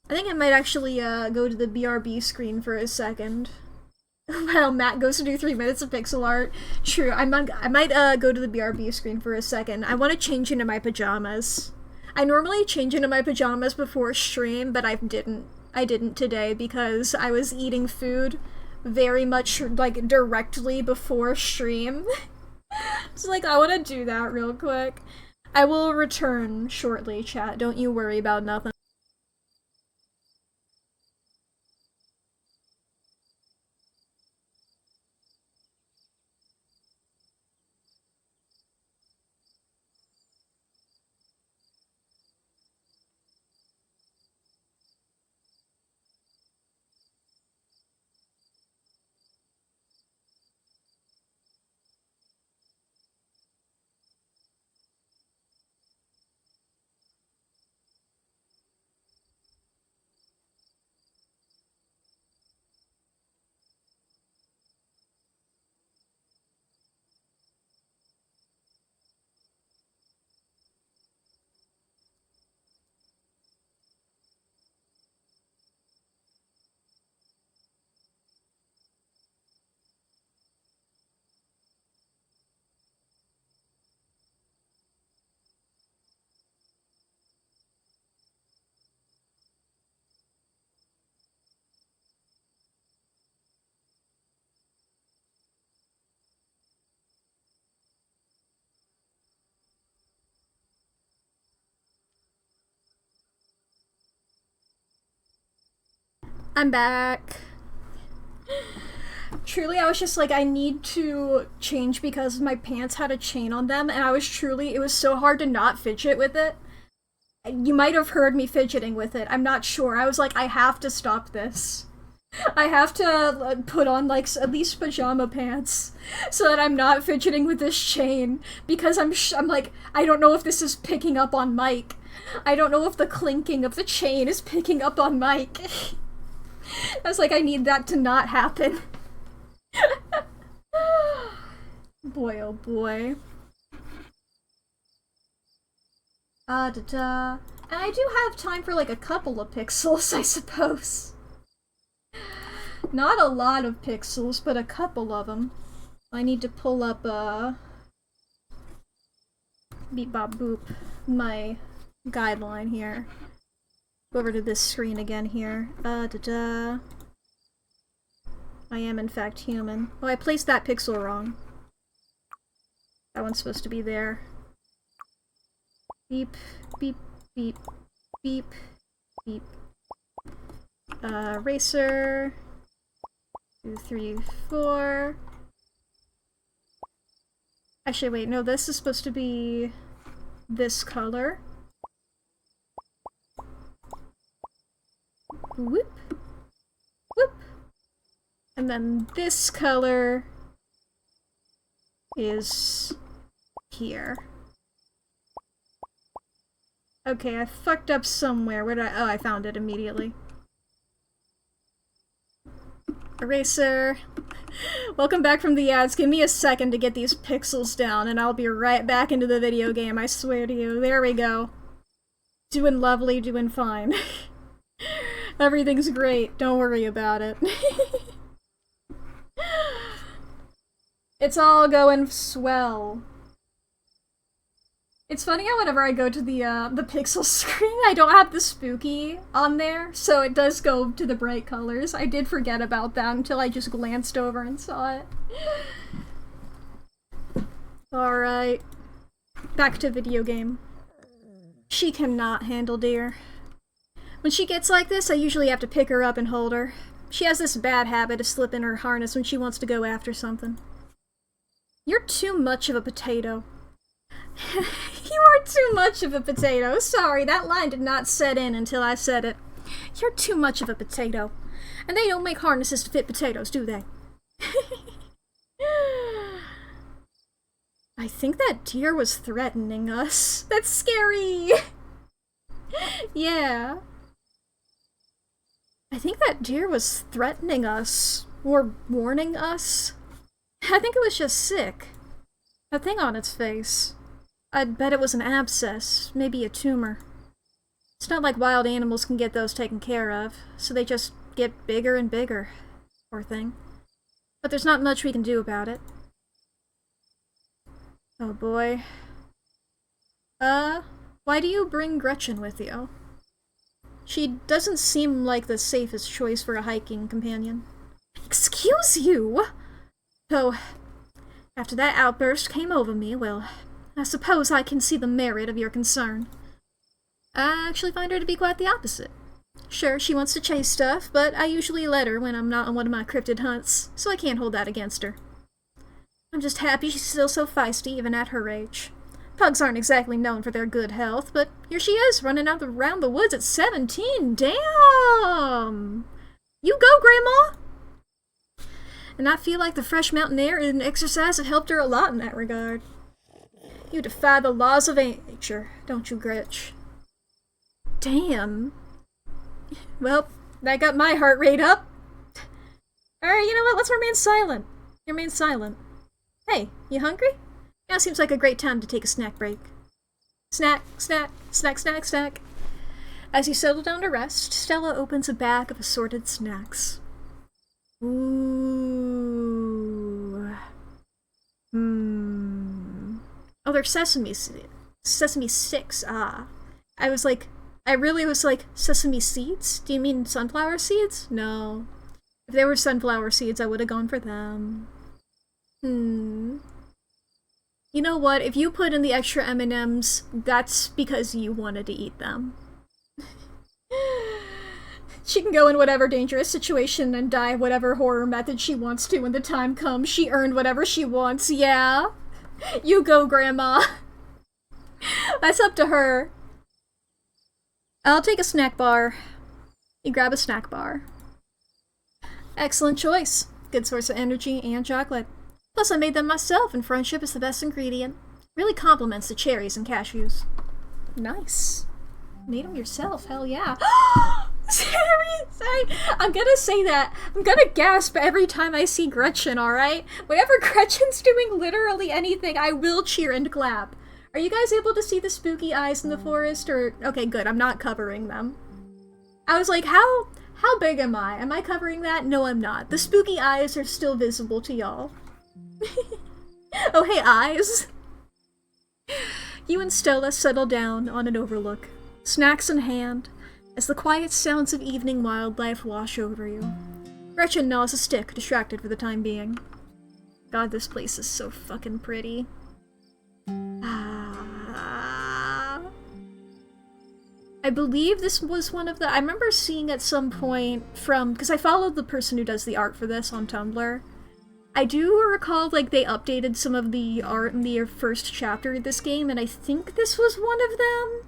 I think I might actually go to the BRB screen for a second. While Matt goes to do 3 minutes of pixel art. True, I might go to the BRB screen for a second. I want to change into my pajamas. I normally change into my pajamas before stream, but I didn't today because I was eating food very much like directly before stream. So like, I want to do that real quick. I will return shortly, chat. Don't you worry about nothing. I'm back. Truly, I was just like, I need to change because my pants had a chain on them, and it was so hard to not fidget with it. You might have heard me fidgeting with it, I'm not sure. I was like, I have to stop this. I have to put on, like, at least pajama pants so that I'm not fidgeting with this chain, because I'm like, I don't know if this is picking up on mic. I don't know if the clinking of the chain is picking up on mic. I was like, I need that to not happen. Boy, oh boy. And I do have time for like a couple of pixels, I suppose. Not a lot of pixels, but a couple of them. I need to pull up, beep bop boop, my guideline here. Go over to this screen again here. I am in fact human. Oh, I placed that pixel wrong. That one's supposed to be there. Beep, beep, Beep, beep, beep. Eraser. 2, 3, 4. Actually, wait, no, this is supposed to be this color. Whoop. Whoop. And then this color is here. Okay, I fucked up somewhere. Where did I— oh, I found it immediately. Eraser. Welcome back from the ads. Give me a second to get these pixels down and I'll be right back into the video game, I swear to you. There we go. Doing lovely, doing fine. Everything's great, don't worry about it. It's all going swell. It's funny how whenever I go to the pixel screen, I don't have the spooky on there, so it does go to the bright colors. I did forget about that until I just glanced over and saw it. Alright. Back to video game. She cannot handle deer. When she gets like this, I usually have to pick her up and hold her. She has this bad habit of slipping her harness when she wants to go after something. You're too much of a potato. You are too much of a potato. Sorry, that line did not set in until I said it. You're too much of a potato. And they don't make harnesses to fit potatoes, do they? I think that deer was threatening us. That's scary! Yeah. I think that deer was threatening us. Or warning us. I think it was just sick. That thing on its face. I'd bet it was an abscess, maybe a tumor. It's not like wild animals can get those taken care of, so they just get bigger and bigger. Poor thing. But there's not much we can do about it. Oh boy. Why do you bring Gretchen with you? She doesn't seem like the safest choice for a hiking companion. Excuse you? Oh, after that outburst came over me, well, I suppose I can see the merit of your concern. I actually find her to be quite the opposite. Sure, she wants to chase stuff, but I usually let her when I'm not on one of my cryptid hunts, so I can't hold that against her. I'm just happy she's still so feisty even at her age. Pugs aren't exactly known for their good health, but here she is, running around the woods at 17. Damn! You go, Grandma! And I feel like the fresh mountain air and exercise have helped her a lot in that regard. You defy the laws of nature, don't you, Gretch? Damn. Well, that got my heart rate up. Alright, you know what? Let's remain silent. Remain silent. Hey, you hungry? Now seems like a great time to take a snack break. Snack, snack, snack, snack, snack. As you settle down to rest, Stella opens a bag of assorted snacks. Ooh. Oh, they're sesame sticks. Ah. I really was like, sesame seeds? Do you mean sunflower seeds? No. If they were sunflower seeds, I would have gone for them. You know what? If you put in the extra M&Ms, that's because you wanted to eat them. She can go in whatever dangerous situation and die whatever horror method she wants to when the time comes. She earned whatever she wants, yeah? You go, Grandma. That's up to her. I'll take a snack bar. You grab a snack bar. Excellent choice. Good source of energy and chocolate. Plus I made them myself and friendship is the best ingredient. Really complements the cherries and cashews. Nice. Made them yourself, hell yeah. Sorry, I'm gonna say that. I'm gonna gasp every time I see Gretchen, alright? Whenever Gretchen's doing literally anything, I will cheer and clap. Are you guys able to see the spooky eyes in the forest? Or okay, good, I'm not covering them. I was like, how big am I? Am I covering that? No, I'm not. The spooky eyes are still visible to y'all. Oh, hey, eyes! You and Stella settle down on an overlook, snacks in hand, as the quiet sounds of evening wildlife wash over you. Gretchen gnaws a stick, distracted for the time being. God, this place is so fucking pretty. I believe this was one of the... I remember seeing at some point from... Because I followed the person who does the art for this on Tumblr. I do recall, like, they updated some of the art in the first chapter of this game, and I think this was one of them?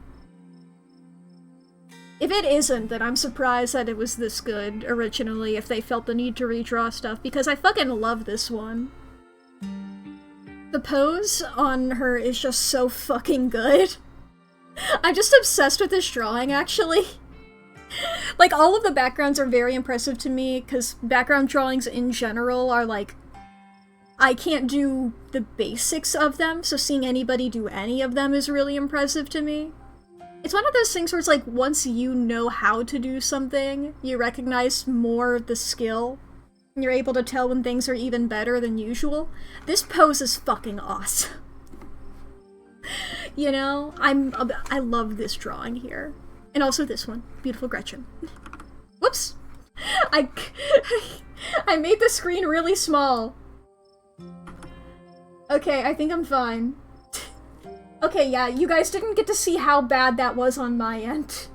If it isn't, then I'm surprised that it was this good originally, if they felt the need to redraw stuff, because I fucking love this one. The pose on her is just so fucking good. I'm just obsessed with this drawing, actually. Like, all of the backgrounds are very impressive to me, because background drawings in general are, like, I can't do the basics of them, so seeing anybody do any of them is really impressive to me. It's one of those things where it's like, once you know how to do something, you recognize more of the skill, and you're able to tell when things are even better than usual. This pose is fucking awesome. You know, I love this drawing here. And also this one. Beautiful Gretchen. Whoops! I made the screen really small. Okay, I think I'm fine. Okay, yeah, you guys didn't get to see how bad that was on my end.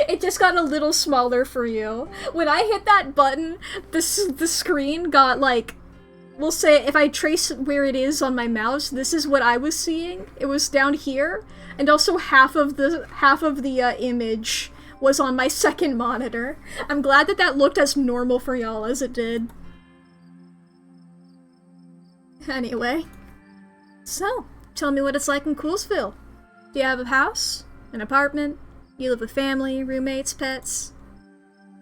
It just got a little smaller for you. When I hit that button, the screen got, like... We'll say, if I trace where it is on my mouse, this is what I was seeing. It was down here, and also half of the image was on my second monitor. I'm glad that that looked as normal for y'all as it did. Anyway, so, tell me what it's like in Coolsville. Do you have a house? An apartment? You live with family, roommates, pets?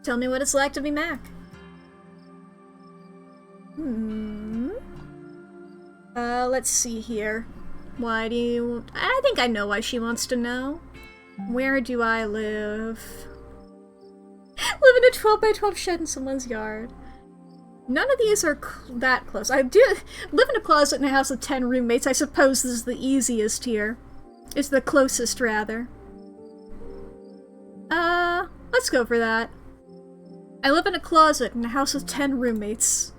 Tell me what it's like to be Mack. Let's see here. Why do you... I think I know why she wants to know. Where do I live? Live in a 12 by 12 shed in someone's yard. None of these are that close. I do live in a closet in a house with 10 roommates. I suppose this is the easiest here. It's the closest, rather. Let's go for that. I live in a closet in a house with 10 roommates.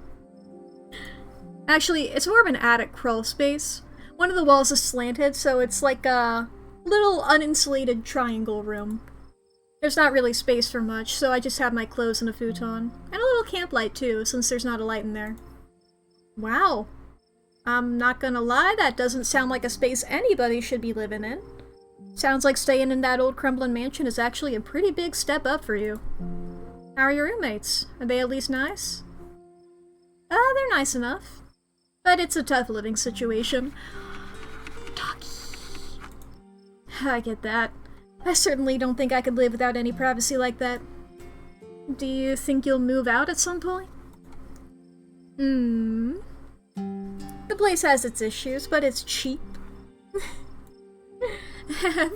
Actually, it's more of an attic crawl space. One of the walls is slanted, so it's like a little uninsulated triangle room. There's not really space for much, so I just have my clothes and a futon. And a little camp light, too, since there's not a light in there. Wow. I'm not gonna lie, that doesn't sound like a space anybody should be living in. Sounds like staying in that old crumbling mansion is actually a pretty big step up for you. How are your roommates? Are they at least nice? They're nice enough. But it's a tough living situation. Doggy. I get that. I certainly don't think I could live without any privacy like that. Do you think you'll move out at some point? The place has its issues, but it's cheap.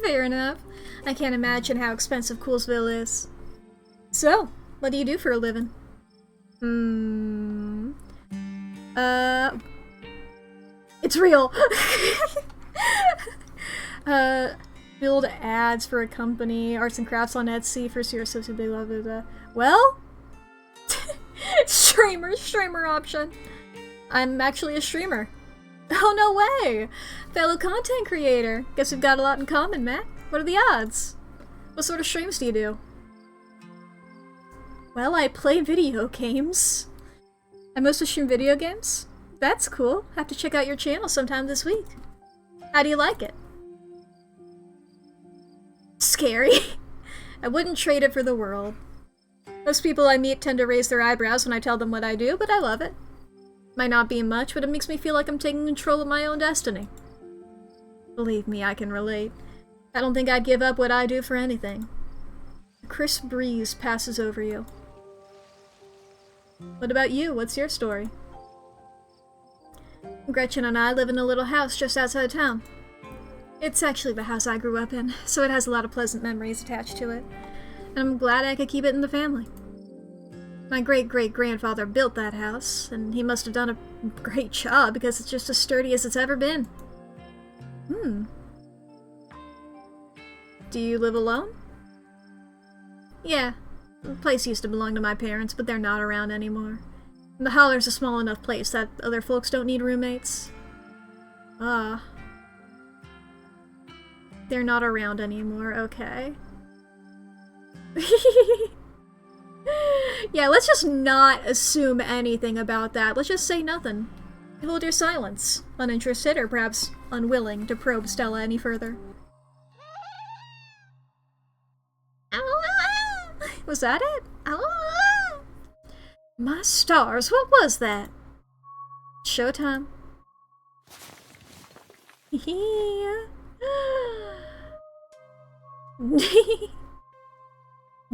Fair enough. I can't imagine how expensive Coolsville is. So, what do you do for a living? It's real! Build ads for a company, arts and crafts on Etsy, first year associate, blah blah blah. Well? Streamer option. I'm actually a streamer. Oh, no way! Fellow content creator. Guess we've got a lot in common, Matt. What are the odds? What sort of streams do you do? Well, I play video games. I mostly stream video games. That's cool. Have to check out your channel sometime this week. How do you like it? Scary. I wouldn't trade it for the world. Most people I meet tend to raise their eyebrows when I tell them what I do, but I love it. Might not be much, but it makes me feel like I'm taking control of my own destiny. Believe me, I can relate. I don't think I'd give up what I do for anything. A crisp breeze passes over you. What about you? What's your story? Gretchen and I live in a little house just outside town. It's actually the house I grew up in, so it has a lot of pleasant memories attached to it. And I'm glad I could keep it in the family. My great-great-grandfather built that house, and he must have done a great job because it's just as sturdy as it's ever been. Do you live alone? Yeah. The place used to belong to my parents, but they're not around anymore. And the Holler's a small enough place that other folks don't need roommates. Ah. They're not around anymore, okay. Yeah, let's just not assume anything about that. Let's just say nothing. Hold your silence, uninterested or perhaps unwilling to probe Stella any further. Was that it? My stars, what was that? Showtime. Yeah.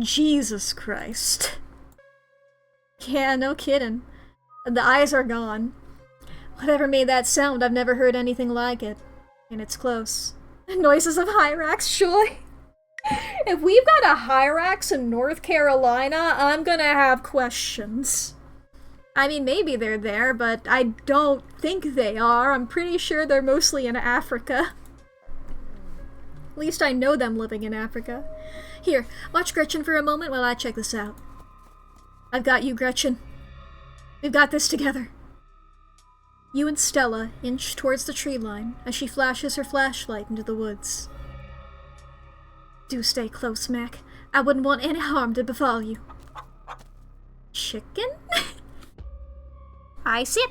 Jesus Christ. Yeah, no kidding. The eyes are gone. Whatever made that sound, I've never heard anything like it. And it's close. Noises of Hyrax, surely. If we've got a Hyrax in North Carolina, I'm gonna have questions. I mean, maybe they're there, but I don't think they are. I'm pretty sure they're mostly in Africa. At least I know them living in Africa. Here, watch Gretchen for a moment while I check this out. I've got you, Gretchen. We've got this together. You and Stella inch towards the tree line as she flashes her flashlight into the woods. Do stay close, Mack. I wouldn't want any harm to befall you. Chicken? I see it.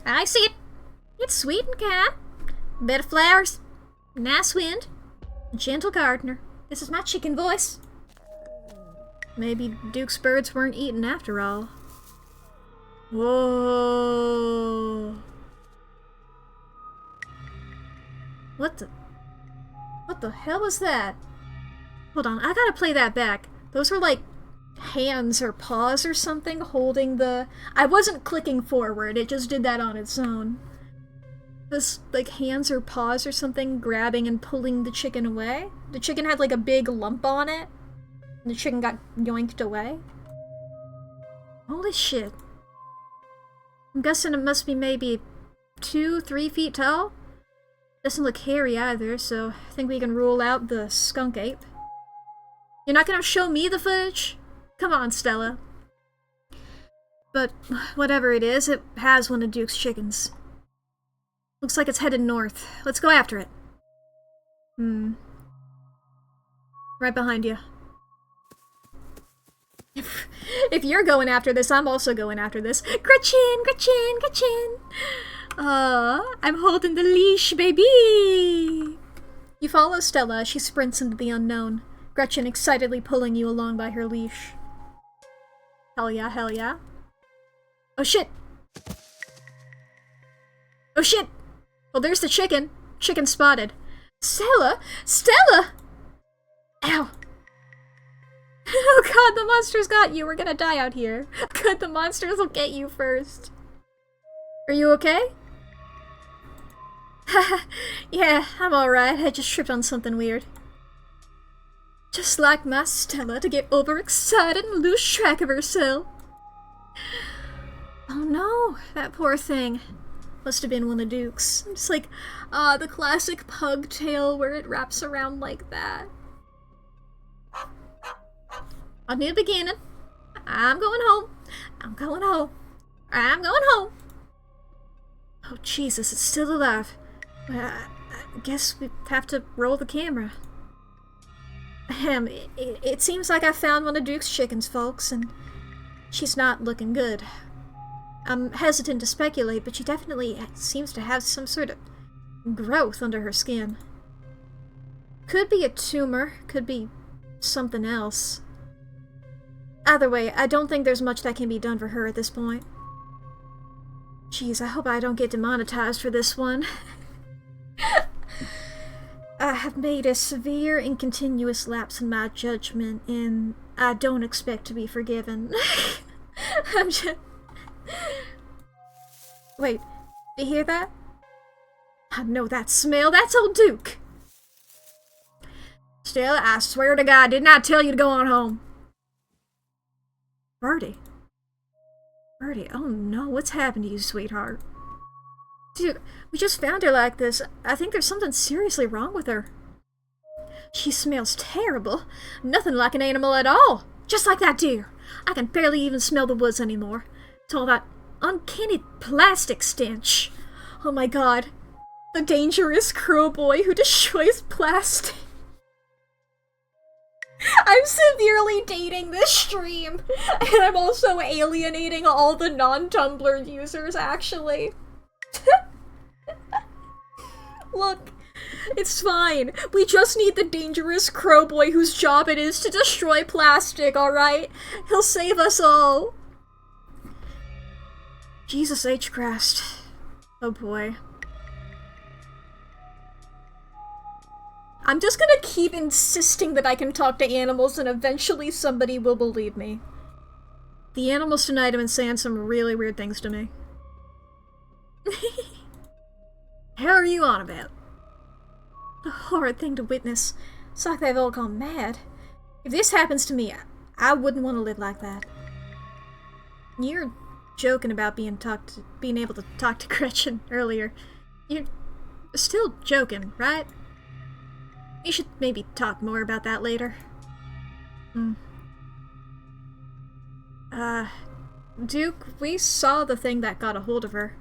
I see it. It's sweet and kind. Bed of flowers. Nice wind. A gentle gardener. This is my chicken voice. Maybe Duke's birds weren't eaten after all. Whoa. What the hell was that? Hold on, I gotta play that back. Those were like hands or paws or something holding the... I wasn't clicking forward, it just did that on its own. This, like, hands or paws or something grabbing and pulling the chicken away. The chicken had like a big lump on it, and the chicken got yoinked away. Holy shit. I'm guessing it must be maybe 2-3 feet tall? Doesn't look hairy either, so I think we can rule out the skunk ape. You're not gonna show me the footage? Come on, Stella. But whatever it is, it has one of Duke's chickens. Looks like it's headed north. Let's go after it. Right behind you. If you're going after this, I'm also going after this. Gretchen! Gretchen! Gretchen! I'm holding the leash, baby! You follow Stella as she sprints into the unknown, Gretchen excitedly pulling you along by her leash. Hell yeah, hell yeah. Oh shit! Oh shit! Well, there's the chicken. Chicken spotted. Stella! Stella! Ow! Oh god, the monsters got you. We're gonna die out here. Good, the monsters will get you first. Are you okay? Yeah, I'm alright. I just tripped on something weird. Just like my Stella to get overexcited and lose track of herself. Oh no, that poor thing. Must have been one of Duke's. It's like, the classic pug tail where it wraps around like that. A new beginning. I'm going home. I'm going home. I'm going home. Oh, Jesus, it's still alive. I guess we have to roll the camera. It seems like I found one of Duke's chickens, folks, and she's not looking good. I'm hesitant to speculate, but she definitely seems to have some sort of growth under her skin. Could be a tumor, could be something else. Either way, I don't think there's much that can be done for her at this point. Jeez, I hope I don't get demonetized for this one. I have made a severe and continuous lapse in my judgment, and I don't expect to be forgiven. I'm just... Wait, do you hear that? I know that smell. That's old Duke. Stella, I swear to God, didn't I tell you to go on home? Birdie. Birdie, oh no, what's happened to you, sweetheart? Dude, we just found her like this. I think there's something seriously wrong with her. She smells terrible. Nothing like an animal at all. Just like that deer. I can barely even smell the woods anymore. It's all that uncanny plastic stench. Oh my god. The dangerous crow boy who destroys plastic. I'm severely dating this stream, and I'm also alienating all the non-Tumblr users, actually. Look, it's fine. We just need the dangerous crow boy whose job it is to destroy plastic, alright? He'll save us all. Jesus H. Christ. Oh boy. I'm just gonna keep insisting that I can talk to animals and eventually somebody will believe me. The animals tonight have been saying some really weird things to me. How are you on about? A horrid thing to witness. It's like they've all gone mad. If this happens to me, I wouldn't want to live like that. You're joking about being able to talk to Gretchen earlier. You're still joking, right? You should maybe talk more about that later. Duke, we saw the thing that got a hold of her.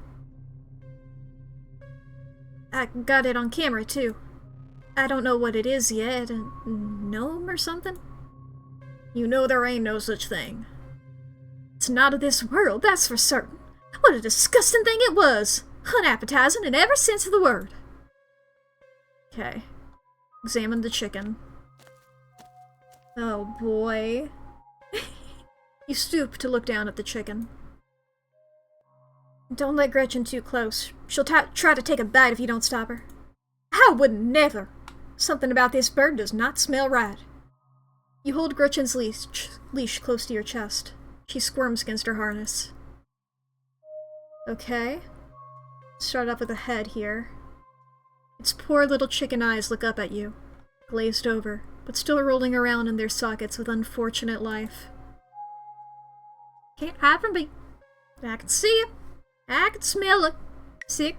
I got it on camera, too. I don't know what it is yet. A gnome or something? You know there ain't no such thing. It's not of this world, that's for certain. What a disgusting thing it was! Unappetizing in every sense of the word. Okay. Examine the chicken. Oh boy. You stoop to look down at the chicken. Don't let Gretchen too close. She'll try to take a bite if you don't stop her. I would never! Something about this bird does not smell right. You hold Gretchen's leash close to your chest. She squirms against her harness. Okay. Start off with the head here. Its poor little chicken eyes look up at you, glazed over, but still rolling around in their sockets with unfortunate life. Can't hide from me. I can see it. I can smell it. Sick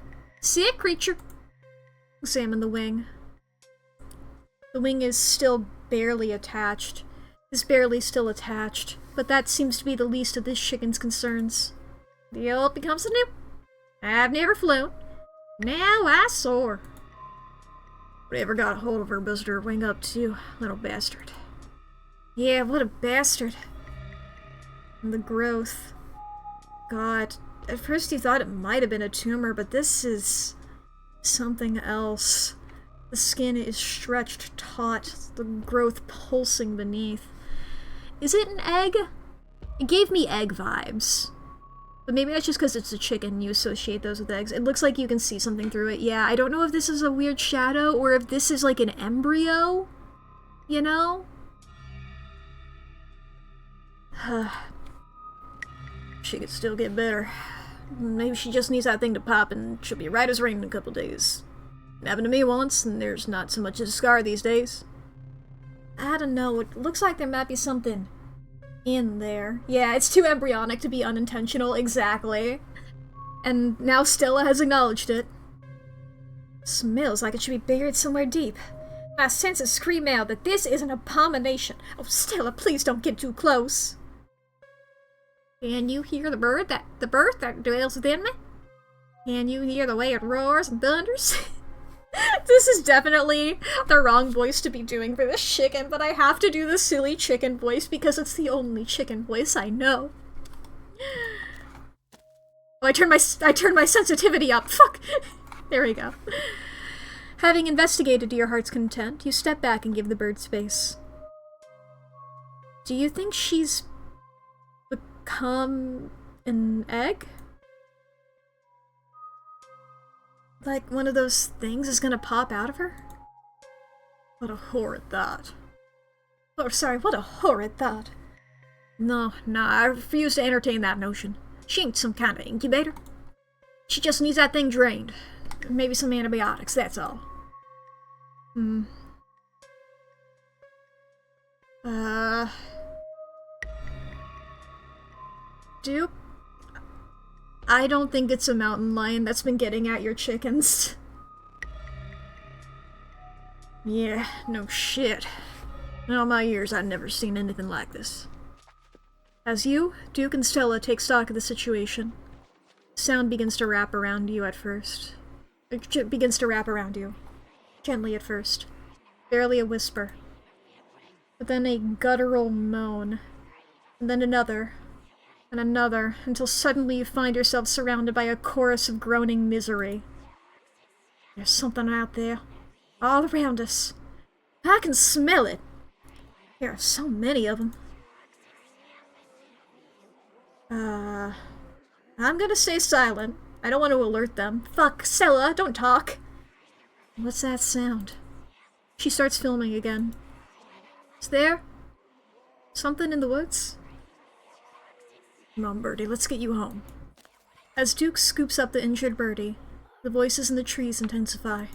creature. Examine the wing. The wing is still barely attached. But that seems to be the least of this chicken's concerns. The old becomes the new. I've never flown. Now I soar. Whatever got a hold of her busted her wing up too, little bastard. Yeah, what a bastard. And the growth. God, at first you thought it might have been a tumor, but this is something else. The skin is stretched taut, the growth pulsing beneath. Is it an egg? It gave me egg vibes. But maybe that's just because it's a chicken, you associate those with eggs. It looks like you can see something through it. Yeah, I don't know if this is a weird shadow or if this is like an embryo. You know? She could still get better. Maybe she just needs that thing to pop and she'll be right as rain in a couple days. It happened to me once, and there's not so much as a scar these days. I don't know, it looks like there might be something in there. Yeah, it's too embryonic to be unintentional, exactly. And now Stella has acknowledged it. Smells like it should be buried somewhere deep. My senses scream out that this is an abomination. Oh, Stella, please don't get too close. Can you hear the bird that dwells within me? Can you hear the way it roars and thunders? This is definitely the wrong voice to be doing for this chicken, but I have to do the silly chicken voice because it's the only chicken voice I know. Oh, I turned my sensitivity up. Fuck. There we go. Having investigated to your heart's content, you step back and give the bird space. Do you think she's become an egg? Like one of those things is gonna pop out of her? What a horrid thought. Oh, sorry, what a horrid thought. No, I refuse to entertain that notion. She ain't some kind of incubator. She just needs that thing drained. Maybe some antibiotics, that's all. Duke? I don't think it's a mountain lion that's been getting at your chickens. Yeah, no shit. In all my years, I've never seen anything like this. As you, Duke, and Stella take stock of the situation, sound begins to wrap around you at first. It begins to wrap around you. Gently at first. Barely a whisper. But then a guttural moan. And then another. And another, until suddenly you find yourself surrounded by a chorus of groaning misery. There's something out there. All around us. I can smell it. There are so many of them. I'm gonna stay silent. I don't want to alert them. Fuck, Stella, don't talk. What's that sound? She starts filming again. Is there something in the woods? Come on, Birdie, let's get you home. As Duke scoops up the injured Birdie, the voices in the trees intensify.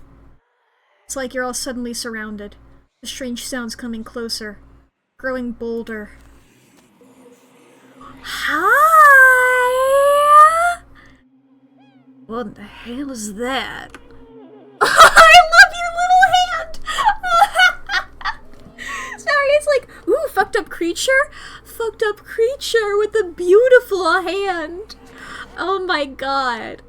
It's like you're all suddenly surrounded. The strange sounds coming closer, growing bolder. Hi! What in the hell is that? I love your little hand! Sorry, it's like, ooh, fucked up creature? Fucked up creature with a beautiful hand. Oh my god.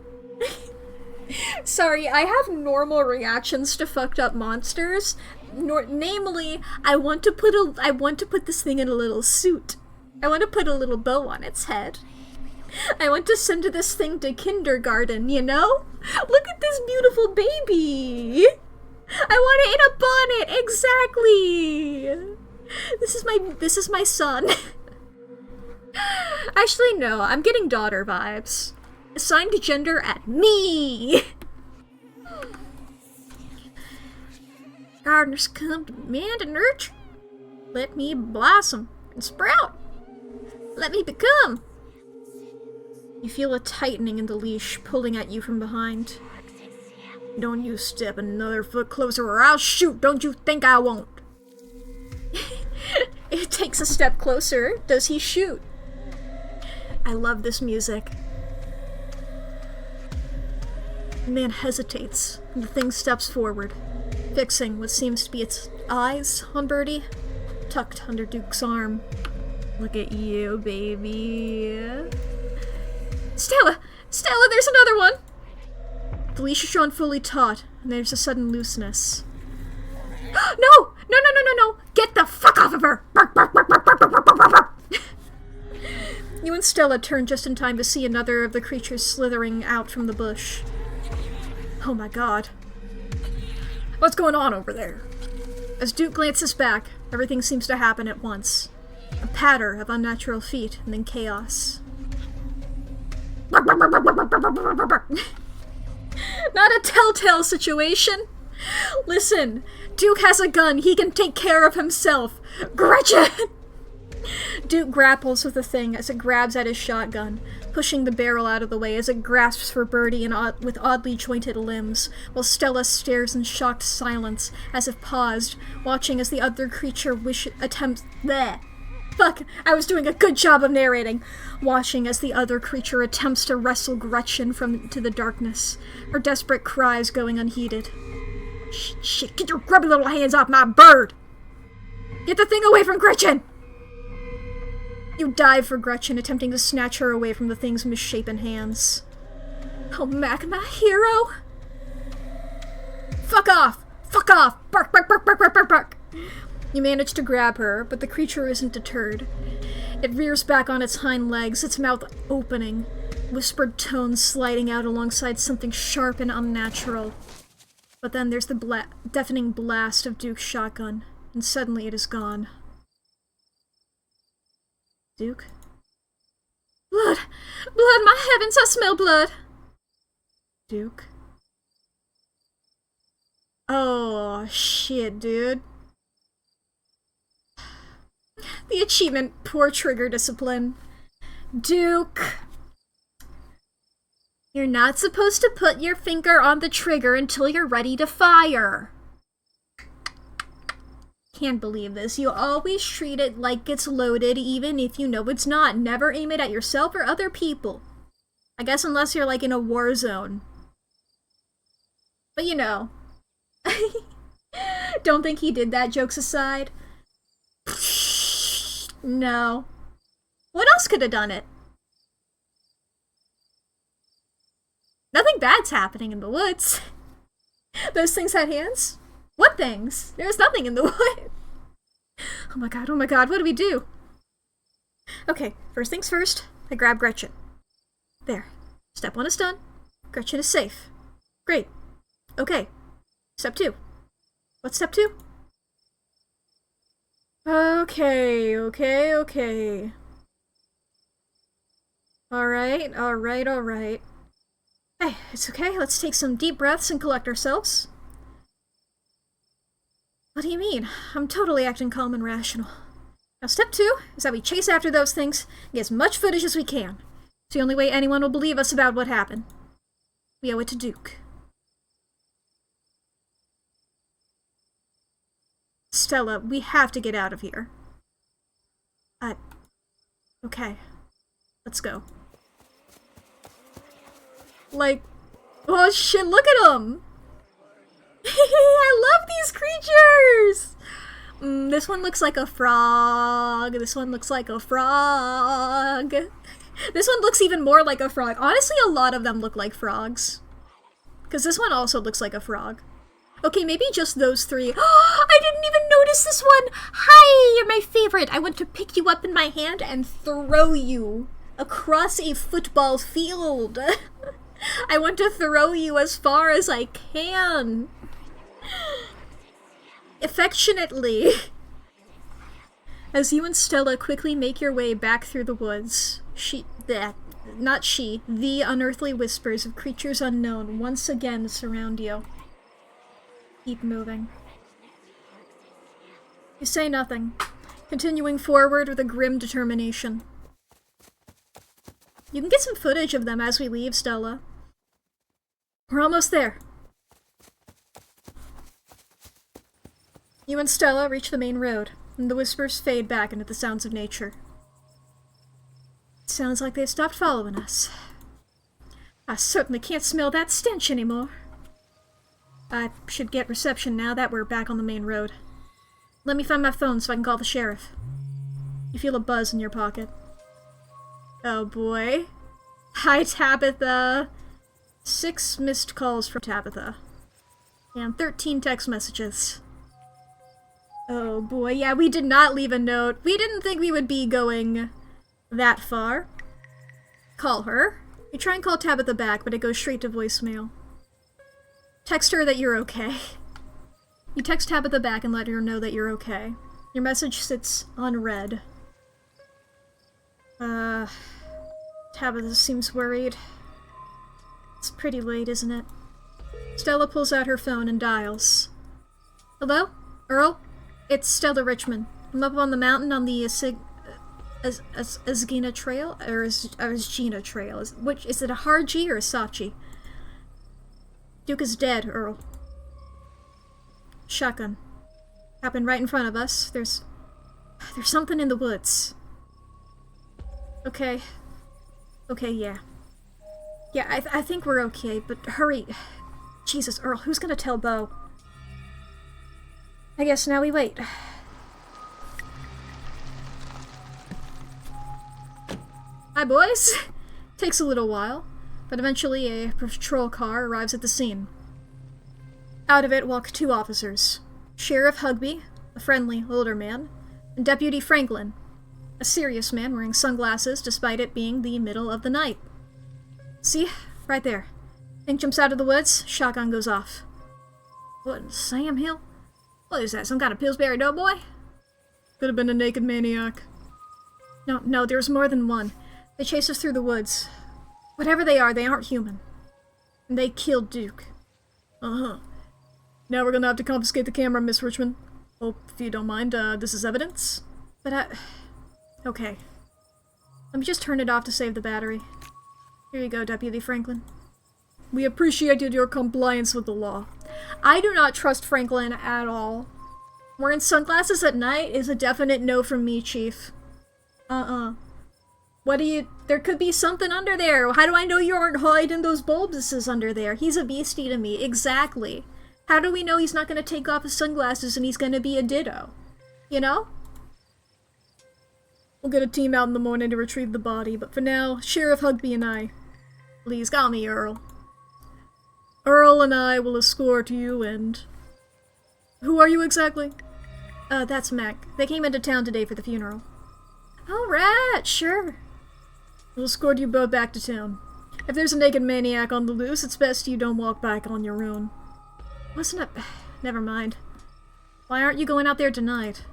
Sorry, I have normal reactions to fucked up monsters. Namely, I want to put this thing in a little suit. I want to put a little bow on its head. I want to send this thing to kindergarten, you know? Look at this beautiful baby! I want it in a bonnet, exactly! This is my son. Actually, no, I'm getting daughter vibes. Assigned gender at me! Gardeners come to demand and nurture. Let me blossom and sprout. Let me become. You feel a tightening in the leash pulling at you from behind. Don't you step another foot closer or I'll shoot. Don't you think I won't? It takes a step closer. Does he shoot? I love this music. The man hesitates, and the thing steps forward, fixing what seems to be its eyes on Birdie, tucked under Duke's arm. Look at you, baby. Stella! Stella, there's another one! The leash is drawn fully taut, and there's a sudden looseness. No! No, no, no, no, no! Get the fuck off of her! Bark, bark, bark, bark, bark, bark, bark, bark, bark. You and Stella turn just in time to see another of the creatures slithering out from the bush. Oh my god. What's going on over there? As Duke glances back, everything seems to happen at once. A patter of unnatural feet, and then chaos. Not a telltale situation. Listen, Duke has a gun. He can take care of himself. Gretchen! Duke grapples with the thing as it grabs at his shotgun, pushing the barrel out of the way as it grasps for Birdie with oddly jointed limbs, while Stella stares in shocked silence, as if paused, watching as the other creature attempts. Bleh. Fuck, I was doing a good job of narrating. Watching as the other creature attempts to wrestle Gretchen into the darkness, her desperate cries going unheeded. Shit, get your grubby little hands off my bird! Get the thing away from Gretchen! You dive for Gretchen, attempting to snatch her away from the thing's misshapen hands. Oh, Mack, my hero! Fuck off! Fuck off! Bark, bark, bark, bark, bark, bark, bark! You manage to grab her, but the creature isn't deterred. It rears back on its hind legs, its mouth opening, whispered tones sliding out alongside something sharp and unnatural. But then there's the deafening blast of Duke's shotgun, and suddenly it is gone. Duke? Blood! Blood! My heavens, I smell blood! Duke? Oh, shit, dude. The achievement, poor trigger discipline. Duke! You're not supposed to put your finger on the trigger until you're ready to fire. Can't believe this. You always treat it like it's loaded even if you know it's not. Never aim it at yourself or other people. I guess unless you're like in a war zone. But you know. Don't think he did that, jokes aside. No. What else could have done it? Nothing bad's happening in the woods. Those things had hands? What things? There's nothing in the wood. oh my god, what do we do? Okay, first things first, I grab Gretchen. There. Step 1 is done. Gretchen is safe. Great. Okay. Step 2. What's step 2? Okay. Alright. Hey, it's okay. Let's take some deep breaths and collect ourselves. What do you mean? I'm totally acting calm and rational. Now, step 2 is that we chase after those things and get as much footage as we can. It's the only way anyone will believe us about what happened. We owe it to Duke. Stella, we have to get out of here. Okay. Let's go. Like, oh shit, look at them! I love these creatures! This one looks like a frog. This one looks like a frog. This one looks even more like a frog. Honestly, a lot of them look like frogs. Because this one also looks like a frog. Okay, maybe just those 3. Oh, I didn't even notice this one! Hi, you're my favorite! I want to pick you up in my hand and throw you across a football field. I want to throw you as far as I can. Affectionately. As you and Stella quickly make your way back through the woods, the unearthly whispers of creatures unknown once again surround you. Keep moving. You say nothing, continuing forward with a grim determination. You can get some footage of them as we leave, Stella. We're almost there. You and Stella reach the main road, and the whispers fade back into the sounds of nature. It sounds like they've stopped following us. I certainly can't smell that stench anymore. I should get reception now that we're back on the main road. Let me find my phone so I can call the sheriff. You feel a buzz in your pocket. Oh boy. Hi, Tabitha. 6 missed calls from Tabitha. And 13 text messages. Oh boy, yeah, we did not leave a note. We didn't think we would be going that far. Call her. You try and call Tabitha back, but it goes straight to voicemail. Text her that you're okay. You text Tabitha back and let her know that you're okay. Your message sits unread. Tabitha seems worried. It's pretty late, isn't it? Stella pulls out her phone and dials. Hello? Earl? It's Stella Richmond. I'm up on the mountain on the Asgina Trail? Or Asgina Trail? Is it a hard G or a soft G? Duke is dead, Earl. Shotgun. Happened right in front of us. There's something in the woods. Okay. Okay, yeah. Yeah, I think we're okay, but hurry. Jesus, Earl, who's gonna tell Bo? I guess now we wait. Hi, boys. Takes a little while, but eventually a patrol car arrives at the scene. Out of it walk 2 officers. Sheriff Hugby, a friendly, older man, and Deputy Franklin, a serious man wearing sunglasses despite it being the middle of the night. See? Right there. Thing jumps out of the woods, shotgun goes off. What, Sam Hill? What is that, some kind of Pillsbury Doughboy? Could have been a naked maniac. No, there's more than one. They chase us through the woods. Whatever they are, they aren't human. And they killed Duke. Uh-huh. Now we're gonna have to confiscate the camera, Miss Richmond. Hope, if you don't mind, this is evidence. But okay. Let me just turn it off to save the battery. Here you go, Deputy Franklin. We appreciated your compliance with the law. I do not trust Franklin at all. Wearing sunglasses at night is a definite no from me, Chief. What do you... There could be something under there. How do I know you aren't hiding those bulbuses under there? He's a beastie to me. Exactly. How do we know he's not going to take off his sunglasses and he's going to be a ditto? You know? We'll get a team out in the morning to retrieve the body, but for now, Sheriff Hugby and I... Please call me Earl. Earl and I will escort you and... Who are you exactly? That's Mack. They came into town today for the funeral. Alright, sure. We'll escort you both back to town. If there's a naked maniac on the loose, it's best you don't walk back on your own. Wasn't it? Never mind. Why aren't you going out there tonight?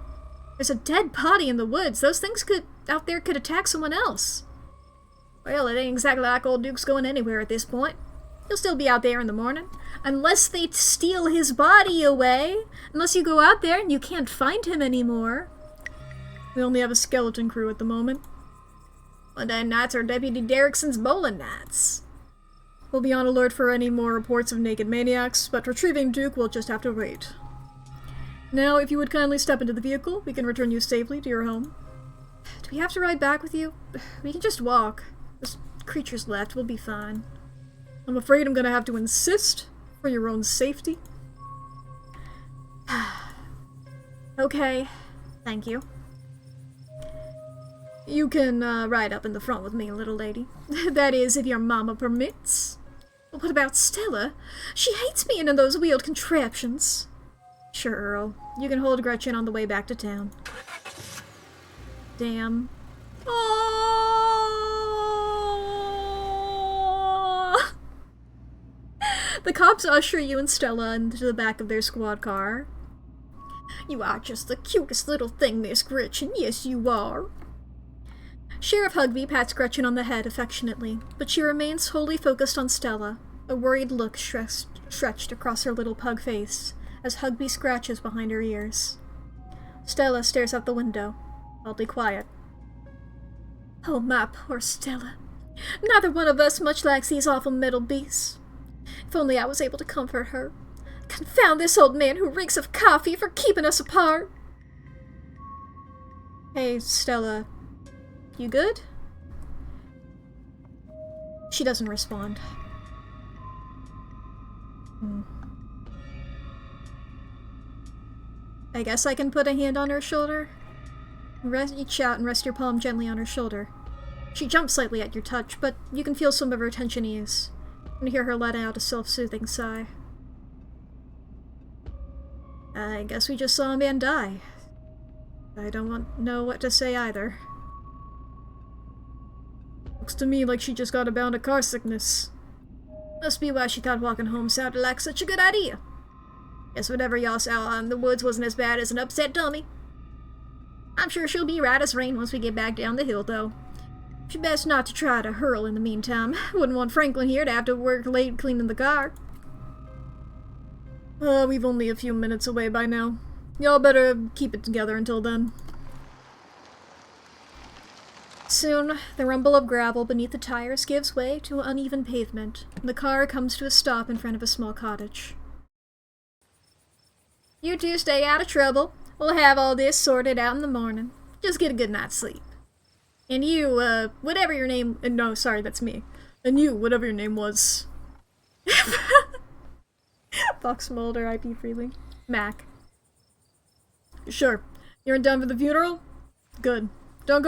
There's a dead body in the woods. Those things out there could attack someone else. Well, it ain't exactly like old Duke's going anywhere at this point. He'll still be out there in the morning. Unless they steal his body away. Unless you go out there and you can't find him anymore. We only have a skeleton crew at the moment. Monday nights are Deputy Derrickson's bowling nights. We'll be on alert for any more reports of naked maniacs, but retrieving Duke will just have to wait. Now, if you would kindly step into the vehicle, we can return you safely to your home. Do we have to ride back with you? We can just walk. This creature's left, we'll be fine. I'm afraid I'm gonna have to insist for your own safety. Okay, thank you. You can ride up in the front with me, little lady. That is, if your mama permits. What about Stella? She hates being in those wheeled contraptions. Sure, Earl. You can hold Gretchen on the way back to town. Damn. Oh! The cops usher you and Stella into the back of their squad car. You are just the cutest little thing, Miss Gretchen. Yes, you are. Sheriff Hugby pats Gretchen on the head affectionately, but she remains wholly focused on Stella, a worried look stretched across her little pug face, as Hugby scratches behind her ears. Stella stares out the window, oddly quiet. Oh, my poor Stella. Neither one of us much likes these awful metal beasts. If only I was able to comfort her. Confound this old man who reeks of coffee for keeping us apart. Hey, Stella. You good? She doesn't respond. I guess I can put a hand on her shoulder. Reach out and rest your palm gently on her shoulder. She jumps slightly at your touch, but you can feel some of her tension ease, and hear her let out a self-soothing sigh. I guess we just saw a man die. I don't know what to say either. Looks to me like she just got a bout of car sickness. Must be why she thought walking home sounded like such a good idea. Guess whatever y'all saw in the woods wasn't as bad as an upset dummy. I'm sure she'll be right as rain once we get back down the hill, though. She best not to try to hurl in the meantime. Wouldn't want Franklin here to have to work late cleaning the car. We've only a few minutes away by now. Y'all better keep it together until then. Soon, the rumble of gravel beneath the tires gives way to uneven pavement, and the car comes to a stop in front of a small cottage. You two stay out of trouble. We'll have all this sorted out in the morning. Just get a good night's sleep. And you, whatever your name— no, sorry, that's me. And you, whatever your name was. Fox Mulder, IP freely. Mack. Sure. You're done for the funeral? Good. Don't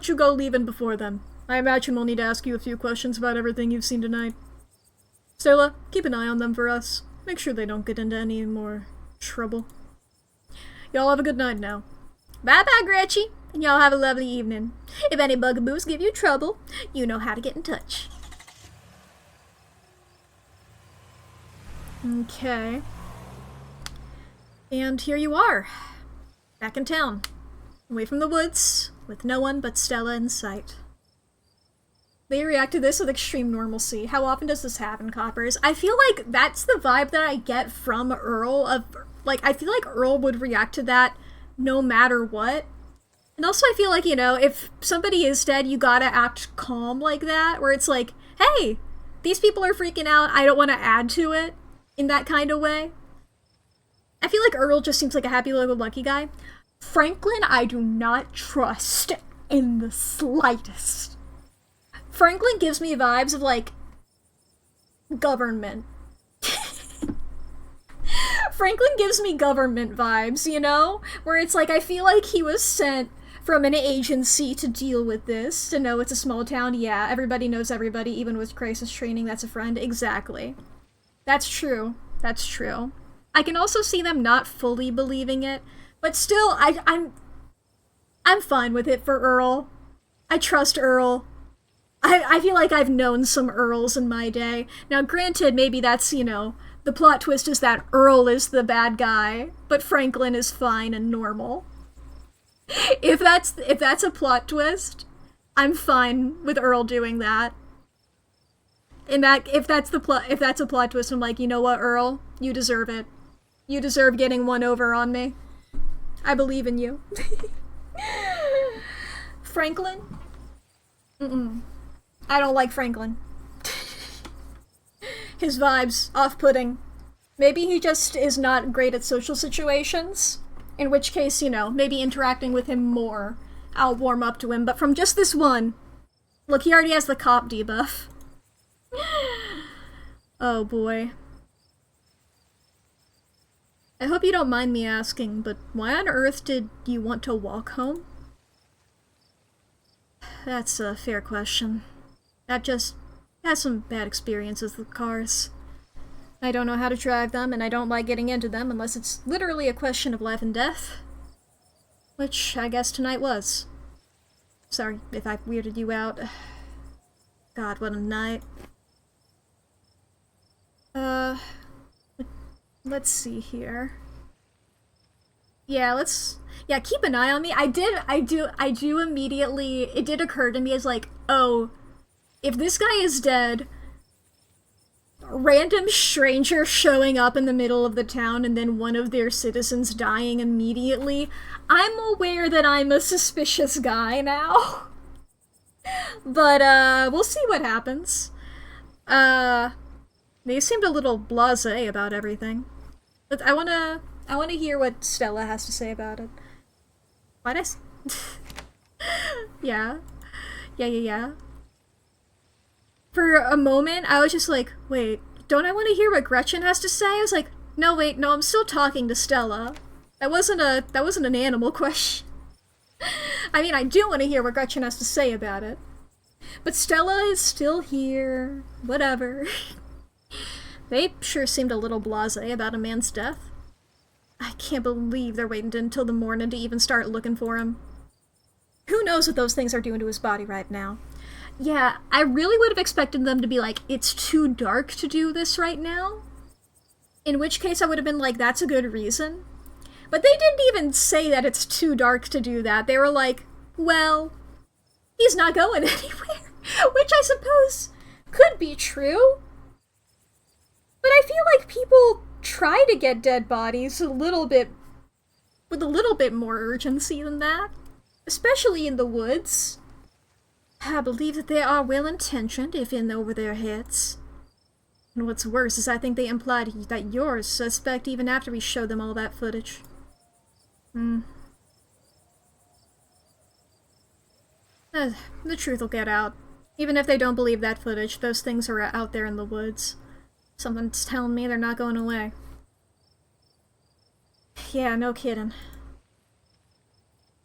you go leaving before then. I imagine we'll need to ask you a few questions about everything you've seen tonight. Stella, keep an eye on them for us. Make sure they don't get into any more trouble. Y'all have a good night now. Bye-bye, Gretchen, and y'all have a lovely evening. If any bugaboos give you trouble, you know how to get in touch. Okay. And here you are. Back in town. Away from the woods, with no one but Stella in sight. They react to this with extreme normalcy. How often does this happen, Coppers? I feel like that's the vibe that I get from Earl of, like, I feel like Earl would react to that no matter what. And also I feel like, you know, if somebody is dead, you gotta act calm like that, where it's like, hey, these people are freaking out, I don't want to add to it, in that kind of way. I feel like Earl just seems like a happy-go-lucky guy. Franklin, I do not trust in the slightest. Franklin gives me vibes of, like, government. Franklin gives me government vibes, you know? Where it's like, I feel like he was sent from an agency to deal with this, to know it's a small town. Yeah, everybody knows everybody, even with crisis training, that's a friend. Exactly. That's true. That's true. I can also see them not fully believing it, But still, I'm fine with it for Earl. I trust Earl. I feel like I've known some Earls in my day. Now, granted, maybe that's, you know, the plot twist is that Earl is the bad guy, but Franklin is fine and normal. If that's a plot twist, I'm fine with Earl doing that. And that if that's a plot twist, I'm like, you know what, Earl, you deserve it. You deserve getting one over on me. I believe in you. Franklin? I don't like Franklin. His vibes, off-putting. Maybe he just is not great at social situations, in which case, you know, maybe interacting with him more, I'll warm up to him, but from just this one, look, he already has the cop debuff. Oh boy. I hope you don't mind me asking, but why on earth did you want to walk home? That's a fair question. I've just had some bad experiences with cars. I don't know how to drive them, and I don't like getting into them unless it's literally a question of life and death. Which I guess tonight was. Sorry if I weirded you out. God, what a night. Let's see here. Yeah, keep an eye on me. I do immediately, it did occur to me as like, oh, if this guy is dead, random stranger showing up in the middle of the town and then one of their citizens dying immediately, I'm aware that I'm a suspicious guy now. But, we'll see what happens. They seemed a little blasé about everything. But I wanna hear what Stella has to say about it. What? Yeah. Yeah. For a moment, I was just like, wait, don't I want to hear what Gretchen has to say? I was like, no, wait, no, I'm still talking to Stella. That wasn't an animal question. I mean, I do want to hear what Gretchen has to say about it. But Stella is still here. Whatever. They sure seemed a little blasé about a man's death. I can't believe they're waiting until the morning to even start looking for him. Who knows what those things are doing to his body right now? Yeah, I really would have expected them to be like, it's too dark to do this right now. In which case I would have been like, that's a good reason. But they didn't even say that it's too dark to do that. They were like, well, he's not going anywhere. Which I suppose could be true. But I feel like people try to get dead bodies with a little bit more urgency than that. Especially in the woods. I believe that they are well-intentioned, if in over their heads. And what's worse is I think they implied that you're a suspect even after we showed them all that footage. The truth will get out. Even if they don't believe that footage, those things are out there in the woods. Something's telling me they're not going away. Yeah, no kidding.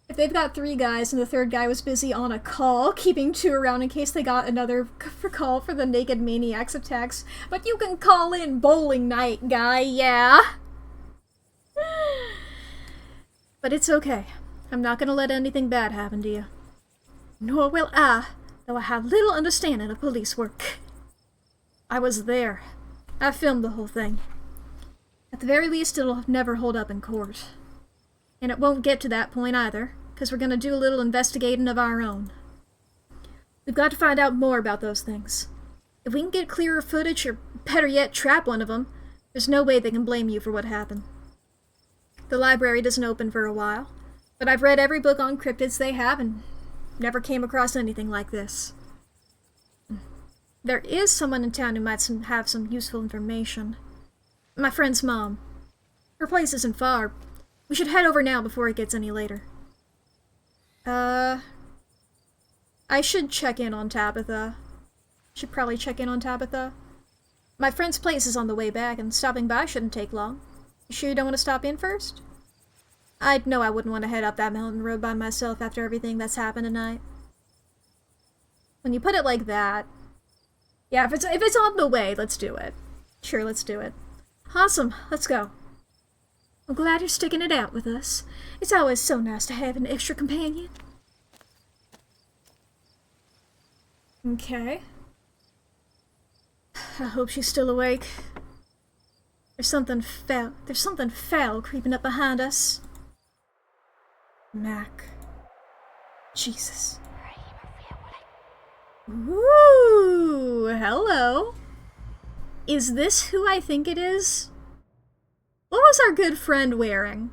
If they've got 3 guys and the 3rd guy was busy on a call, keeping 2 around in case they got another call for the Naked Maniacs attacks, but you can call in bowling night, guy, yeah? But it's okay. I'm not gonna let anything bad happen to you. Nor will I, though I have little understanding of police work. I was there. I filmed the whole thing. At the very least, it'll never hold up in court. And it won't get to that point either, because we're gonna do a little investigating of our own. We've got to find out more about those things. If we can get clearer footage, or better yet, trap one of them, there's no way they can blame you for what happened. The library doesn't open for a while, but I've read every book on cryptids they have and never came across anything like this. There is someone in town who might have some useful information. My friend's mom. Her place isn't far. We should head over now before it gets any later. I should check in on Tabitha. Should probably check in on Tabitha. My friend's place is on the way back, and stopping by shouldn't take long. You sure you don't want to stop in first? I'd know I wouldn't want to head up that mountain road by myself after everything that's happened tonight. When you put it like that... Yeah, if it's on the way, let's do it. Sure, let's do it. Awesome, let's go. I'm glad you're sticking it out with us. It's always so nice to have an extra companion. Okay. I hope she's still awake. There's something foul creeping up behind us. Mack. Jesus. Ooh, hello. Is this who I think it is? What was our good friend wearing?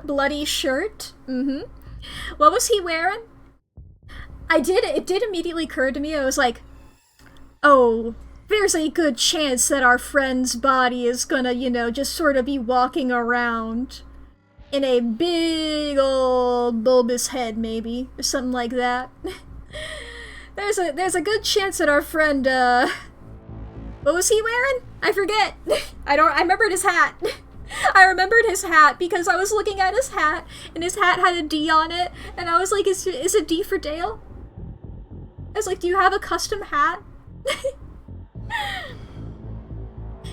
Bloody shirt? Mm-hmm. What was he wearing? It did immediately occur to me, I was like, oh, there's a good chance that our friend's body is gonna, just sort of be walking around in a big old bulbous head, maybe, or something like that. There's a good chance that our friend, what was he wearing? I forget. I remembered his hat. I remembered his hat because I was looking at his hat, and his hat had a D on it, and I was like, is it D for Dale? I was like, do you have a custom hat?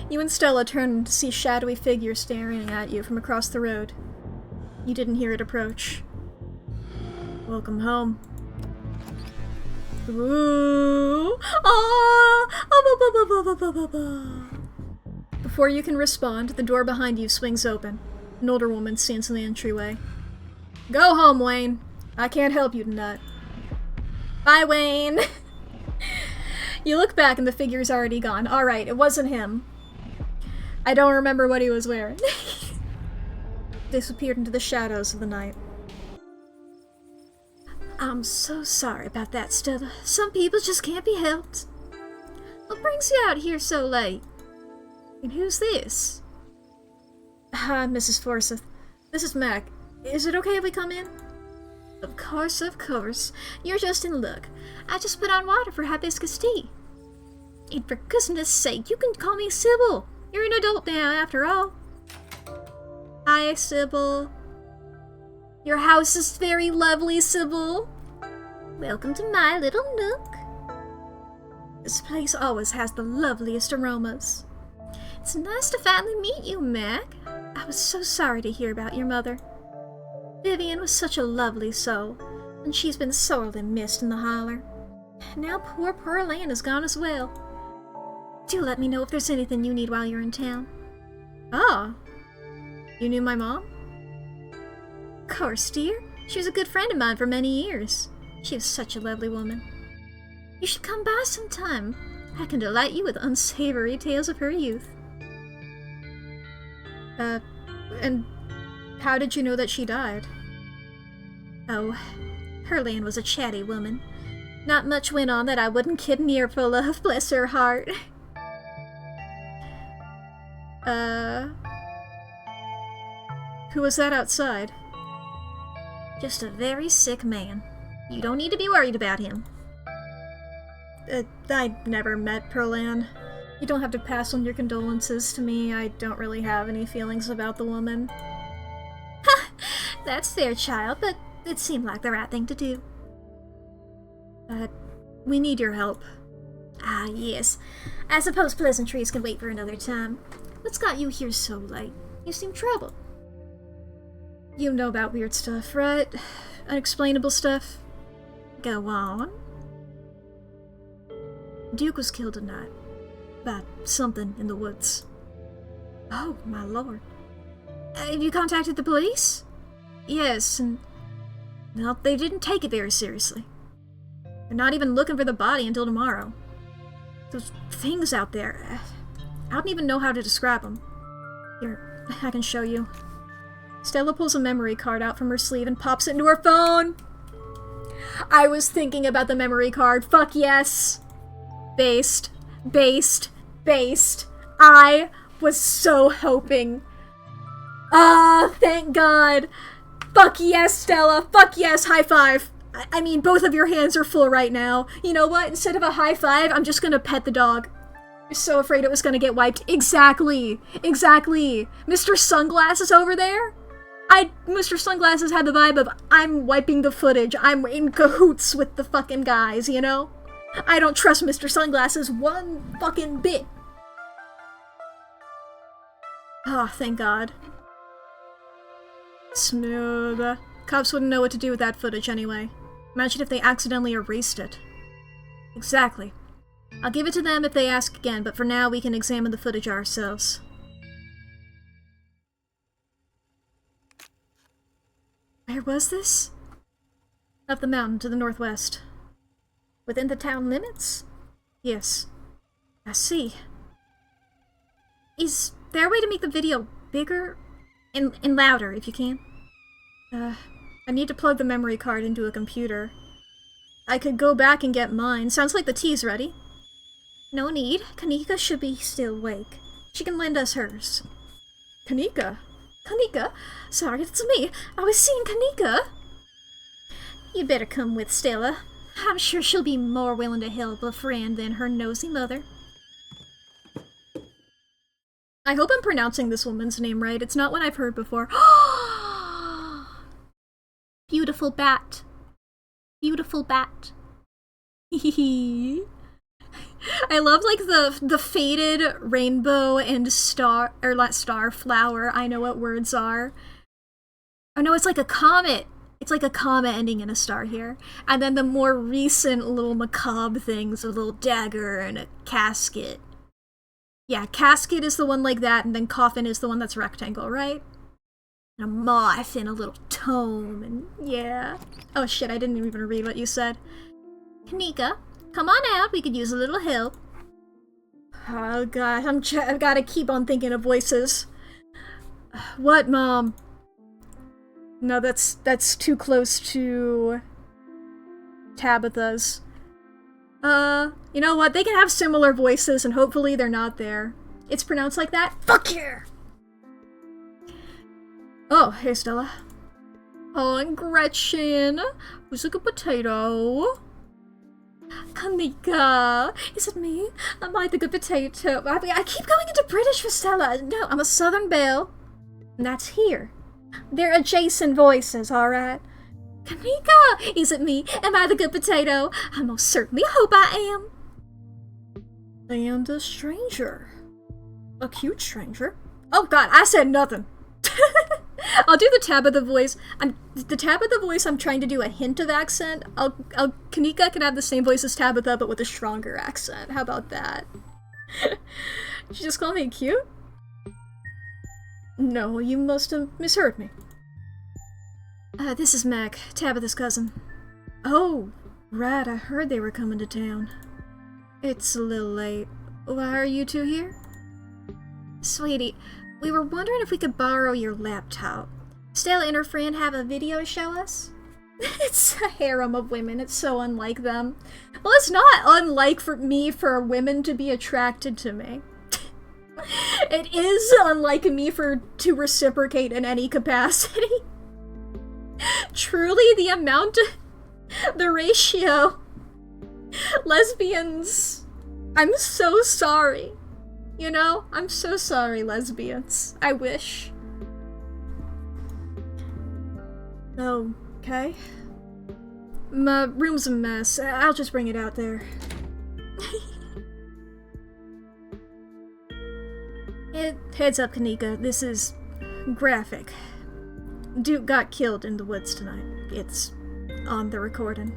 You and Stella turned to see shadowy figures staring at you from across the road. You didn't hear it approach. Welcome home. Ooh. Before you can respond, the door behind you swings open. An older woman stands in the entryway. Go home, Wayne. I can't help you tonight. Bye, Wayne. You look back and the figure's already gone. Alright, it wasn't him. I don't remember what he was wearing. Disappeared into the shadows of the night. I'm so sorry about that, Stella. Some people just can't be helped. What brings you out here so late? And who's this? Hi, Mrs. Forsyth. This is Mack. Is it okay if we come in? Of course, of course. You're just in luck. I just put on water for hibiscus tea. And for goodness sake, you can call me Sybil. You're an adult now, after all. Hi, Sybil. Your house is very lovely, Sybil. Welcome to my little nook. This place always has the loveliest aromas. It's nice to finally meet you, Mack. I was so sorry to hear about your mother. Vivian was such a lovely soul, and she's been sorely missed in the holler. Now poor Pearl Ann is gone as well. Do let me know if there's anything you need while you're in town. Ah, you knew my mom? Of course, dear. She was a good friend of mine for many years. She was such a lovely woman. You should come by sometime. I can delight you with unsavory tales of her youth. And how did you know that she died? Oh, Pearl was a chatty woman. Not much went on that I wouldn't get an earful of, bless her heart. Who was that outside? Just a very sick man. You don't need to be worried about him. I never met Pearl Ann. You don't have to pass on your condolences to me. I don't really have any feelings about the woman. Ha! That's fair, child, but it seemed like the right thing to do. We need your help. Ah, yes. I suppose pleasantries can wait for another time. What's got you here so late? You seem troubled. You know about weird stuff, right? Unexplainable stuff? Go on. Duke was killed tonight. By something in the woods. Oh, my lord. Have you contacted the police? Yes, and... well, they didn't take it very seriously. They're not even looking for the body until tomorrow. Those things out there... I don't even know how to describe them. Here, I can show you. Stella pulls a memory card out from her sleeve and pops it into her phone! I was thinking about the memory card. Fuck yes! Based. I was so hoping. Ah, thank God. Fuck yes, Stella. Fuck yes, high five. I mean, both of your hands are full right now. You know what? Instead of a high five, I'm just gonna pet the dog. You're so afraid it was gonna get wiped. Exactly. Mr. Sunglasses over there? Mr. Sunglasses had the vibe of, I'm wiping the footage. I'm in cahoots with the fucking guys, you know? I don't trust Mr. Sunglasses one fucking bit. Oh, thank God. Smooth. Cops wouldn't know what to do with that footage anyway. Imagine if they accidentally erased it. Exactly. I'll give it to them if they ask again, but for now we can examine the footage ourselves. Where was this? Up the mountain to the northwest. Within the town limits? Yes. I see. Is there a way to make the video bigger and louder if you can? I need to plug the memory card into a computer. I could go back and get mine. Sounds like the tea's ready. No need. Kanika should be still awake. She can lend us hers. Kanika? Kanika? Sorry, it's me. I was seeing Kanika. You better come with Stella. I'm sure she'll be more willing to help a friend than her nosy mother. I hope I'm pronouncing this woman's name right. It's not one I've heard before. Beautiful bat. Beautiful bat. I love like the faded rainbow and star, or not star, flower. I know what words are. Oh no, it's like a comet. It's like a comet ending in a star here. And then the more recent little macabre things, a little dagger and a casket. Yeah, casket is the one like that, and then coffin is the one that's rectangle, right? And a moth and a little tome, and yeah. Oh shit, I didn't even read what you said. Kanika, come on out, we could use a little help. Oh god, I've gotta keep on thinking of voices. What, Mom? No, that's too close to Tabitha's. You know what? They can have similar voices, and hopefully they're not there. It's pronounced like that? Fuck yeah! Oh, hey Stella. Oh, and Gretchen. Who's a good potato? Kanika. Is it me? Am I the good potato? I keep going into British for Stella. No, I'm a Southern belle. And that's here. They're adjacent voices, alright? Kanika! Is it me? Am I the good potato? I most certainly hope I am. And a stranger. A cute stranger. Oh god, I said nothing. I'll do the Tabitha voice. The Tabitha voice, I'm trying to do a hint of accent. Kanika can have the same voice as Tabitha, but with a stronger accent. How about that? Did you just call me cute? No, you must have misheard me. This is Mack, Tabitha's cousin. Oh, right, I heard they were coming to town. It's a little late. Why are you two here? Sweetie, we were wondering if we could borrow your laptop. Stella and her friend have a video to show us. It's a harem of women, it's so unlike them. Well, it's not unlike for women to be attracted to me. It is unlike me to reciprocate in any capacity. Truly, the ratio. Lesbians, I'm so sorry. You know, I'm so sorry, lesbians. I wish. Okay. My room's a mess. I'll just bring it out there. Heads up, Kanika. This is graphic. Duke got killed in the woods tonight. It's on the recording.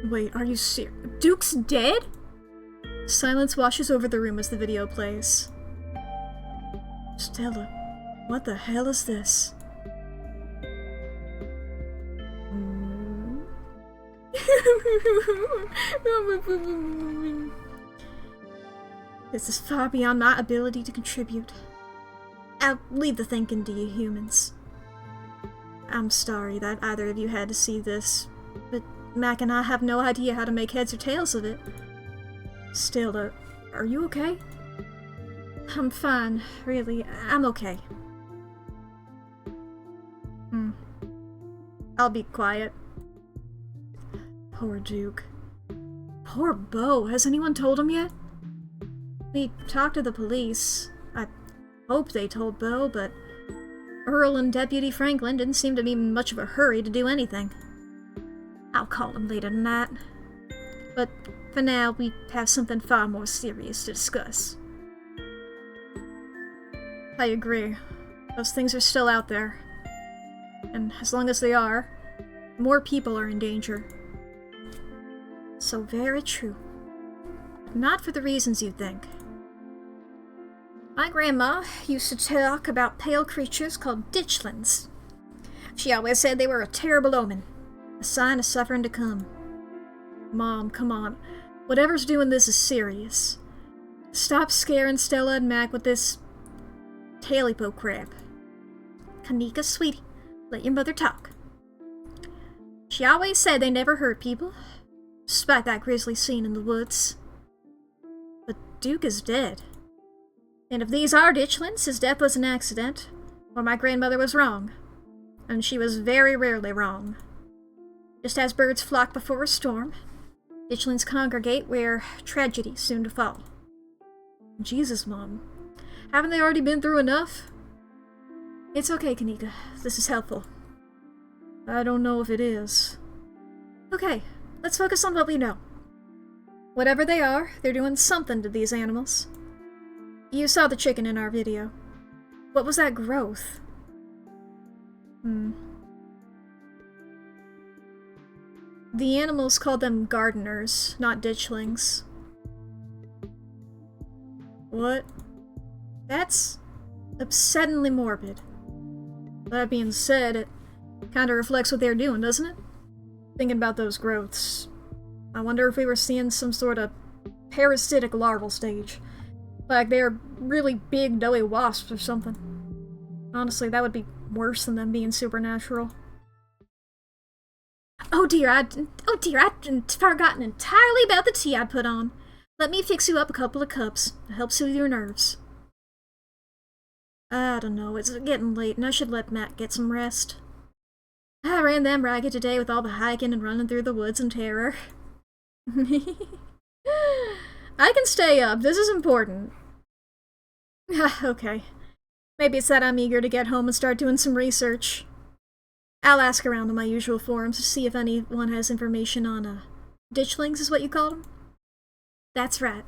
Wait, are you serious? Duke's dead? Silence washes over the room as the video plays. Stella, what the hell is this? This is far beyond my ability to contribute. I'll leave the thinking to you humans. I'm sorry that either of you had to see this, but Mack and I have no idea how to make heads or tails of it. Stella, are you okay? I'm fine, really. I'm okay. I'll be quiet. Poor Duke. Poor Beau. Has anyone told him yet? We talked to the police. I hope they told Beau, but Earl and Deputy Franklin didn't seem to be in much of a hurry to do anything. I'll call him later tonight. But for now, we have something far more serious to discuss. I agree. Those things are still out there. And as long as they are, more people are in danger. So very true. Not for the reasons you think. My grandma used to talk about pale creatures called ditchlings. She always said they were a terrible omen, a sign of suffering to come. Mom, come on. Whatever's doing this is serious. Stop scaring Stella and Mac with this tailypo crap. Kanika, sweetie, let your mother talk. She always said they never hurt people, despite that grisly scene in the woods. But Duke is dead. And if these are ditchlings, his death was an accident, or my grandmother was wrong. And she was very rarely wrong. Just as birds flock before a storm, ditchlings congregate where tragedy's soon to fall. Jesus, Mom. Haven't they already been through enough? It's okay, Kanika. This is helpful. I don't know if it is. Okay, let's focus on what we know. Whatever they are, they're doing something to these animals. You saw the chicken in our video. What was that growth? The animals called them gardeners, not ditchlings. What? That's upsettingly morbid. That being said, it kinda reflects what they're doing, doesn't it? Thinking about those growths. I wonder if we were seeing some sort of parasitic larval stage. Like they're really big, doughy wasps or something. Honestly, that would be worse than them being supernatural. Oh dear, I'd forgotten entirely about the tea I put on. Let me fix you up a couple of cups to help soothe your nerves. I don't know, it's getting late and I should let Matt get some rest. I ran them ragged today with all the hiking and running through the woods in terror. I can stay up, this is important. Okay. Maybe it's that I'm eager to get home and start doing some research. I'll ask around on my usual forums to see if anyone has information on, ditchlings is what you call them? That's right.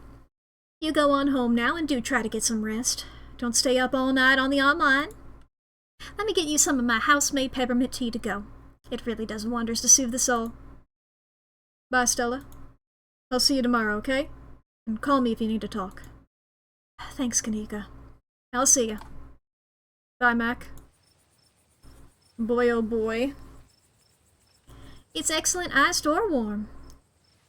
You go on home now and do try to get some rest. Don't stay up all night on the online. Let me get you some of my house-made peppermint tea to go. It really does wonders to soothe the soul. Bye, Stella. I'll see you tomorrow, okay? And call me if you need to talk. Thanks, Kanika. I'll see ya. Bye, Mac. Boy, oh boy. It's excellent iced or warm.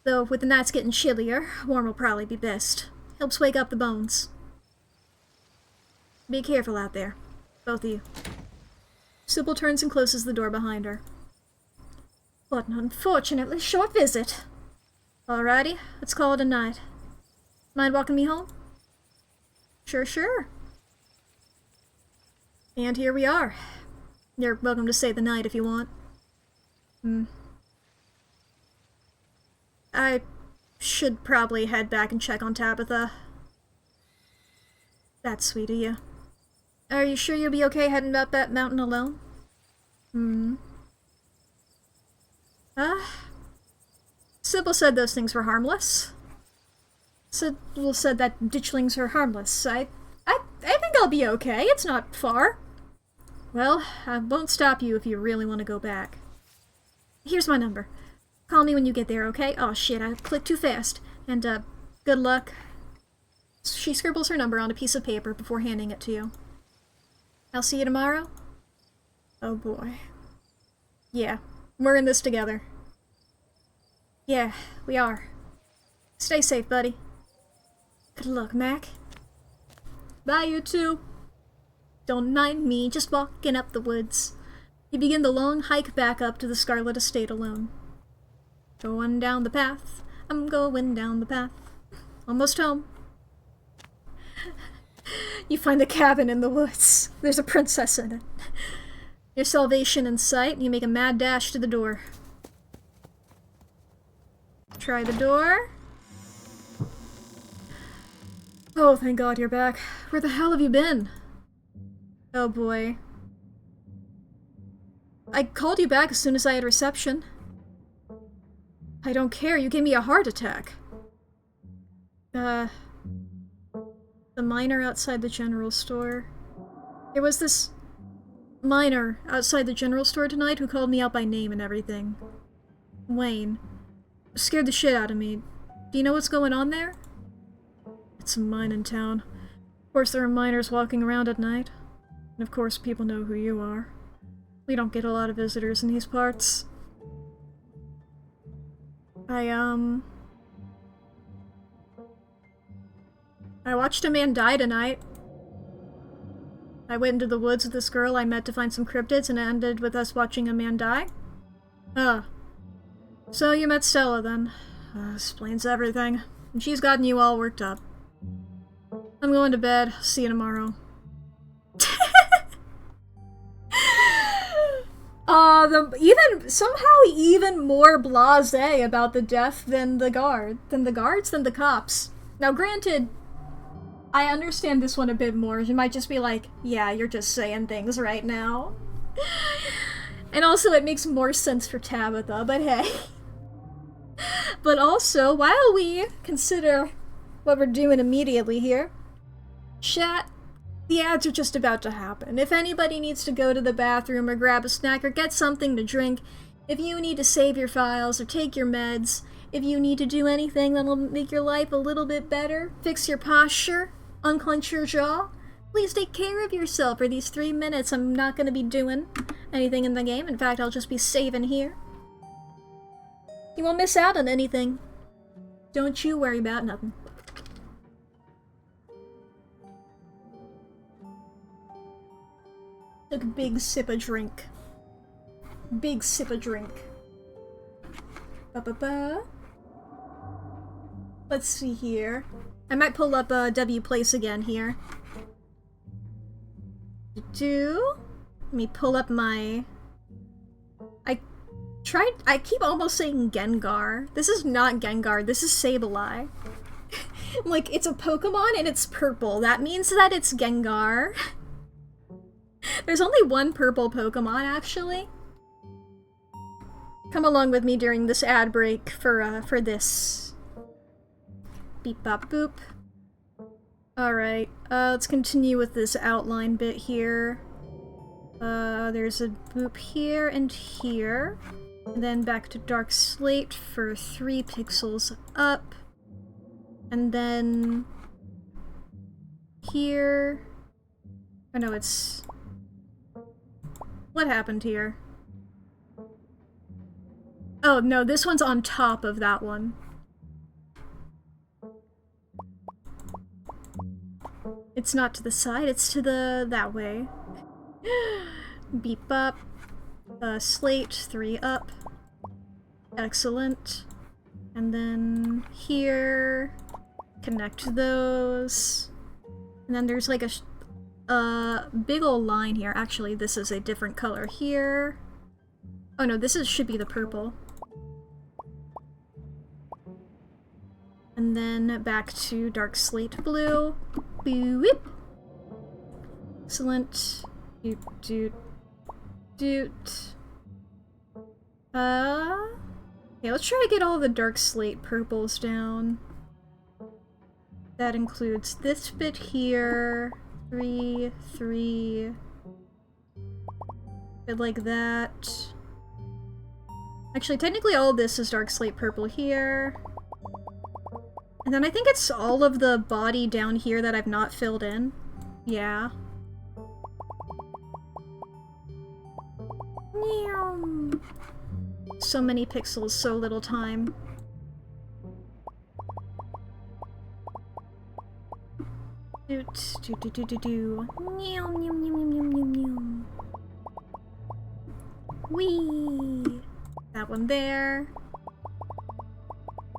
Though, with the nights getting chillier, warm will probably be best. Helps wake up the bones. Be careful out there. Both of you. Sybil turns and closes the door behind her. What an unfortunately short visit. Alrighty, let's call it a night. Mind walking me home? Sure. And here we are. You're welcome to stay the night if you want. I should probably head back and check on Tabitha. That's sweet of you. Are you sure you'll be okay heading up that mountain alone? Sybil said those things were harmless. Sybil said that ditchlings are harmless. I think I'll be okay. It's not far. Well, I won't stop you if you really want to go back. Here's my number. Call me when you get there, okay? Oh shit, I clicked too fast. And, good luck. She scribbles her number on a piece of paper before handing it to you. I'll see you tomorrow? Oh boy. Yeah, we're in this together. Yeah, we are. Stay safe, buddy. Good luck, Mac. Bye, you two. Don't mind me, just walking up the woods. You begin the long hike back up to the Scarlet estate alone. Going down the path. I'm going down the path. Almost home. You find the cabin in the woods. There's a princess in it. Your salvation in sight, and you make a mad dash to the door. Try the door. Oh, thank God you're back. Where the hell have you been? Oh boy. I called you back as soon as I had reception. I don't care, you gave me a heart attack. The miner outside the general store. There was this miner outside the general store tonight who called me out by name and everything. Wayne. Scared the shit out of me. Do you know what's going on there? It's a mine in town. Of course there are miners walking around at night. And of course people know who you are. We don't get a lot of visitors in these parts. I watched a man die tonight. I went into the woods with this girl I met to find some cryptids, and it ended with us watching a man die. So you met Stella then. Explains everything. And she's gotten you all worked up. I'm going to bed. See you tomorrow. Somehow even more blasé about the death than the guards, than the cops. Now granted, I understand this one a bit more. You might just be like, yeah, you're just saying things right now. And also it makes more sense for Tabitha, but hey. But also, while we consider what we're doing immediately here, chat, the ads are just about to happen. If anybody needs to go to the bathroom or grab a snack or get something to drink, if you need to save your files or take your meds, if you need to do anything that'll make your life a little bit better, fix your posture, unclench your jaw, please take care of yourself for these 3 minutes. I'm not going to be doing anything in the game. In fact, I'll just be saving here. You won't miss out on anything. Don't you worry about nothing. Took a big sip of drink. Big sip of drink. Ba-ba-ba. Let's see here. I might pull up W Place again here. Let me pull up my... I keep almost saying Gengar. This is not Gengar, this is Sableye. Like, it's a Pokemon and it's purple. That means that it's Gengar. There's only one purple Pokemon, actually. Come along with me during this ad break for this. Beep bop boop. Alright, let's continue with this outline bit here. There's a boop here and here. And then back to Dark Slate for 3 pixels up. And then... here... Oh no, it's... What happened here? Oh no, this one's on top of that one. It's not to the side, it's to the... that way. Beep up. Slate, 3 up. Excellent. And then here... connect those. And then there's like a big ol' line here. Actually, this is a different color here. Oh no, this should be the purple. And then back to Dark Slate Blue. Boop. Excellent. Doot doot doot. Okay, let's try to get all the Dark Slate purples down. That includes this bit here. 3, 3. Bit like that. Actually, technically all of this is Dark Slate purple here. And then I think it's all of the body down here that I've not filled in. Yeah. So many pixels, so little time. Doot, do do do do do. Meow meow meow meow meow meow. Wee. That one there.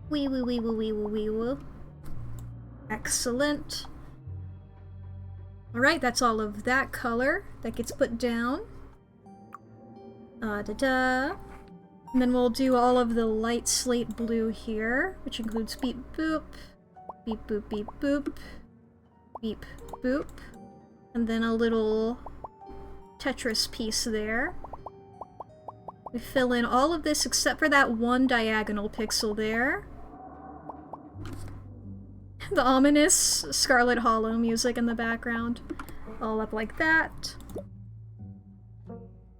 Wee wee wee wee wee wee wee. Excellent. Alright, that's all of that color that gets put down. Da-da. And then we'll do all of the light slate blue here, which includes beep boop, beep boop beep boop, beep boop, and then a little Tetris piece there. We fill in all of this except for that one diagonal pixel there. The ominous Scarlet Hollow music in the background. all up like that.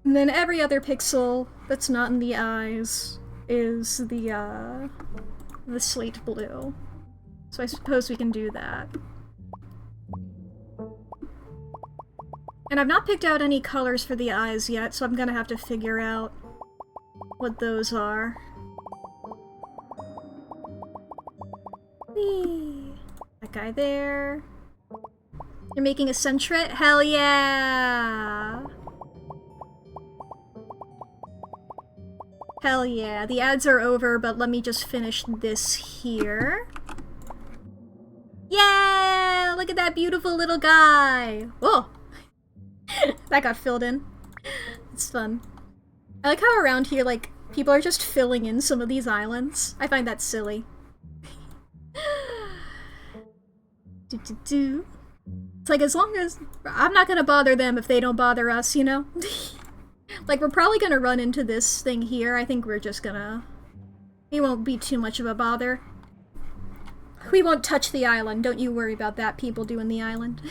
And then every other pixel that's not in the eyes is the slate blue. So I suppose we can do that. And I've not picked out any colors for the eyes yet, so I'm gonna have to figure out what those are. Whee! That guy there. You're making a centret? Hell yeah! Hell yeah. The ads are over, but let me just finish this here. Yeah! Look at that beautiful little guy! Whoa! That got filled in. It's fun. I like how around here, like, people are just filling in some of these islands. I find that silly. It's like, as long as... I'm not gonna bother them if they don't bother us, you know? Like, we're probably gonna run into this thing here. I think we're just gonna... It won't be too much of a bother. We won't touch the island. Don't you worry about that, people doing the island.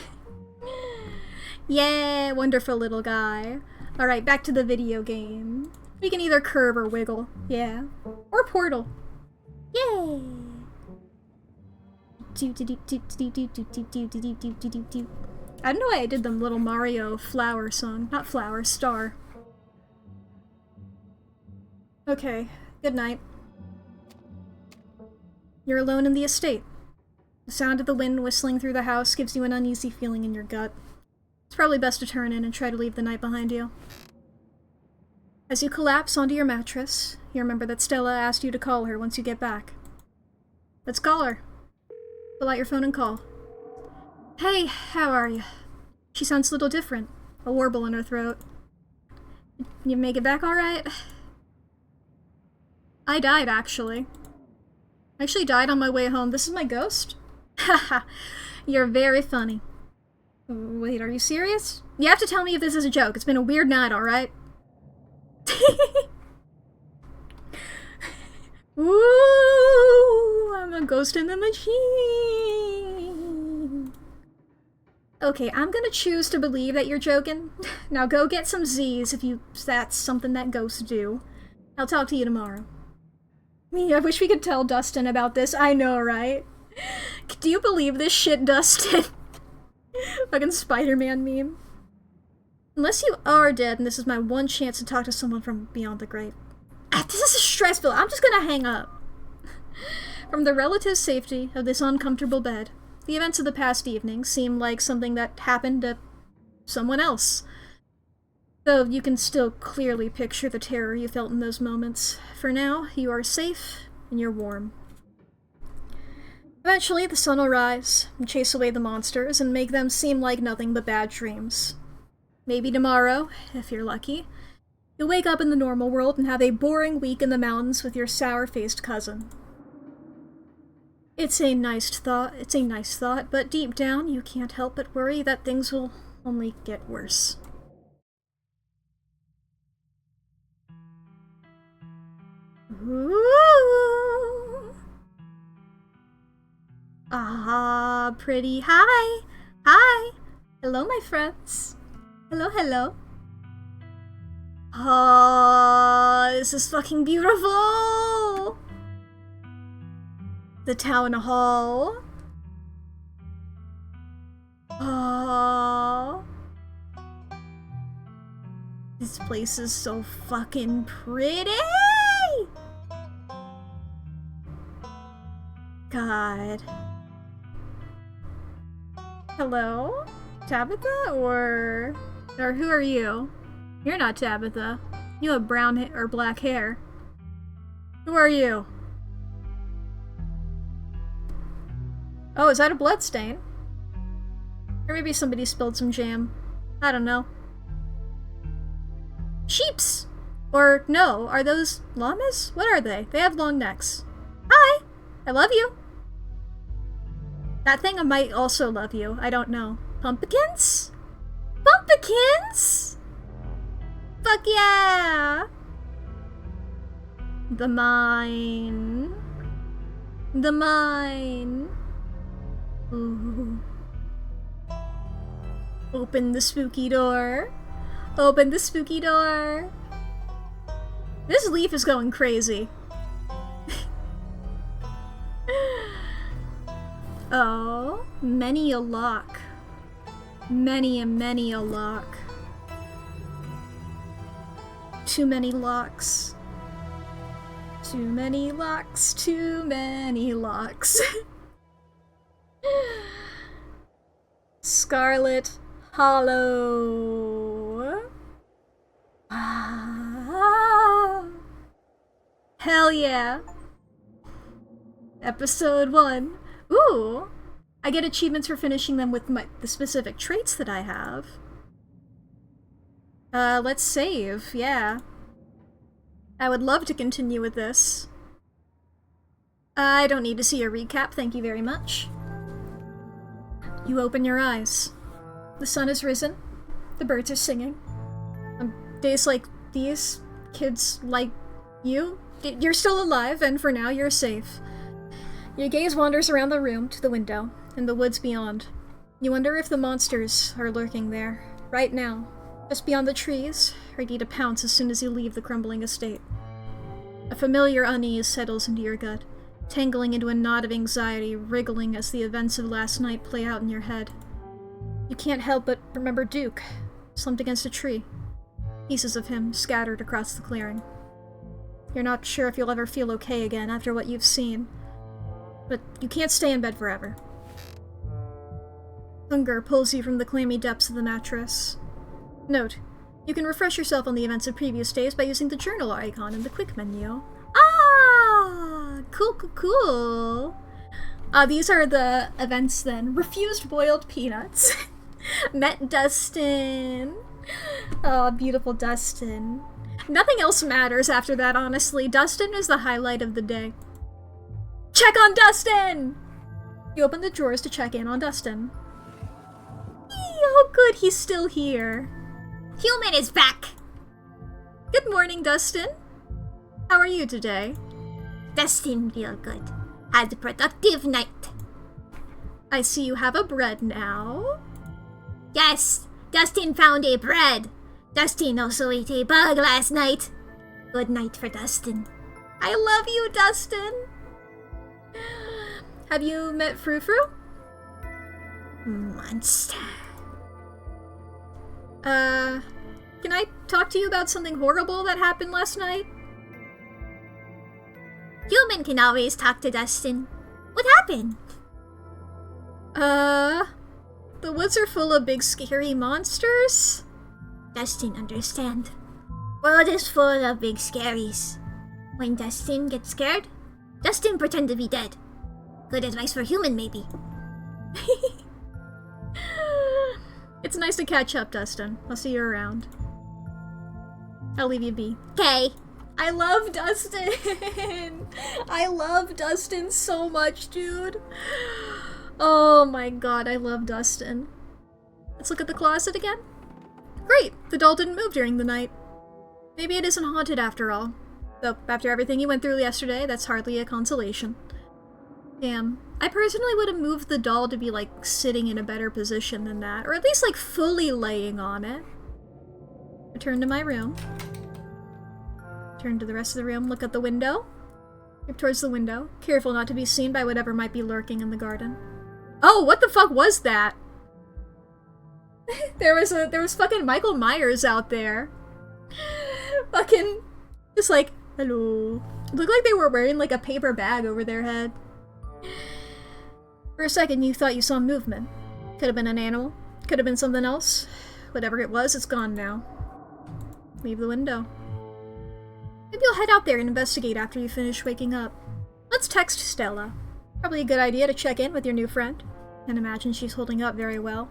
Yeah, wonderful little guy. Alright, back to the video game. We can either curve or wiggle. Yeah. Or portal. Yay! I don't know why I did the little Mario flower song. Not flower, star. Okay, good night. You're alone in the estate. The sound of the wind whistling through the house gives you an uneasy feeling in your gut. It's probably best to turn in and try to leave the night behind you. As you collapse onto your mattress, you remember that Stella asked you to call her once you get back. Let's call her. Pull out your phone and call. Hey, how are you? She sounds a little different. A warble in her throat. You make it back alright? I died, actually. I actually died on my way home. This is my ghost? Haha, you're very funny. Wait, are you serious? You have to tell me if this is a joke. It's been a weird night, alright? Ooh, I'm a ghost in the machine. Okay, I'm gonna choose to believe that you're joking. Now go get some Z's if that's something that ghosts do. I'll talk to you tomorrow. I wish we could tell Dustin about this. I know, right? Do you believe this shit, Dustin? Fucking Spider-Man meme. Unless you are dead and this is my one chance to talk to someone from beyond the grave. This is stressful. I'm just gonna hang up. From the relative safety of this uncomfortable bed, the events of the past evening seem like something that happened to someone else. Though you can still clearly picture the terror you felt in those moments. For now, you are safe and you're warm. Eventually, the sun will rise and chase away the monsters and make them seem like nothing but bad dreams. Maybe tomorrow, if you're lucky, you'll wake up in the normal world and have a boring week in the mountains with your sour-faced cousin. It's a nice thought, but deep down you can't help but worry that things will only get worse. Ooh. Ah, pretty. Hi! Hi! Hello, my friends. Hello, hello. Oh, this is fucking beautiful! The town hall. Oh. This place is so fucking pretty! God. Hello? Tabitha? Or who are you? You're not Tabitha. You have brown or black hair. Who are you? Oh, is that a bloodstain? Or maybe somebody spilled some jam. I don't know. Sheeps! Or no, are those llamas? What are they? They have long necks. Hi! I love you! That thing might also love you. I don't know. Pumpkins? Pumpkins? Fuck yeah! The mine. The mine. Ooh. Open the spooky door. Open the spooky door. This leaf is going crazy. Oh, many a lock. Many a lock. Too many locks. Too many locks, too many locks. Scarlet Hollow. Ah. Hell yeah. Episode 1. Ooh! I get achievements for finishing them with the specific traits that I have. Let's save, yeah. I would love to continue with this. I don't need to see a recap, thank you very much. You open your eyes. The sun has risen. The birds are singing. On days like these, kids like you, you're still alive, and for now you're safe. Your gaze wanders around the room to the window, and the woods beyond. You wonder if the monsters are lurking there, right now, just beyond the trees, ready to pounce as soon as you leave the crumbling estate. A familiar unease settles into your gut, tangling into a knot of anxiety, wriggling as the events of last night play out in your head. You can't help but remember Duke, slumped against a tree, pieces of him scattered across the clearing. You're not sure if you'll ever feel okay again after what you've seen, but you can't stay in bed forever. Hunger pulls you from the clammy depths of the mattress. Note, you can refresh yourself on the events of previous days by using the journal icon in the quick menu. Ah! Cool. These are the events then. Refused boiled peanuts. Met Dustin. Oh, beautiful Dustin. Nothing else matters after that, honestly. Dustin is the highlight of the day. Check on Dustin! You open the drawers to check in on Dustin. Oh good, he's still here. Human is back! Good morning, Dustin. How are you today? Dustin real good. Had a productive night. I see you have a bread now. Yes, Dustin found a bread. Dustin also ate a bug last night. Good night for Dustin. I love you, Dustin. Have you met Frou Frou? Monster. Can I talk to you about something horrible that happened last night? Human can always talk to Dustin. What happened? The woods are full of big scary monsters? Dustin understand. World is full of big scaries. When Dustin gets scared, Dustin pretend to be dead. Good advice for human, maybe. It's nice to catch up, Dustin. I'll see you around. I'll leave you be. Okay. I love Dustin! I love Dustin so much, dude. Oh my god, I love Dustin. Let's look at the closet again. Great! The doll didn't move during the night. Maybe it isn't haunted after all. Though, after everything you went through yesterday, that's hardly a consolation. Damn. I personally would have moved the doll to be, like, sitting in a better position than that. Or at least, like, fully laying on it. Return to my room. Turn to the rest of the room, look at the window. Look towards the window, careful not to be seen by whatever might be lurking in the garden. Oh, what the fuck was that? there was fucking Michael Myers out there. Fucking, just like, hello. It looked like they were wearing like a paper bag over their head. For a second, you thought you saw movement. Could have been an animal. Could have been something else. Whatever it was, it's gone now. Leave the window. Maybe you'll head out there and investigate after you finish waking up. Let's text Stella. Probably a good idea to check in with your new friend. And imagine she's holding up very well.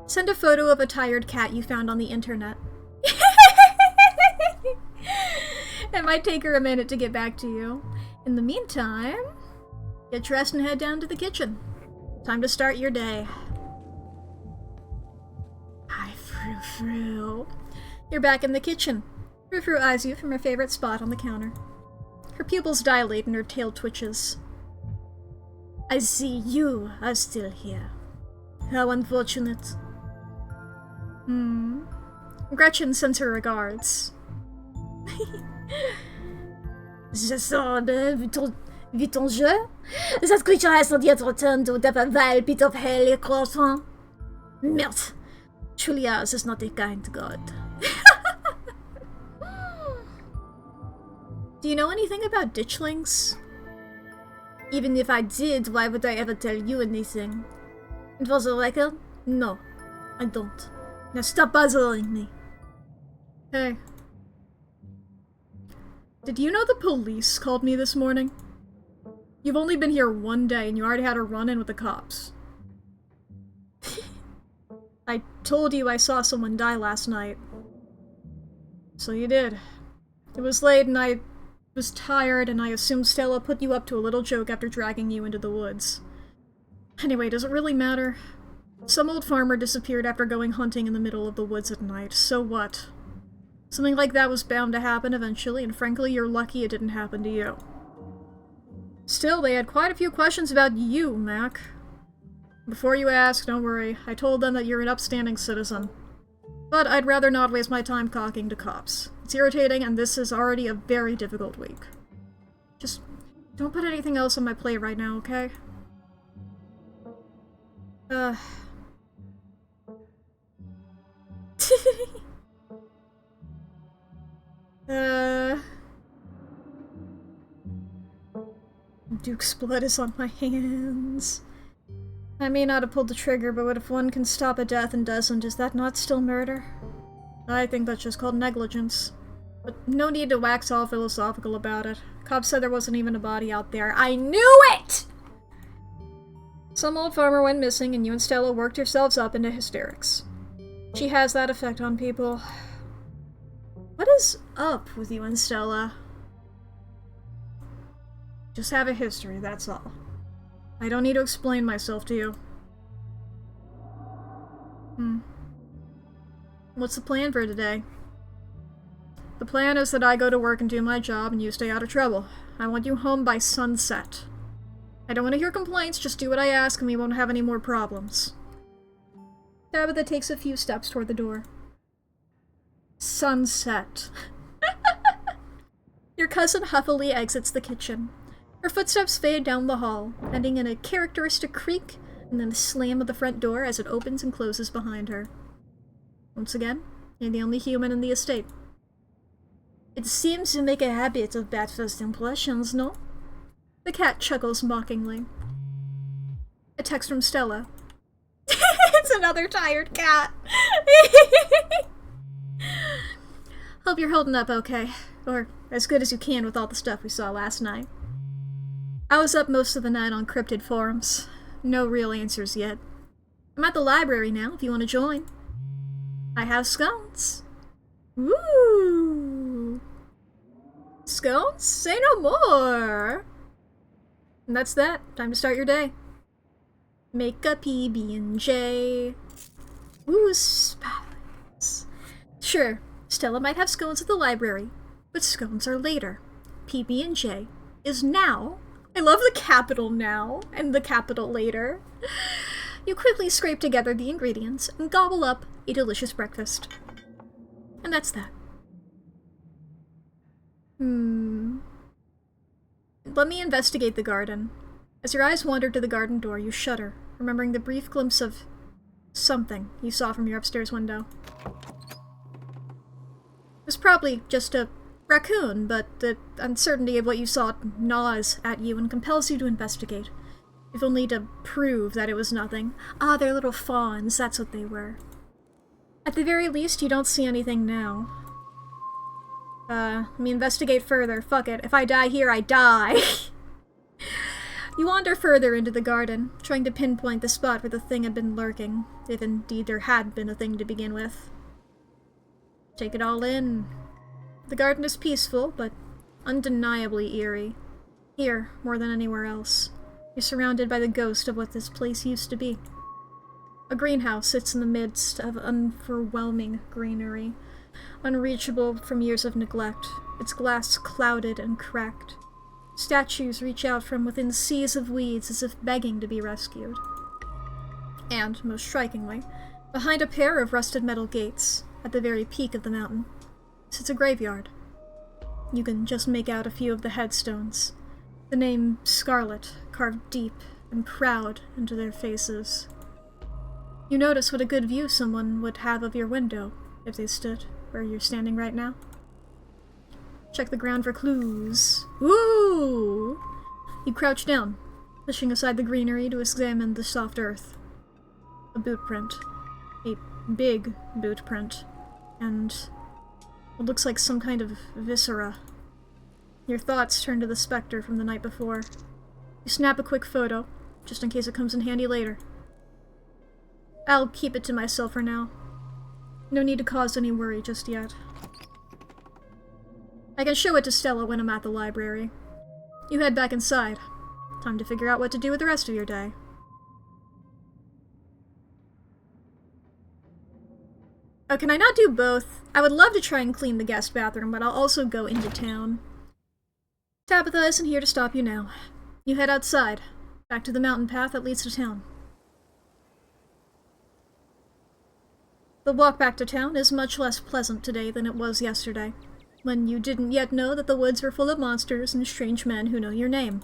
Send a photo of a tired cat you found on the internet. It might take her a minute to get back to you. In the meantime, get dressed and head down to the kitchen. Time to start your day. Hi, Frou Frou. You're back in the kitchen. Frou Frou eyes you from her favorite spot on the counter. Her pupils dilate and her tail twitches. I see you are still here. How unfortunate. Gretchen sends her regards. Je sens vu ton jeu? Cette creature has not yet returned to the vile pit of hell, croissant. Merde. Julias is not a kind god. Do you know anything about ditchlings? Even if I did, why would I ever tell you anything? And for the record, no, I don't. Now stop bothering me. Hey. Did you know the police called me this morning? You've only been here one day and you already had a run-in with the cops. I told you I saw someone die last night. So you did. It was late and I was tired, and I assumed Stella put you up to a little joke after dragging you into the woods. Anyway, does it really matter? Some old farmer disappeared after going hunting in the middle of the woods at night. So what? Something like that was bound to happen eventually, and frankly, you're lucky it didn't happen to you. Still, they had quite a few questions about you, Mack. Before you ask, don't worry. I told them that you're an upstanding citizen. But I'd rather not waste my time talking to cops. It's irritating, and this is already a very difficult week. Just don't put anything else on my plate right now, okay? Duke's blood is on my hands. I may not have pulled the trigger, but what if one can stop a death and doesn't? Is that not still murder? I think that's just called negligence. But no need to wax all philosophical about it. Cops said there wasn't even a body out there. I knew it! Some old farmer went missing, and you and Stella worked yourselves up into hysterics. She has that effect on people. What is up with you and Stella? Just have a history, that's all. I don't need to explain myself to you. What's the plan for today? The plan is that I go to work and do my job and you stay out of trouble. I want you home by sunset. I don't want to hear complaints, just do what I ask and we won't have any more problems. Tabitha takes a few steps toward the door. Sunset. Your cousin huffily exits the kitchen. Her footsteps fade down the hall, ending in a characteristic creak and then the slam of the front door as it opens and closes behind her. Once again, you're the only human in the estate. It seems you make a habit of bad first impressions, no? The cat chuckles mockingly. A text from Stella. It's another tired cat. Hope you're holding up okay. Or as good as you can with all the stuff we saw last night. I was up most of the night on Cryptid forums. No real answers yet. I'm at the library now if you want to join. I have scones. Woo! Scones? Say no more! And that's that. Time to start your day. Make a PB&J. Ooh, spice. Sure, Stella might have scones at the library, but scones are later. PB&J is now. I love the capital now and the capital later. You quickly scrape together the ingredients and gobble up a delicious breakfast. And that's that. Let me investigate the garden. As your eyes wander to the garden door, you shudder, remembering the brief glimpse of something you saw from your upstairs window. It was probably just a raccoon, but the uncertainty of what you saw gnaws at you and compels you to investigate, if only to prove that it was nothing. Ah, they're little fawns, that's what they were. At the very least, you don't see anything now. Let me investigate further. Fuck it. If I die here, I die. You wander further into the garden, trying to pinpoint the spot where the thing had been lurking, if indeed there had been a thing to begin with. Take it all in. The garden is peaceful, but undeniably eerie. Here, more than anywhere else, you're surrounded by the ghost of what this place used to be. A greenhouse sits in the midst of overwhelming greenery, unreachable from years of neglect, its glass clouded and cracked. Statues reach out from within seas of weeds as if begging to be rescued. And, most strikingly, behind a pair of rusted metal gates, at the very peak of the mountain, sits a graveyard. You can just make out a few of the headstones, the name Scarlet carved deep and proud into their faces. You notice what a good view someone would have of your window if they stood where you're standing right now. Check the ground for clues. Ooh! You crouch down, pushing aside the greenery to examine the soft earth. A boot print. A big boot print. And what looks like some kind of viscera. Your thoughts turn to the specter from the night before. You snap a quick photo, just in case it comes in handy later. I'll keep it to myself for now. No need to cause any worry just yet. I can show it to Stella when I'm at the library. You head back inside. Time to figure out what to do with the rest of your day. Oh, can I not do both? I would love to try and clean the guest bathroom, but I'll also go into town. Tabitha isn't here to stop you now. You head outside, back to the mountain path that leads to town. The walk back to town is much less pleasant today than it was yesterday, when you didn't yet know that the woods were full of monsters and strange men who know your name.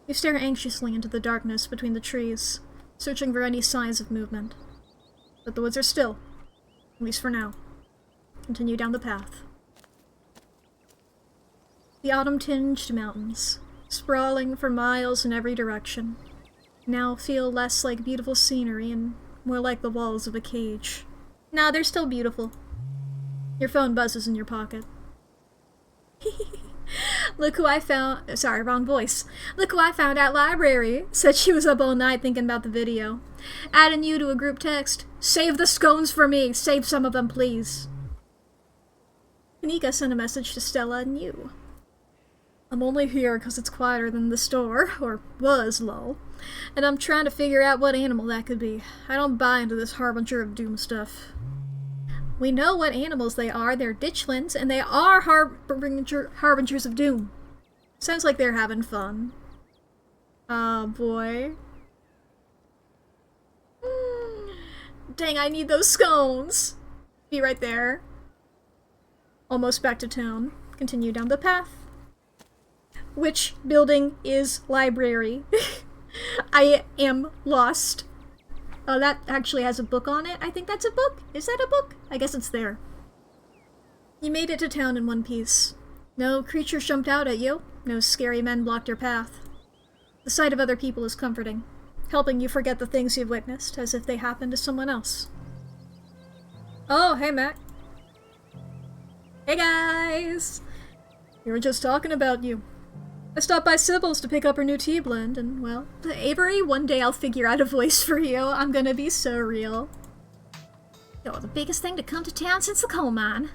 You stare anxiously into the darkness between the trees, searching for any signs of movement. But the woods are still, at least for now. Continue down the path. The autumn-tinged mountains, sprawling for miles in every direction, now feel less like beautiful scenery and more like the walls of a cage. Nah, they're still beautiful. Your phone buzzes in your pocket. Look who I found— sorry, wrong voice. Look who I found at library. Said she was up all night thinking about the video. Adding you to a group text. Save the scones for me. Save some of them, please. Kanika sent a message to Stella and you. I'm only here because it's quieter than the store, or was, lol. And I'm trying to figure out what animal that could be. I don't buy into this Harbinger of Doom stuff. We know what animals they are. They're ditchlands, and they are harbingers of doom. Sounds like they're having fun. Ah, boy. Dang, I need those scones. Be right there. Almost back to town. Continue down the path. Which building is library? I am lost. Oh, that actually has a book on it. I think that's a book. Is that a book? I guess it's there. You made it to town in one piece. No creatures jumped out at you. No scary men blocked your path. The sight of other people is comforting, helping you forget the things you've witnessed as if they happened to someone else. Oh, hey, Mack. Hey, guys! We were just talking about you. I stopped by Sybil's to pick up her new tea blend, and, well, Avery, one day I'll figure out a voice for you. I'm gonna be so real. You're the biggest thing to come to town since the coal mine.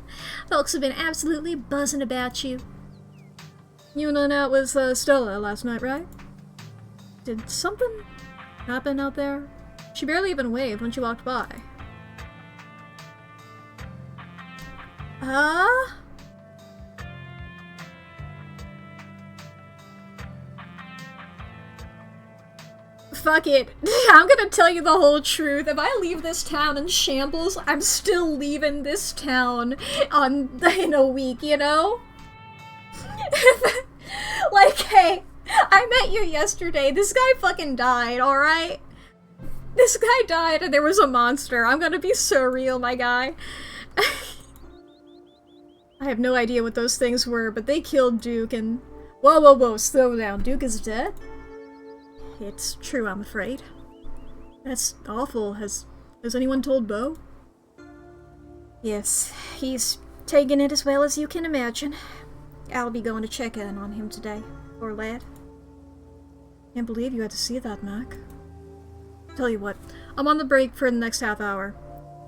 Folks have been absolutely buzzing about you. You went out with Stella last night, right? Did something happen out there? She barely even waved when she walked by. Fuck it. I'm gonna tell you the whole truth. If I leave this town in shambles, I'm still leaving this town in a week, you know? Like, hey, I met you yesterday. This guy fucking died, alright? This guy died and there was a monster. I'm gonna be so real, my guy. I have no idea what those things were, but they killed Duke and— Whoa, whoa, whoa, slow down. Duke is dead? It's true, I'm afraid. That's awful. Has anyone told Beau? Yes, he's taken it as well as you can imagine. I'll be going to check in on him today. Poor lad. Can't believe you had to see that, Mack. Tell you what, I'm on the break for the next half hour.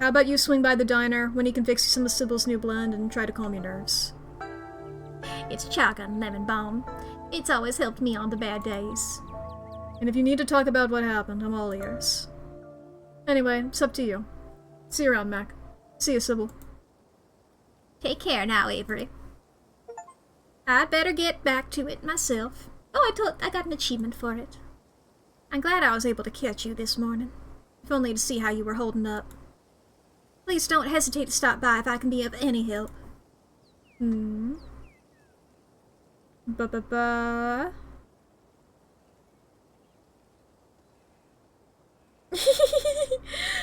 How about you swing by the diner when he can fix you some of Sybil's new blend and try to calm your nerves? It's chaga and lemon balm. It's always helped me on the bad days. And if you need to talk about what happened, I'm all ears. Anyway, it's up to you. See you around, Mack. See you, Sybil. Take care now, Avery. I'd better get back to it myself. Oh, I got an achievement for it. I'm glad I was able to catch you this morning. If only to see how you were holding up. Please don't hesitate to stop by if I can be of any help. Ba-ba-ba.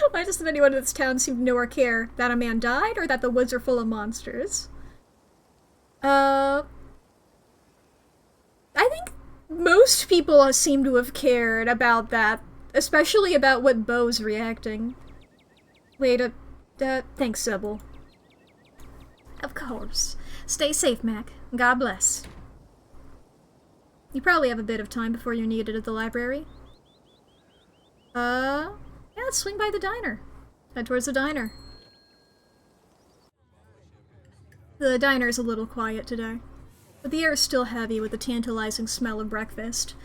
Why doesn't anyone in this town seem to know or care that a man died or that the woods are full of monsters? I think most people seem to have cared about that, especially about what Bo's reacting. Wait, thanks, Sybil. Of course. Stay safe, Mac. God bless. You probably have a bit of time before you're needed at the library. Yeah, let's swing by the diner. Head towards the diner. The diner's a little quiet today, but the air is still heavy with the tantalizing smell of breakfast.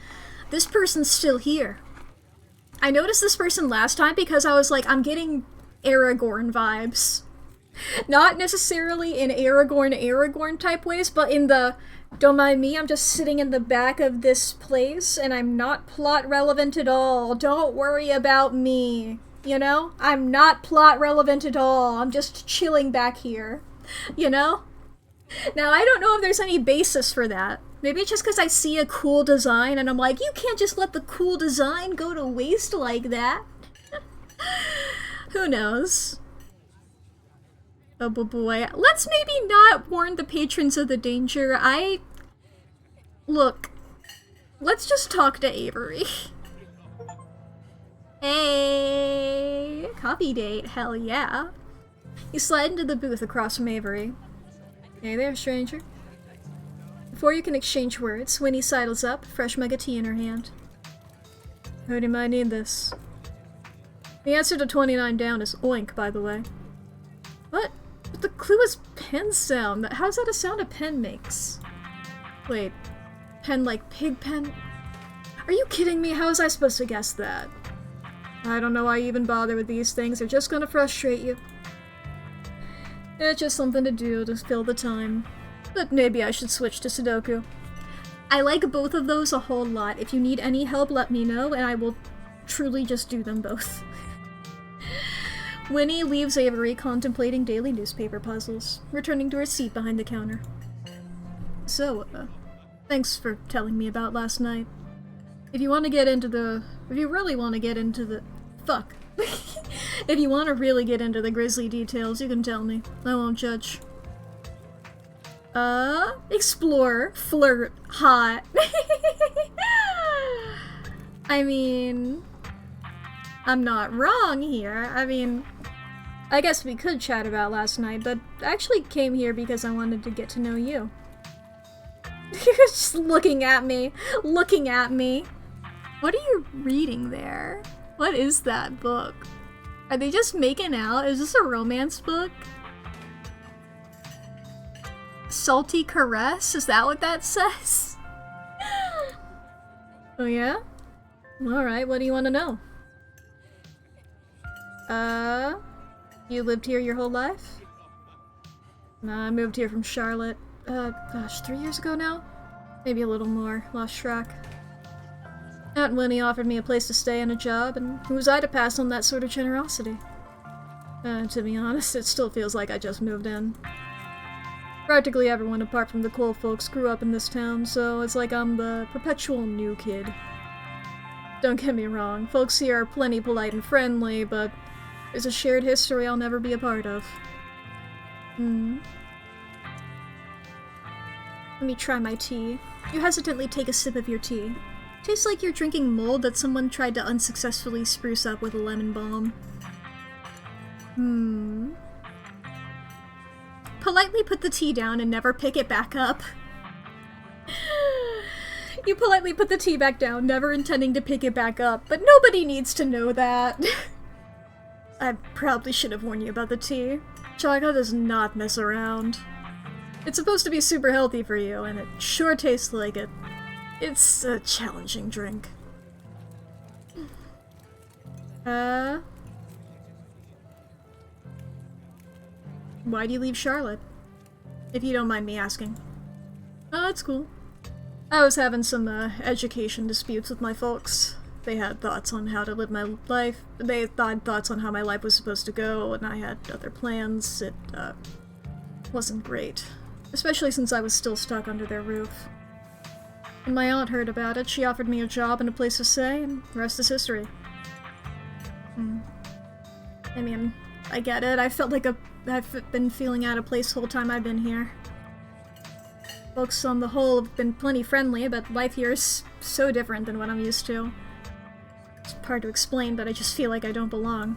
This person's still here. I noticed this person last time because I was like, I'm getting Aragorn vibes. Not necessarily in Aragorn type ways, but in the, don't mind me, I'm just sitting in the back of this place and I'm not plot relevant at all. Don't worry about me. You know? I'm not plot relevant at all. I'm just chilling back here. You know? Now, I don't know if there's any basis for that. Maybe it's just because I see a cool design and I'm like, you can't just let the cool design go to waste like that. Who knows? Oh boy. Let's maybe not warn the patrons of the danger. Look. Let's just talk to Avery. Hey! Coffee date, hell yeah. You slide into the booth across from Avery. Hey there, stranger. Before you can exchange words, Winnie sidles up, fresh mug of tea in her hand. Heard you might need this. The answer to 29 down is oink, by the way. What? But the clue is pen sound. How's that a sound a pen makes? Wait. Pen like pig pen? Are you kidding me? How was I supposed to guess that? I don't know why you even bother with these things. They're just gonna frustrate you. It's just something to do to fill the time. But maybe I should switch to Sudoku. I like both of those a whole lot. If you need any help, let me know, and I will truly just do them both. Winnie leaves Avery contemplating daily newspaper puzzles, returning to her seat behind the counter. So, thanks for telling me about last night. If you want to get into the... If you really want to get into the... Fuck. If you want to really get into the grisly details, you can tell me. I won't judge. Explore, flirt, hot. I mean... I'm not wrong here. I mean... I guess we could chat about last night, but I actually came here because I wanted to get to know you. You're just looking at me. Looking at me. What are you reading there? What is that book? Are they just making out? Is this a romance book? Salty Caress? Is that what that says? Oh yeah? Alright, what do you want to know? You lived here your whole life? Nah, I moved here from Charlotte. Gosh, 3 years ago now? Maybe a little more. Lost track. Aunt Winnie offered me a place to stay and a job, and who was I to pass on that sort of generosity? To be honest, it still feels like I just moved in. Practically everyone apart from the Cole folks grew up in this town, so it's like I'm the perpetual new kid. Don't get me wrong, folks here are plenty polite and friendly, but there's a shared history I'll never be a part of. Let me try my tea. You hesitantly take a sip of your tea. Tastes like you're drinking mold that someone tried to unsuccessfully spruce up with a lemon balm. Politely put the tea down and never pick it back up. You politely put the tea back down, never intending to pick it back up, but nobody needs to know that. I probably should have warned you about the tea. Chaga does not mess around. It's supposed to be super healthy for you, and it sure tastes like it. It's a challenging drink. Why do you leave Charlotte? If you don't mind me asking. Oh, that's cool. I was having some education disputes with my folks. They had thoughts on how to live my life. They had thoughts on how my life was supposed to go, and I had other plans. It wasn't great. Especially since I was still stuck under their roof. When my aunt heard about it, she offered me a job and a place to stay, and the rest is history. I mean, I get it. I felt like I've been feeling out of place the whole time I've been here. Folks on the whole have been plenty friendly, but life here is so different than what I'm used to. It's hard to explain, but I just feel like I don't belong.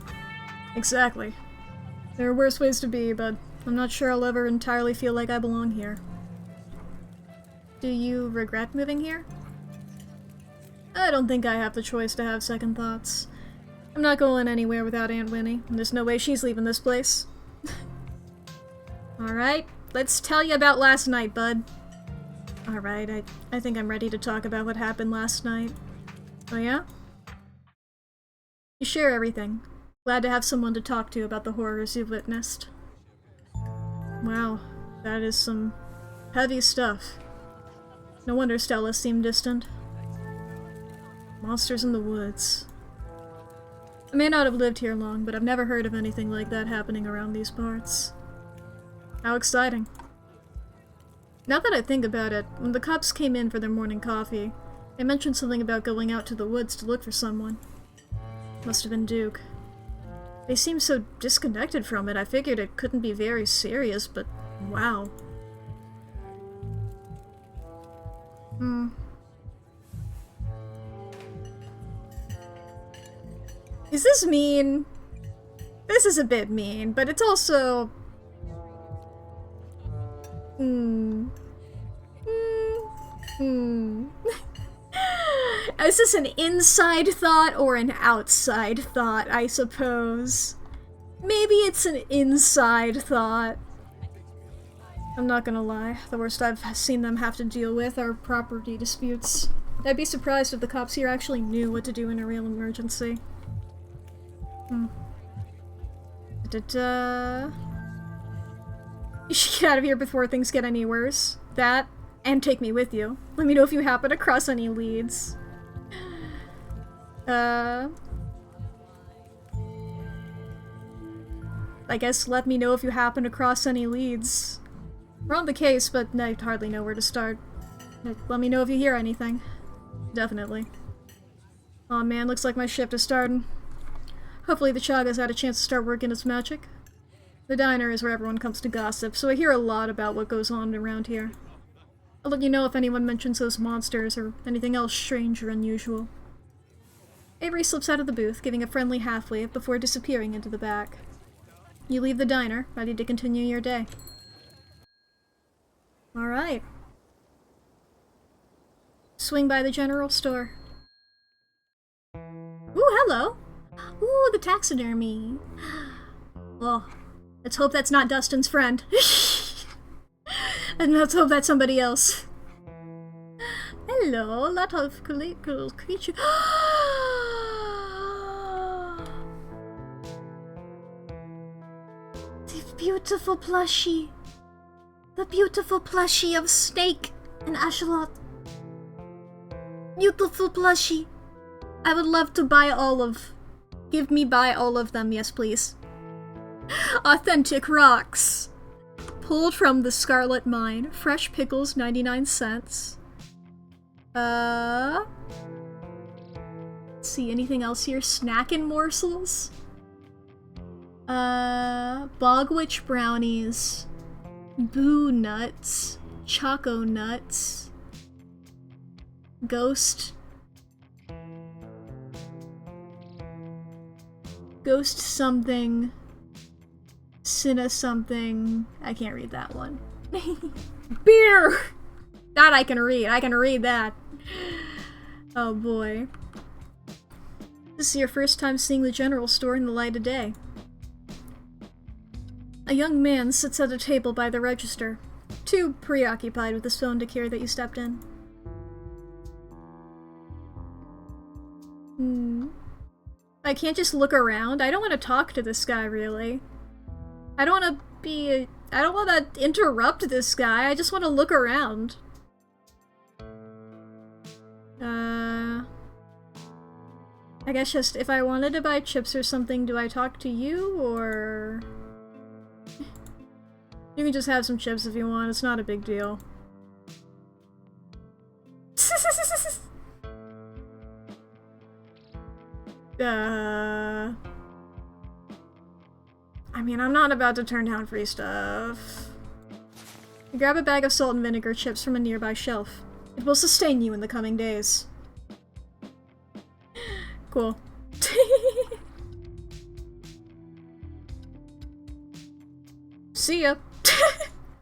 Exactly. There are worse ways to be, but I'm not sure I'll ever entirely feel like I belong here. Do you regret moving here? I don't think I have the choice to have second thoughts. I'm not going anywhere without Aunt Winnie, and there's no way she's leaving this place. Alright, let's tell you about last night, bud. Alright, I think I'm ready to talk about what happened last night. Oh yeah? You share everything. Glad to have someone to talk to about the horrors you've witnessed. Wow, that is some heavy stuff. No wonder Stella seemed distant. Monsters in the woods. I may not have lived here long, but I've never heard of anything like that happening around these parts. How exciting. Now that I think about it, when the cops came in for their morning coffee, they mentioned something about going out to the woods to look for someone. Must have been Duke. They seemed so disconnected from it, I figured it couldn't be very serious, but wow. Is this mean? This is a bit mean, but it's also... Is this an inside thought or an outside thought, I suppose? Maybe it's an inside thought. I'm not gonna lie, the worst I've seen them have to deal with are property disputes. I'd be surprised if the cops here actually knew what to do in a real emergency. You should get out of here before things get any worse. That, and take me with you. Let me know if you happen across any leads. I guess let me know if you happen across any leads. We're on the case, but I hardly know where to start. Let me know if you hear anything. Definitely. Aw man, looks like my shift is starting. Hopefully the Chaga's had a chance to start working its magic. The diner is where everyone comes to gossip, so I hear a lot about what goes on around here. I'll let you know if anyone mentions those monsters or anything else strange or unusual. Avery slips out of the booth, giving a friendly half-wave before disappearing into the back. You leave the diner, ready to continue your day. Alright. Swing by the general store. Ooh, hello! Ooh, the taxidermy. Well, let's hope that's not Dustin's friend. And let's hope that's somebody else. Hello, a lot of cool creatures. The beautiful plushie. The beautiful plushie of Snake and Ashalot. Beautiful plushie. I would love to buy all of... Give me buy all of them, yes please. Authentic rocks. Pulled from the Scarlet Mine. Fresh pickles, 99 cents. Let's see, anything else here? Snackin' morsels? Bogwitch brownies. Boo nuts. Choco nuts. Ghost something. Cinna something. I can't read that one. Beer! That I can read. I can read that. Oh boy. This is your first time seeing the general store in the light of day. A young man sits at a table by the register, too preoccupied with his phone to care that you stepped in. I can't just look around. I don't want to talk to this guy, really. I don't want to interrupt this guy. I just want to look around. I guess just if I wanted to buy chips or something, do I talk to you, or... You can just have some chips if you want, it's not a big deal. I mean, I'm not about to turn down free stuff. Grab a bag of salt and vinegar chips from a nearby shelf. It will sustain you in the coming days. Cool. See ya.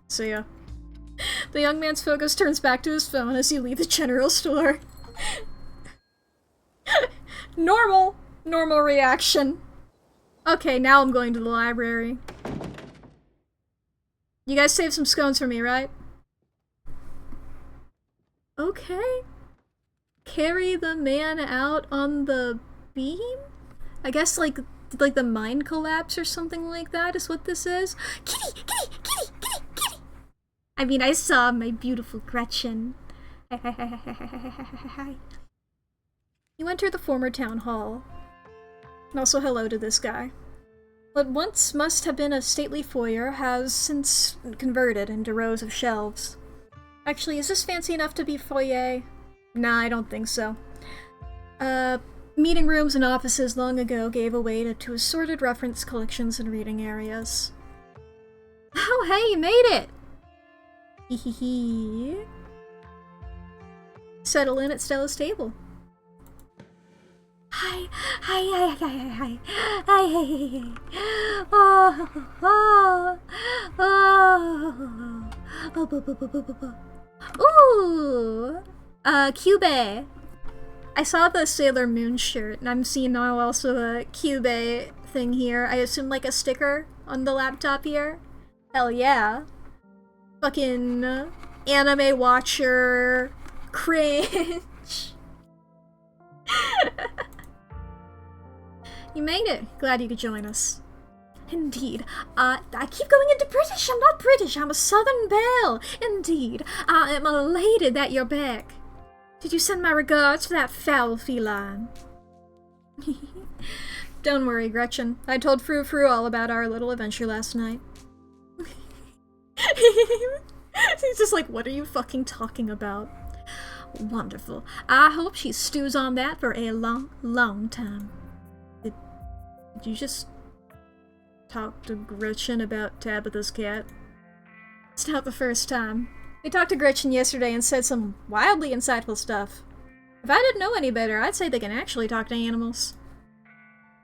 See ya. The young man's focus turns back to his phone as you leave the general store. Normal reaction. Okay, now I'm going to the library. You guys saved some scones for me, right? Okay. Carry the man out on the beam? I guess like the mine collapse or something like that is what this is. Kitty! Kitty! Kitty! Kitty! Kitty! I mean, I saw my beautiful Gretchen. You enter the former town hall. And also hello to this guy. What once must have been a stately foyer has since converted into rows of shelves. Actually, is this fancy enough to be foyer? Nah, I don't think so. Meeting rooms and offices long ago gave way to assorted reference collections and reading areas. Oh, hey, you made it! Hee. Settle in at Stella's table. Hi. Ooh, Cube. I saw the Sailor Moon shirt, and I'm seeing now also a Cube thing here. I assume like a sticker on the laptop here. Hell yeah. Fucking anime watcher cringe. You made it. Glad you could join us. Indeed. I keep going into British. I'm not British. I'm a Southern belle. Indeed. I am elated that you're back. Did you send my regards for that foul feline? Don't worry, Gretchen. I told Frou Frou all about our little adventure last night. He's just like, what are you fucking talking about? Wonderful. I hope she stews on that for a long, long time. Did you just talk to Gretchen about Tabitha's cat? It's not the first time. We talked to Gretchen yesterday and said some wildly insightful stuff. If I didn't know any better, I'd say they can actually talk to animals.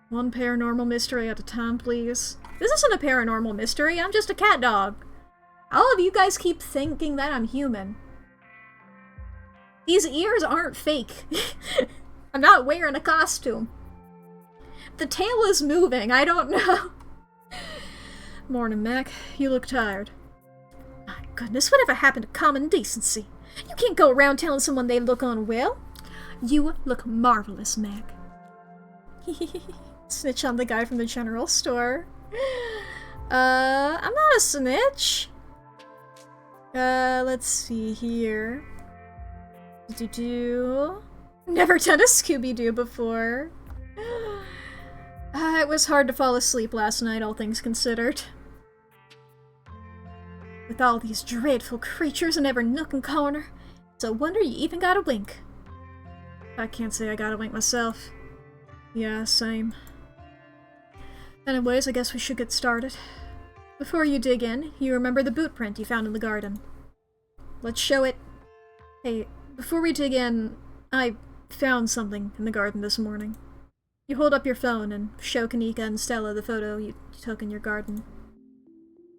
One paranormal mystery at a time, please. This isn't a paranormal mystery, I'm just a cat dog. All of you guys keep thinking that I'm human. These ears aren't fake. I'm not wearing a costume. The tail is moving, I don't know. Morning, Mack. You look tired. My goodness, whatever happened to common decency? You can't go around telling someone they look unwell. You look marvelous, Mack. Snitch on the guy from the general store. I'm not a snitch. Let's see here. Never done a Scooby-Doo before. It was hard to fall asleep last night, all things considered. With all these dreadful creatures in every nook and corner, it's a wonder you even got a wink. I can't say I got a wink myself. Yeah, same. Anyways, I guess we should get started. Before you dig in, you remember the boot print you found in the garden. Let's show it. Hey, before we dig in, I found something in the garden this morning. You hold up your phone and show Kanika and Stella the photo you took in your garden.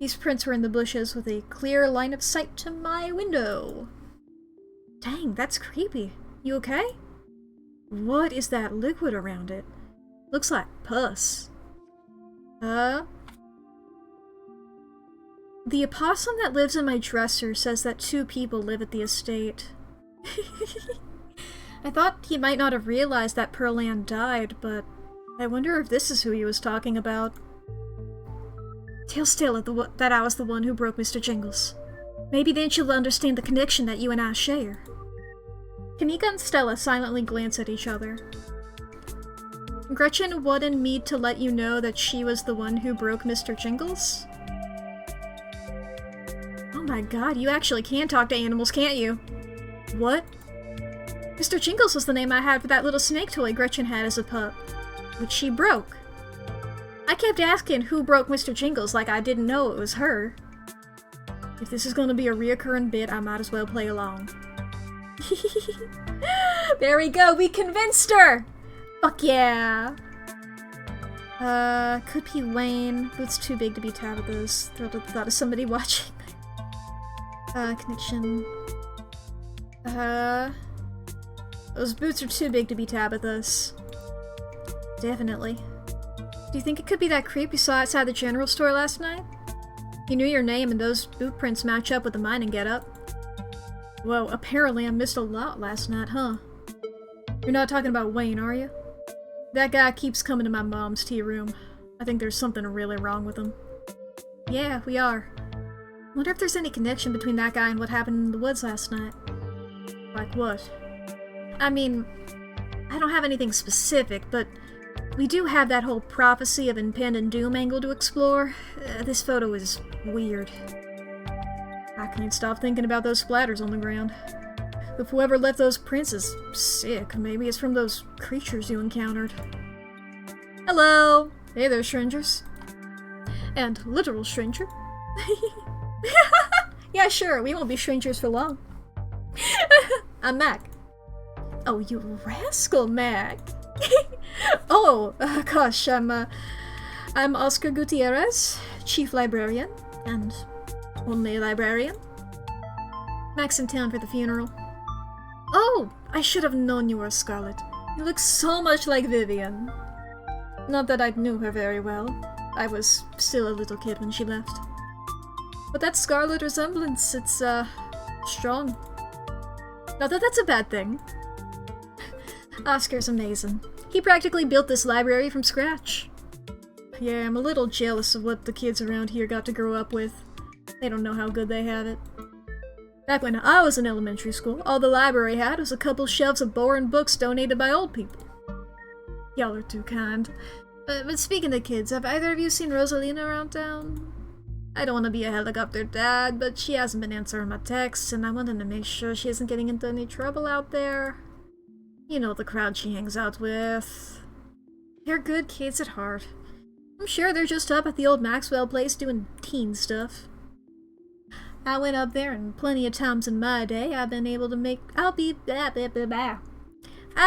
These prints were in the bushes with a clear line of sight to my window. Dang, that's creepy. You okay? What is that liquid around it? Looks like pus. The opossum that lives in my dresser says that 2 people live at the estate. I thought he might not have realized that Pearl Ann died, but I wonder if this is who he was talking about. Tell Stella that I was the one who broke Mr. Jingles. Maybe then she'll understand the connection that you and I share. Kanika and Stella silently glance at each other. Gretchen wanted me to let you know that she was the one who broke Mr. Jingles? Oh my god, you actually can talk to animals, can't you? What? Mr. Jingles was the name I had for that little snake toy Gretchen had as a pup, which she broke. I kept asking who broke Mr. Jingles like I didn't know it was her. If this is gonna be a reoccurring bit, I might as well play along. There we go, we convinced her! Fuck yeah! Could be Wayne. Boots too big to be Tabitha's. Thrilled at the thought of somebody watching. Connection. Those boots are too big to be Tabitha's. Definitely. Do you think it could be that creep you saw outside the general store last night? He knew your name and those boot prints match up with the mining getup. Whoa, apparently I missed a lot last night, huh? You're not talking about Wayne, are you? That guy keeps coming to my mom's tea room. I think there's something really wrong with him. Yeah, we are. Wonder if there's any connection between that guy and what happened in the woods last night. Like what? I mean, I don't have anything specific, but we do have that whole prophecy of impending doom angle to explore. This photo is weird. I can't stop thinking about those splatters on the ground. If whoever left those prints is sick, maybe it's from those creatures you encountered. Hello! Hey there, strangers. And literal stranger. Yeah, sure, we won't be strangers for long. I'm Mack. Oh, you rascal, Mack. Oh, gosh, I'm Oscar Gutierrez, Chief Librarian, and only librarian. Mack's in town for the funeral. Oh, I should have known you were Scarlet. You look so much like Vivian. Not that I knew her very well. I was still a little kid when she left. But that Scarlet resemblance, it's, strong. Not that that's a bad thing. Oscar's amazing. He practically built this library from scratch. Yeah, I'm a little jealous of what the kids around here got to grow up with. They don't know how good they have it. Back when I was in elementary school, all the library had was a couple shelves of boring books donated by old people. Y'all are too kind. But speaking of kids, have either of you seen Rosalina around town? I don't want to be a helicopter dad, but she hasn't been answering my texts, and I wanted to make sure she isn't getting into any trouble out there. You know the crowd she hangs out with. They're good kids at heart. I'm sure they're just up at the old Maxwell place doing teen stuff. I went up there, and plenty of times in my day I've been able to make... I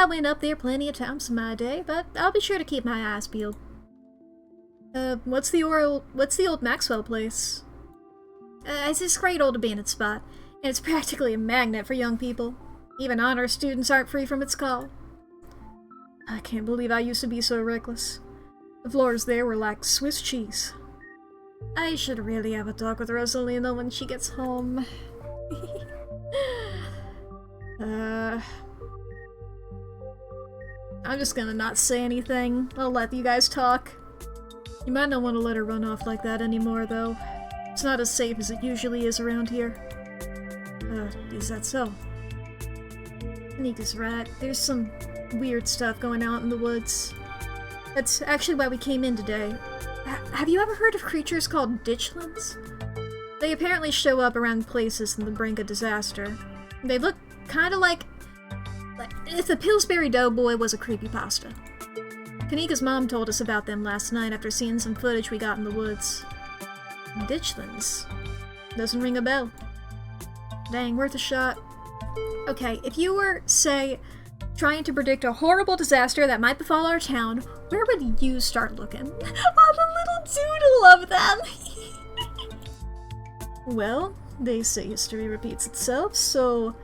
went up there plenty of times in my day, but I'll be sure to keep my eyes peeled. What's the old Maxwell place? It's this great old abandoned spot, and it's practically a magnet for young people. Even honor students aren't free from its call. I can't believe I used to be so reckless. The floors there were like Swiss cheese. I should really have a talk with Rosalina when she gets home. I'm just gonna not say anything. I'll let you guys talk. You might not want to let her run off like that anymore, though. It's not as safe as it usually is around here. Is that so? Nika's right. There's some weird stuff going out in the woods. That's actually why we came in today. Have you ever heard of creatures called ditchlands? They apparently show up around places in the brink of disaster. They look kind of like if the Pillsbury Doughboy was a creepypasta. Kanika's mom told us about them last night after seeing some footage we got in the woods. Ditchlands. Doesn't ring a bell. Dang, worth a shot. Okay, if you were, say, trying to predict a horrible disaster that might befall our town, where would you start looking? Oh, the little doodle of them! Well, they say history repeats itself, so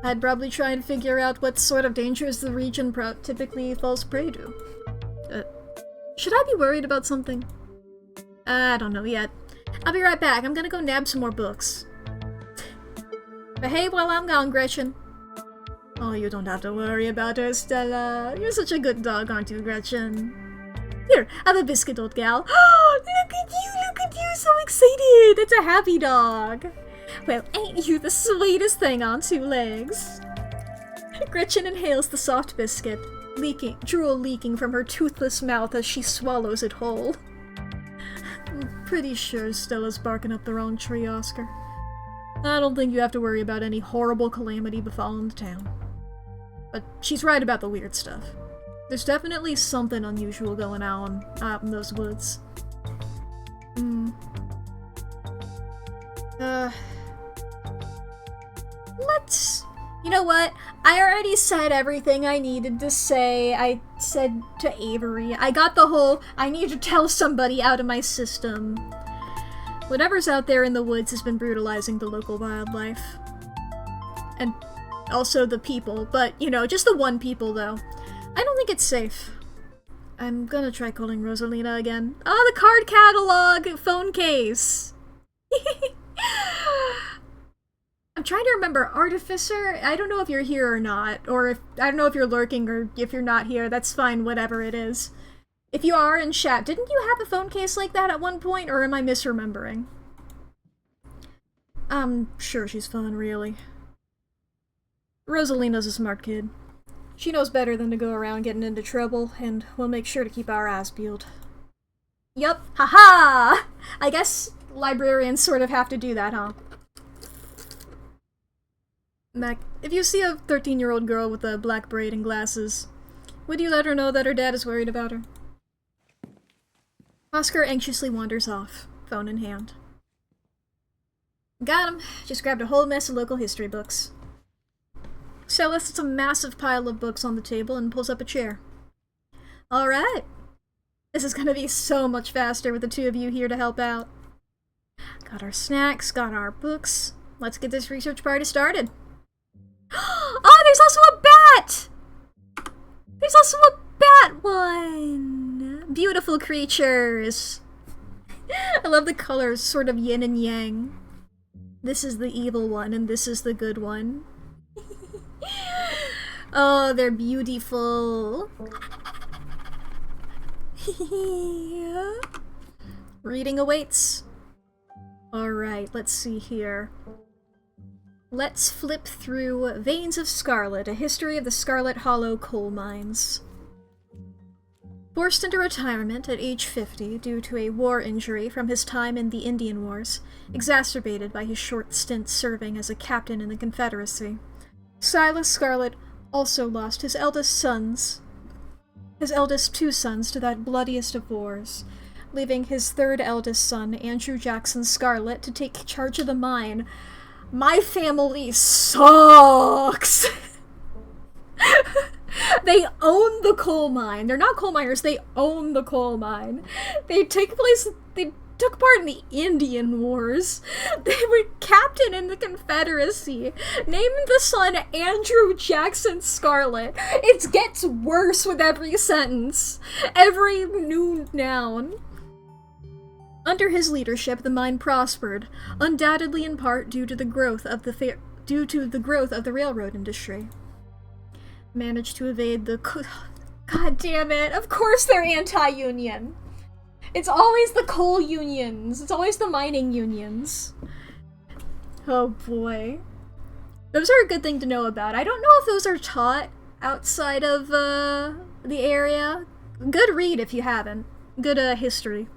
I'd probably try and figure out what sort of dangers the region typically falls prey to. Should I be worried about something? I don't know yet. I'll be right back. I'm gonna go nab some more books. Behave while I'm gone, Gretchen. Oh, you don't have to worry about her, Stella. You're such a good dog, aren't you, Gretchen? Here, have a biscuit, old gal. Oh, look at you, so excited. It's a happy dog. Well, ain't you the sweetest thing on two legs? Gretchen inhales the soft biscuit, drool leaking from her toothless mouth as she swallows it whole. I'm pretty sure Stella's barking up the wrong tree, Oscar. I don't think you have to worry about any horrible calamity befalling the town. But she's right about the weird stuff. There's definitely something unusual going on out in those woods. You know what? I already said everything I needed to say. I said to Avery. I got the whole, I need to tell somebody out of my system. Whatever's out there in the woods has been brutalizing the local wildlife. And also the people, but, you know, just the one people, though. I don't think it's safe. I'm gonna try calling Rosalina again. Oh, the card catalog phone case! I'm trying to remember, Artificer? I don't know if you're here or not, or if, I don't know if you're lurking or if you're not here, that's fine, whatever it is. If you are in chat, didn't you have a phone case like that at one point, or am I misremembering? I'm sure she's fun, really. Rosalina's a smart kid. She knows better than to go around getting into trouble, and we'll make sure to keep our eyes peeled. Yup, haha! I guess librarians sort of have to do that, huh? Mack, if you see a 13-year-old girl with a black braid and glasses, would you let her know that her dad is worried about her? Oscar anxiously wanders off, phone in hand. Got him. Just grabbed a whole mess of local history books. Stella sets a massive pile of books on the table and pulls up a chair. Alright. This is gonna be so much faster with the two of you here to help out. Got our snacks, got our books. Let's get this research party started. Oh, there's also a bat! There's also a bat one! Beautiful creatures! I love the colors, sort of yin and yang. This is the evil one, and this is the good one. Oh, they're beautiful. Reading awaits. Alright, let's see here. Let's flip through Veins of Scarlet, a history of the Scarlet Hollow coal mines. Forced into retirement at age 50 due to a war injury from his time in the Indian Wars, exacerbated by his short stint serving as a captain in the Confederacy, Silas Scarlet also lost his eldest two sons to that bloodiest of wars, leaving his third eldest son, Andrew Jackson Scarlet, to take charge of the mine. My family sucks! They own the coal mine. They're not coal miners, they own the coal mine. They took part in the Indian Wars. They were captain in the Confederacy. Named the son Andrew Jackson Scarlet. It gets worse with every sentence. Every new noun. Under his leadership, the mine prospered, undoubtedly in part due to the growth of the railroad industry. Managed to evade the God damn it! Of course they're anti-union. It's always the coal unions. It's always the mining unions. Oh boy. Those are a good thing to know about. I don't know if those are taught outside of the area. Good read if you haven't. Good history.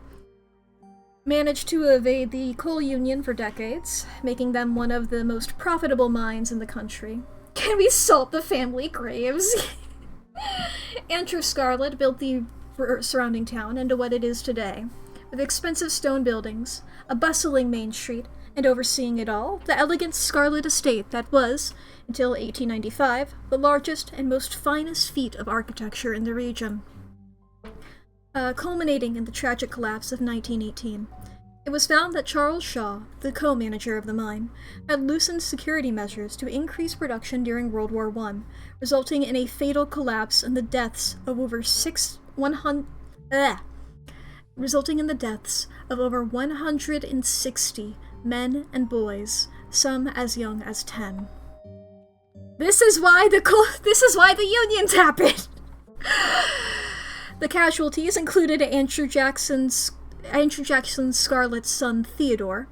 Managed to evade the coal union for decades, making them one of the most profitable mines in the country. Can we salt the family graves? Andrew Scarlet built the surrounding town into what it is today, with expensive stone buildings, a bustling main street, and overseeing it all, the elegant Scarlet estate that was, until 1895, the largest and most finest feat of architecture in the region. Culminating in the tragic collapse of 1918. It was found that Charles Shaw, the co-manager of the mine, had loosened security measures to increase production during World War I, resulting in a fatal collapse and the deaths of over 160 men and boys, some as young as 10. This is why the unions happened. The casualties included Andrew Jackson Scarlet's son Theodore,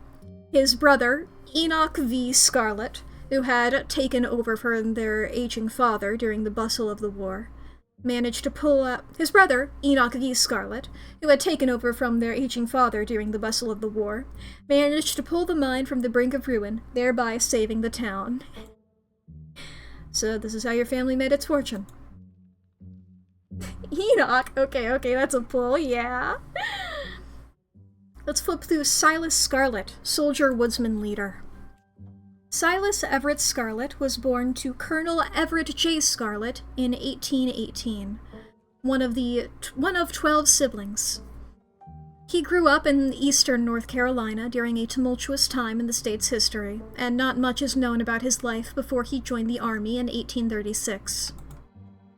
his brother Enoch V. Scarlet, who had taken over from their aging father during the bustle of the war, managed to pull up his brother, Enoch V. Scarlet, who had taken over from their aging father during the bustle of the war, managed to pull the mine from the brink of ruin, thereby saving the town. So this is how your family made its fortune. Enoch! Okay, that's a pull, yeah. Let's flip through Silas Scarlet, soldier woodsman leader. Silas Everett Scarlet was born to Colonel Everett J. Scarlet in 1818, one of 12 siblings. He grew up in eastern North Carolina during a tumultuous time in the state's history, and not much is known about his life before he joined the Army in 1836.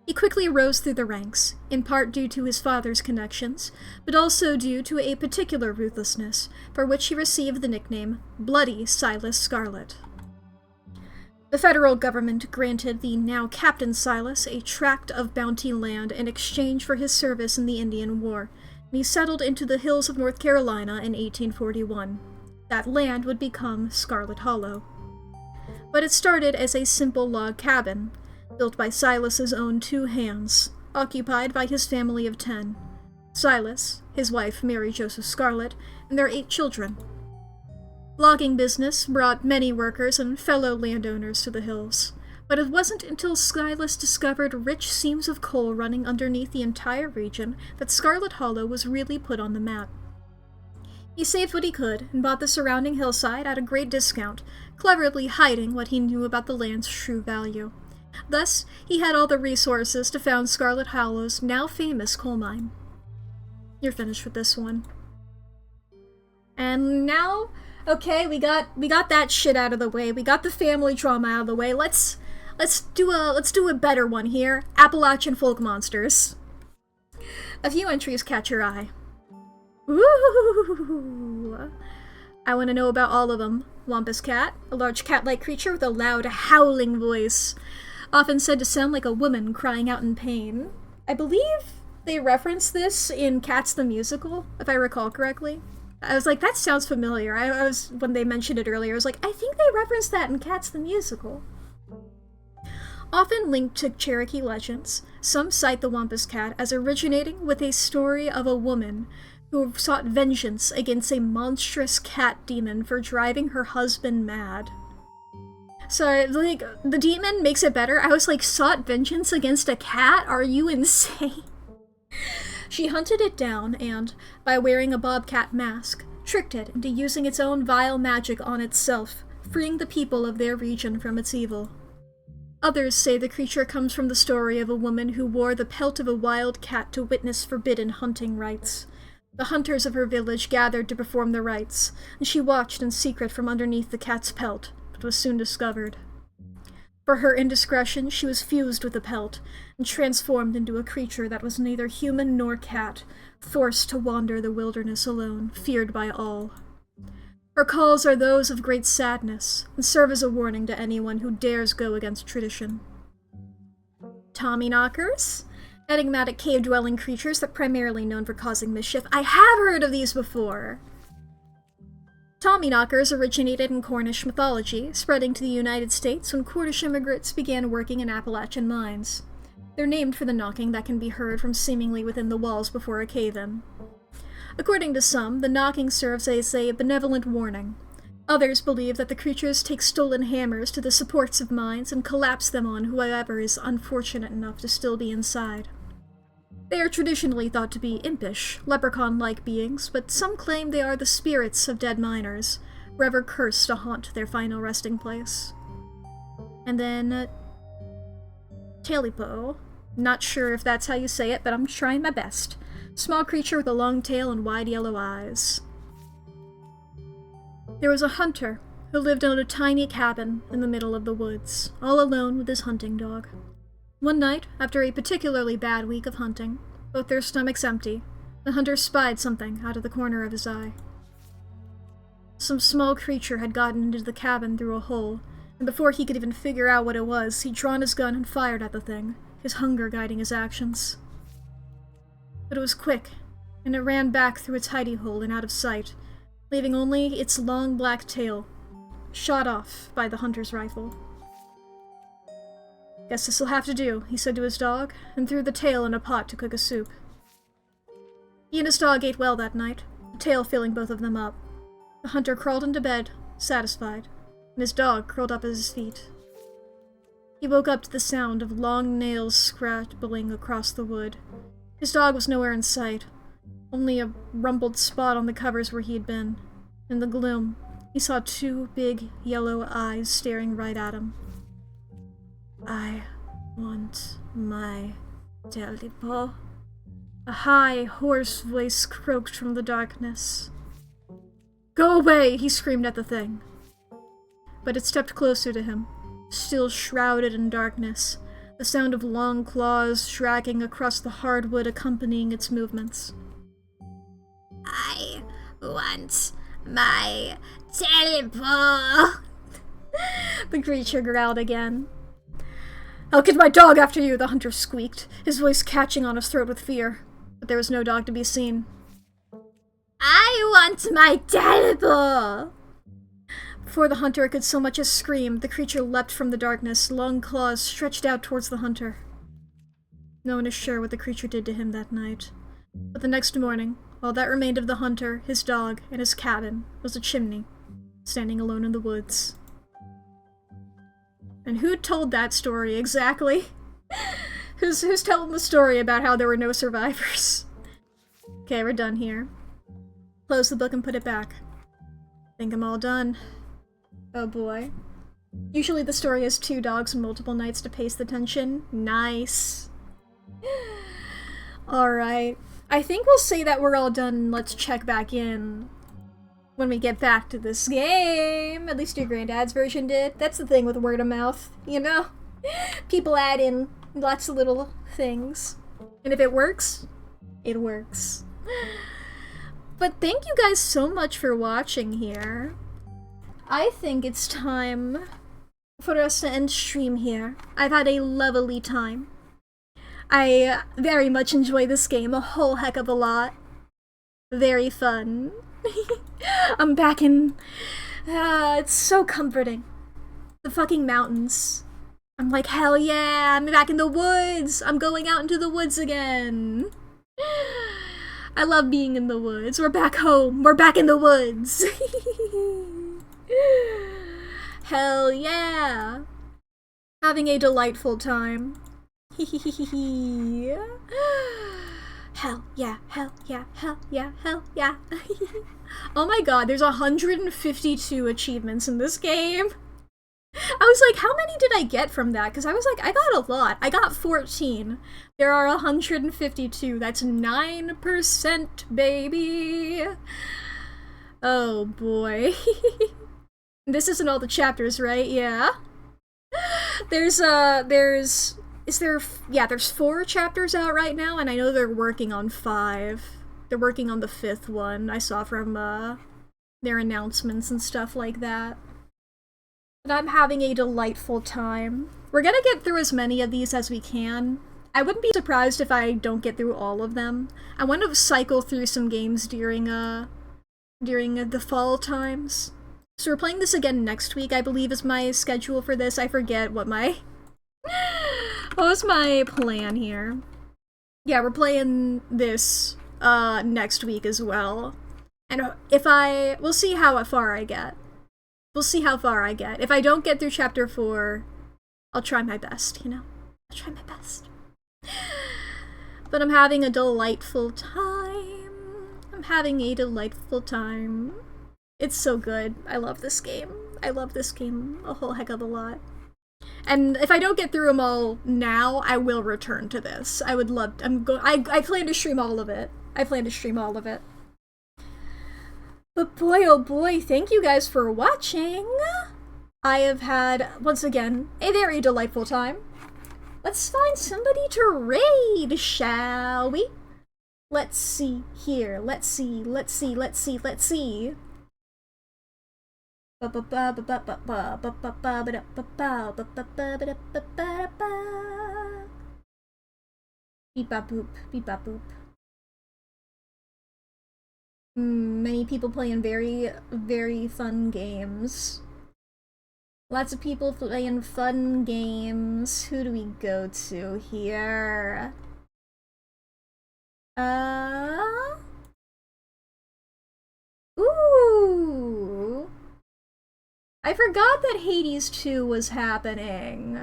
He quickly rose through the ranks, in part due to his father's connections, but also due to a particular ruthlessness, for which he received the nickname Bloody Silas Scarlet. The federal government granted the now Captain Silas a tract of bounty land in exchange for his service in the Indian War, and he settled into the hills of North Carolina in 1841. That land would become Scarlet Hollow. But it started as a simple log cabin, built by Silas's own 2 hands, occupied by his family of 10. Silas, his wife Mary Joseph Scarlet, and their 8 children. Logging business brought many workers and fellow landowners to the hills, but it wasn't until Silas discovered rich seams of coal running underneath the entire region that Scarlet Hollow was really put on the map. He saved what he could and bought the surrounding hillside at a great discount, cleverly hiding what he knew about the land's true value. Thus, he had all the resources to found Scarlet Hollow's now famous coal mine. You're finished with this one. And now, okay, we got that shit out of the way. We got the family drama out of the way. Let's do a better one here. Appalachian folk monsters. A few entries catch your eye. Ooh. I want to know about all of them. Wampus cat, a large cat-like creature with a loud, howling voice, often said to sound like a woman crying out in pain. I believe they reference this in Cats the Musical, if I recall correctly. I was like, that sounds familiar. I was, when they mentioned it earlier, I was like, I think they referenced that in Cats the Musical. Often linked to Cherokee legends, some cite the Wampus Cat as originating with a story of a woman who sought vengeance against a monstrous cat demon for driving her husband mad. So, like, the demon makes it better. I was like, sought vengeance against a cat? Are you insane? She hunted it down and, by wearing a bobcat mask, tricked it into using its own vile magic on itself, freeing the people of their region from its evil. Others say the creature comes from the story of a woman who wore the pelt of a wild cat to witness forbidden hunting rites. The hunters of her village gathered to perform the rites, and she watched in secret from underneath the cat's pelt, but was soon discovered. For her indiscretion, she was fused with the pelt, and transformed into a creature that was neither human nor cat, forced to wander the wilderness alone, feared by all. Her calls are those of great sadness, and serve as a warning to anyone who dares go against tradition. Tommyknockers? Enigmatic cave-dwelling creatures that primarily known for causing mischief. I have heard of these before! Tommyknockers originated in Cornish mythology, spreading to the United States when Cornish immigrants began working in Appalachian mines. They're named for the knocking that can be heard from seemingly within the walls before a cave-in. According to some, the knocking serves as a benevolent warning. Others believe that the creatures take stolen hammers to the supports of mines and collapse them on whoever is unfortunate enough to still be inside. They are traditionally thought to be impish, leprechaun-like beings, but some claim they are the spirits of dead miners, forever cursed to haunt their final resting place. And then, Talipo. Not sure if that's how you say it, but I'm trying my best. Small creature with a long tail and wide yellow eyes. There was a hunter who lived in a tiny cabin in the middle of the woods, all alone with his hunting dog. One night, after a particularly bad week of hunting, both their stomachs empty, the hunter spied something out of the corner of his eye. Some small creature had gotten into the cabin through a hole, and before he could even figure out what it was, he'd drawn his gun and fired at the thing, his hunger guiding his actions. But it was quick, and it ran back through its hidey hole and out of sight, leaving only its long black tail, shot off by the hunter's rifle. "Guess this'll have to do," he said to his dog, and threw the tail in a pot to cook a soup. He and his dog ate well that night, the tail filling both of them up. The hunter crawled into bed, satisfied, and his dog curled up at his feet. He woke up to the sound of long nails scrabbling across the wood. His dog was nowhere in sight, only a rumpled spot on the covers where he had been. In the gloom, he saw two big yellow eyes staring right at him. "I want my Delipo." A high, hoarse voice croaked from the darkness. "Go away!" he screamed at the thing. But it stepped closer to him, still shrouded in darkness, the sound of long claws dragging across the hardwood accompanying its movements. "I want my Delipo." The creature growled again. "I'll get my dog after you," the hunter squeaked, his voice catching on his throat with fear. But there was no dog to be seen. "I want my Delipo." Before the hunter could so much as scream, the creature leapt from the darkness, long claws stretched out towards the hunter. No one is sure what the creature did to him that night. But the next morning, all that remained of the hunter, his dog, and his cabin was a chimney, standing alone in the woods. And who told that story exactly? Who's telling the story about how there were no survivors? Okay, we're done here. Close the book and put it back. Think I'm all done. Oh boy. Usually the story has 2 dogs and multiple nights to pace the tension. Nice. Alright. I think we'll say that we're all done and let's check back in when we get back to this game. At least your granddad's version did. That's the thing with word of mouth, you know? People add in lots of little things. And if it works, it works. But thank you guys so much for watching here. I think it's time for us to end stream here. I've had a lovely time. I very much enjoy this game a whole heck of a lot. Very fun. I'm back in... it's so comforting. The fucking mountains. I'm like, hell yeah, I'm back in the woods. I'm going out into the woods again. I love being in the woods. We're back home. We're back in the woods. Hell yeah. Having a delightful time. Hell yeah, hell yeah, hell yeah, hell yeah. Oh my god, there's 152 achievements in this game. I was like, how many did I get from that? Because I was like, I got a lot. I got 14. There are 152. That's 9%, baby. Oh boy. This isn't all the chapters, right? Yeah. There's 4 chapters out right now, and I know they're working on 5. They're working on the 5th one, I saw from, their announcements and stuff like that. But I'm having a delightful time. We're gonna get through as many of these as we can. I wouldn't be surprised if I don't get through all of them. I want to cycle through some games during the fall times. So we're playing this again next week, I believe is my schedule for this. I forget what was my plan here. Yeah, we're playing this next week as well. And we'll see how far I get. We'll see how far I get. If I don't get through chapter 4, I'll try my best, you know? I'll try my best. But I'm having a delightful time. I'm having a delightful time. It's so good. I love this game. I love this game a whole heck of a lot. And if I don't get through them all now, I will return to this. I would love... I plan to stream all of it. I plan to stream all of it. But boy, oh boy, thank you guys for watching. I have had, once again, a very delightful time. Let's find somebody to raid, shall we? Let's see here. Let's see. Beep-bop-boop, beep-bop-boop. Many people playing very, very fun games. Lots of people playing fun games. Who do we go to here? Ooh! I forgot that Hades 2 was happening.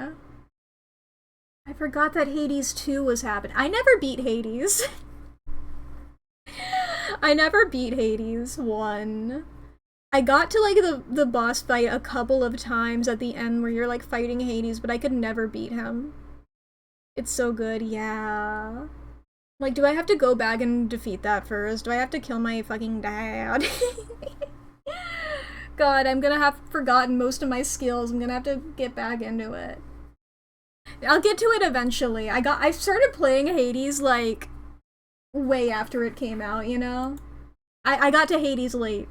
I forgot that Hades 2 was happening. I never beat Hades. I never beat Hades 1. I got to, like, the boss fight a couple of times at the end where you're, like, fighting Hades, but I could never beat him. It's so good, yeah. Like, do I have to go back and defeat that first? Do I have to kill my fucking dad? God, I'm gonna have forgotten most of my skills. I'm gonna have to get back into it. I'll get to it eventually. I started playing Hades, like, way after it came out, you know? I got to Hades late.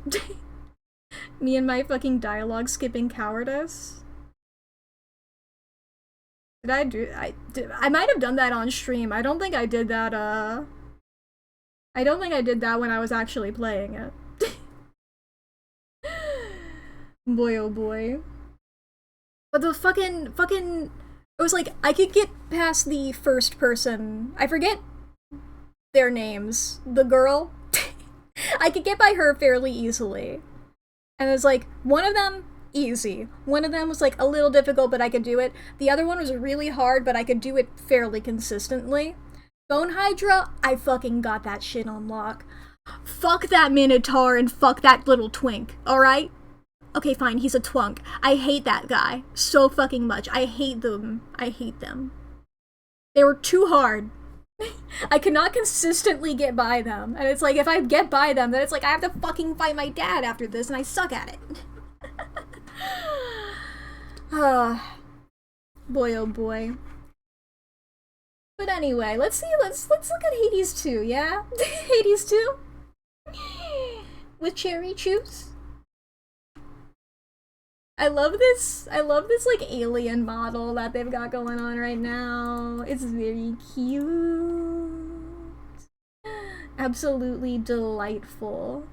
Me and my fucking dialogue skipping cowardice. I might have done that on stream. I don't think I did that, I don't think I did that when I was actually playing it. Boy, oh boy. But the fucking, it was like, I could get past the first person. I forget their names. The girl. I could get by her fairly easily. And it was like, one of them, easy. One of them was like a little difficult, but I could do it. The other one was really hard, but I could do it fairly consistently. Bone Hydra, I fucking got that shit on lock. Fuck that Minotaur and fuck that little twink, alright? Okay, fine, he's a twunk. I hate that guy so fucking much. I hate them. I hate them. They were too hard. I cannot consistently get by them. And it's like, if I get by them, then it's like I have to fucking fight my dad after this, and I suck at it. Boy, oh boy. But anyway, let's look at Hades 2, yeah? Hades 2? With cherry juice? I love this, like, alien model that they've got going on right now. It's very cute. Absolutely delightful.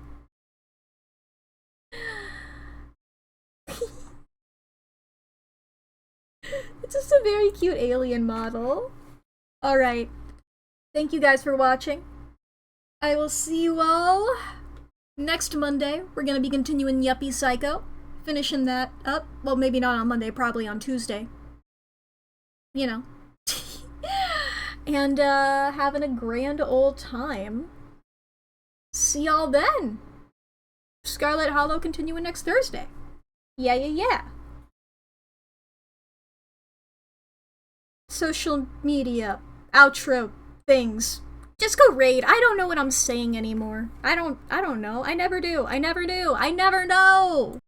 It's just a very cute alien model. Alright. Thank you guys for watching. I will see you all next Monday. We're gonna be continuing Yuppie Psycho. Finishing that up. Well, maybe not on Monday, probably on Tuesday. You know. And, having a grand old time. See y'all then! Scarlet Hollow continuing next Thursday. Yeah. Social media, outro, things. Just go raid. I don't know what I'm saying anymore. I don't know. I never do. I never know.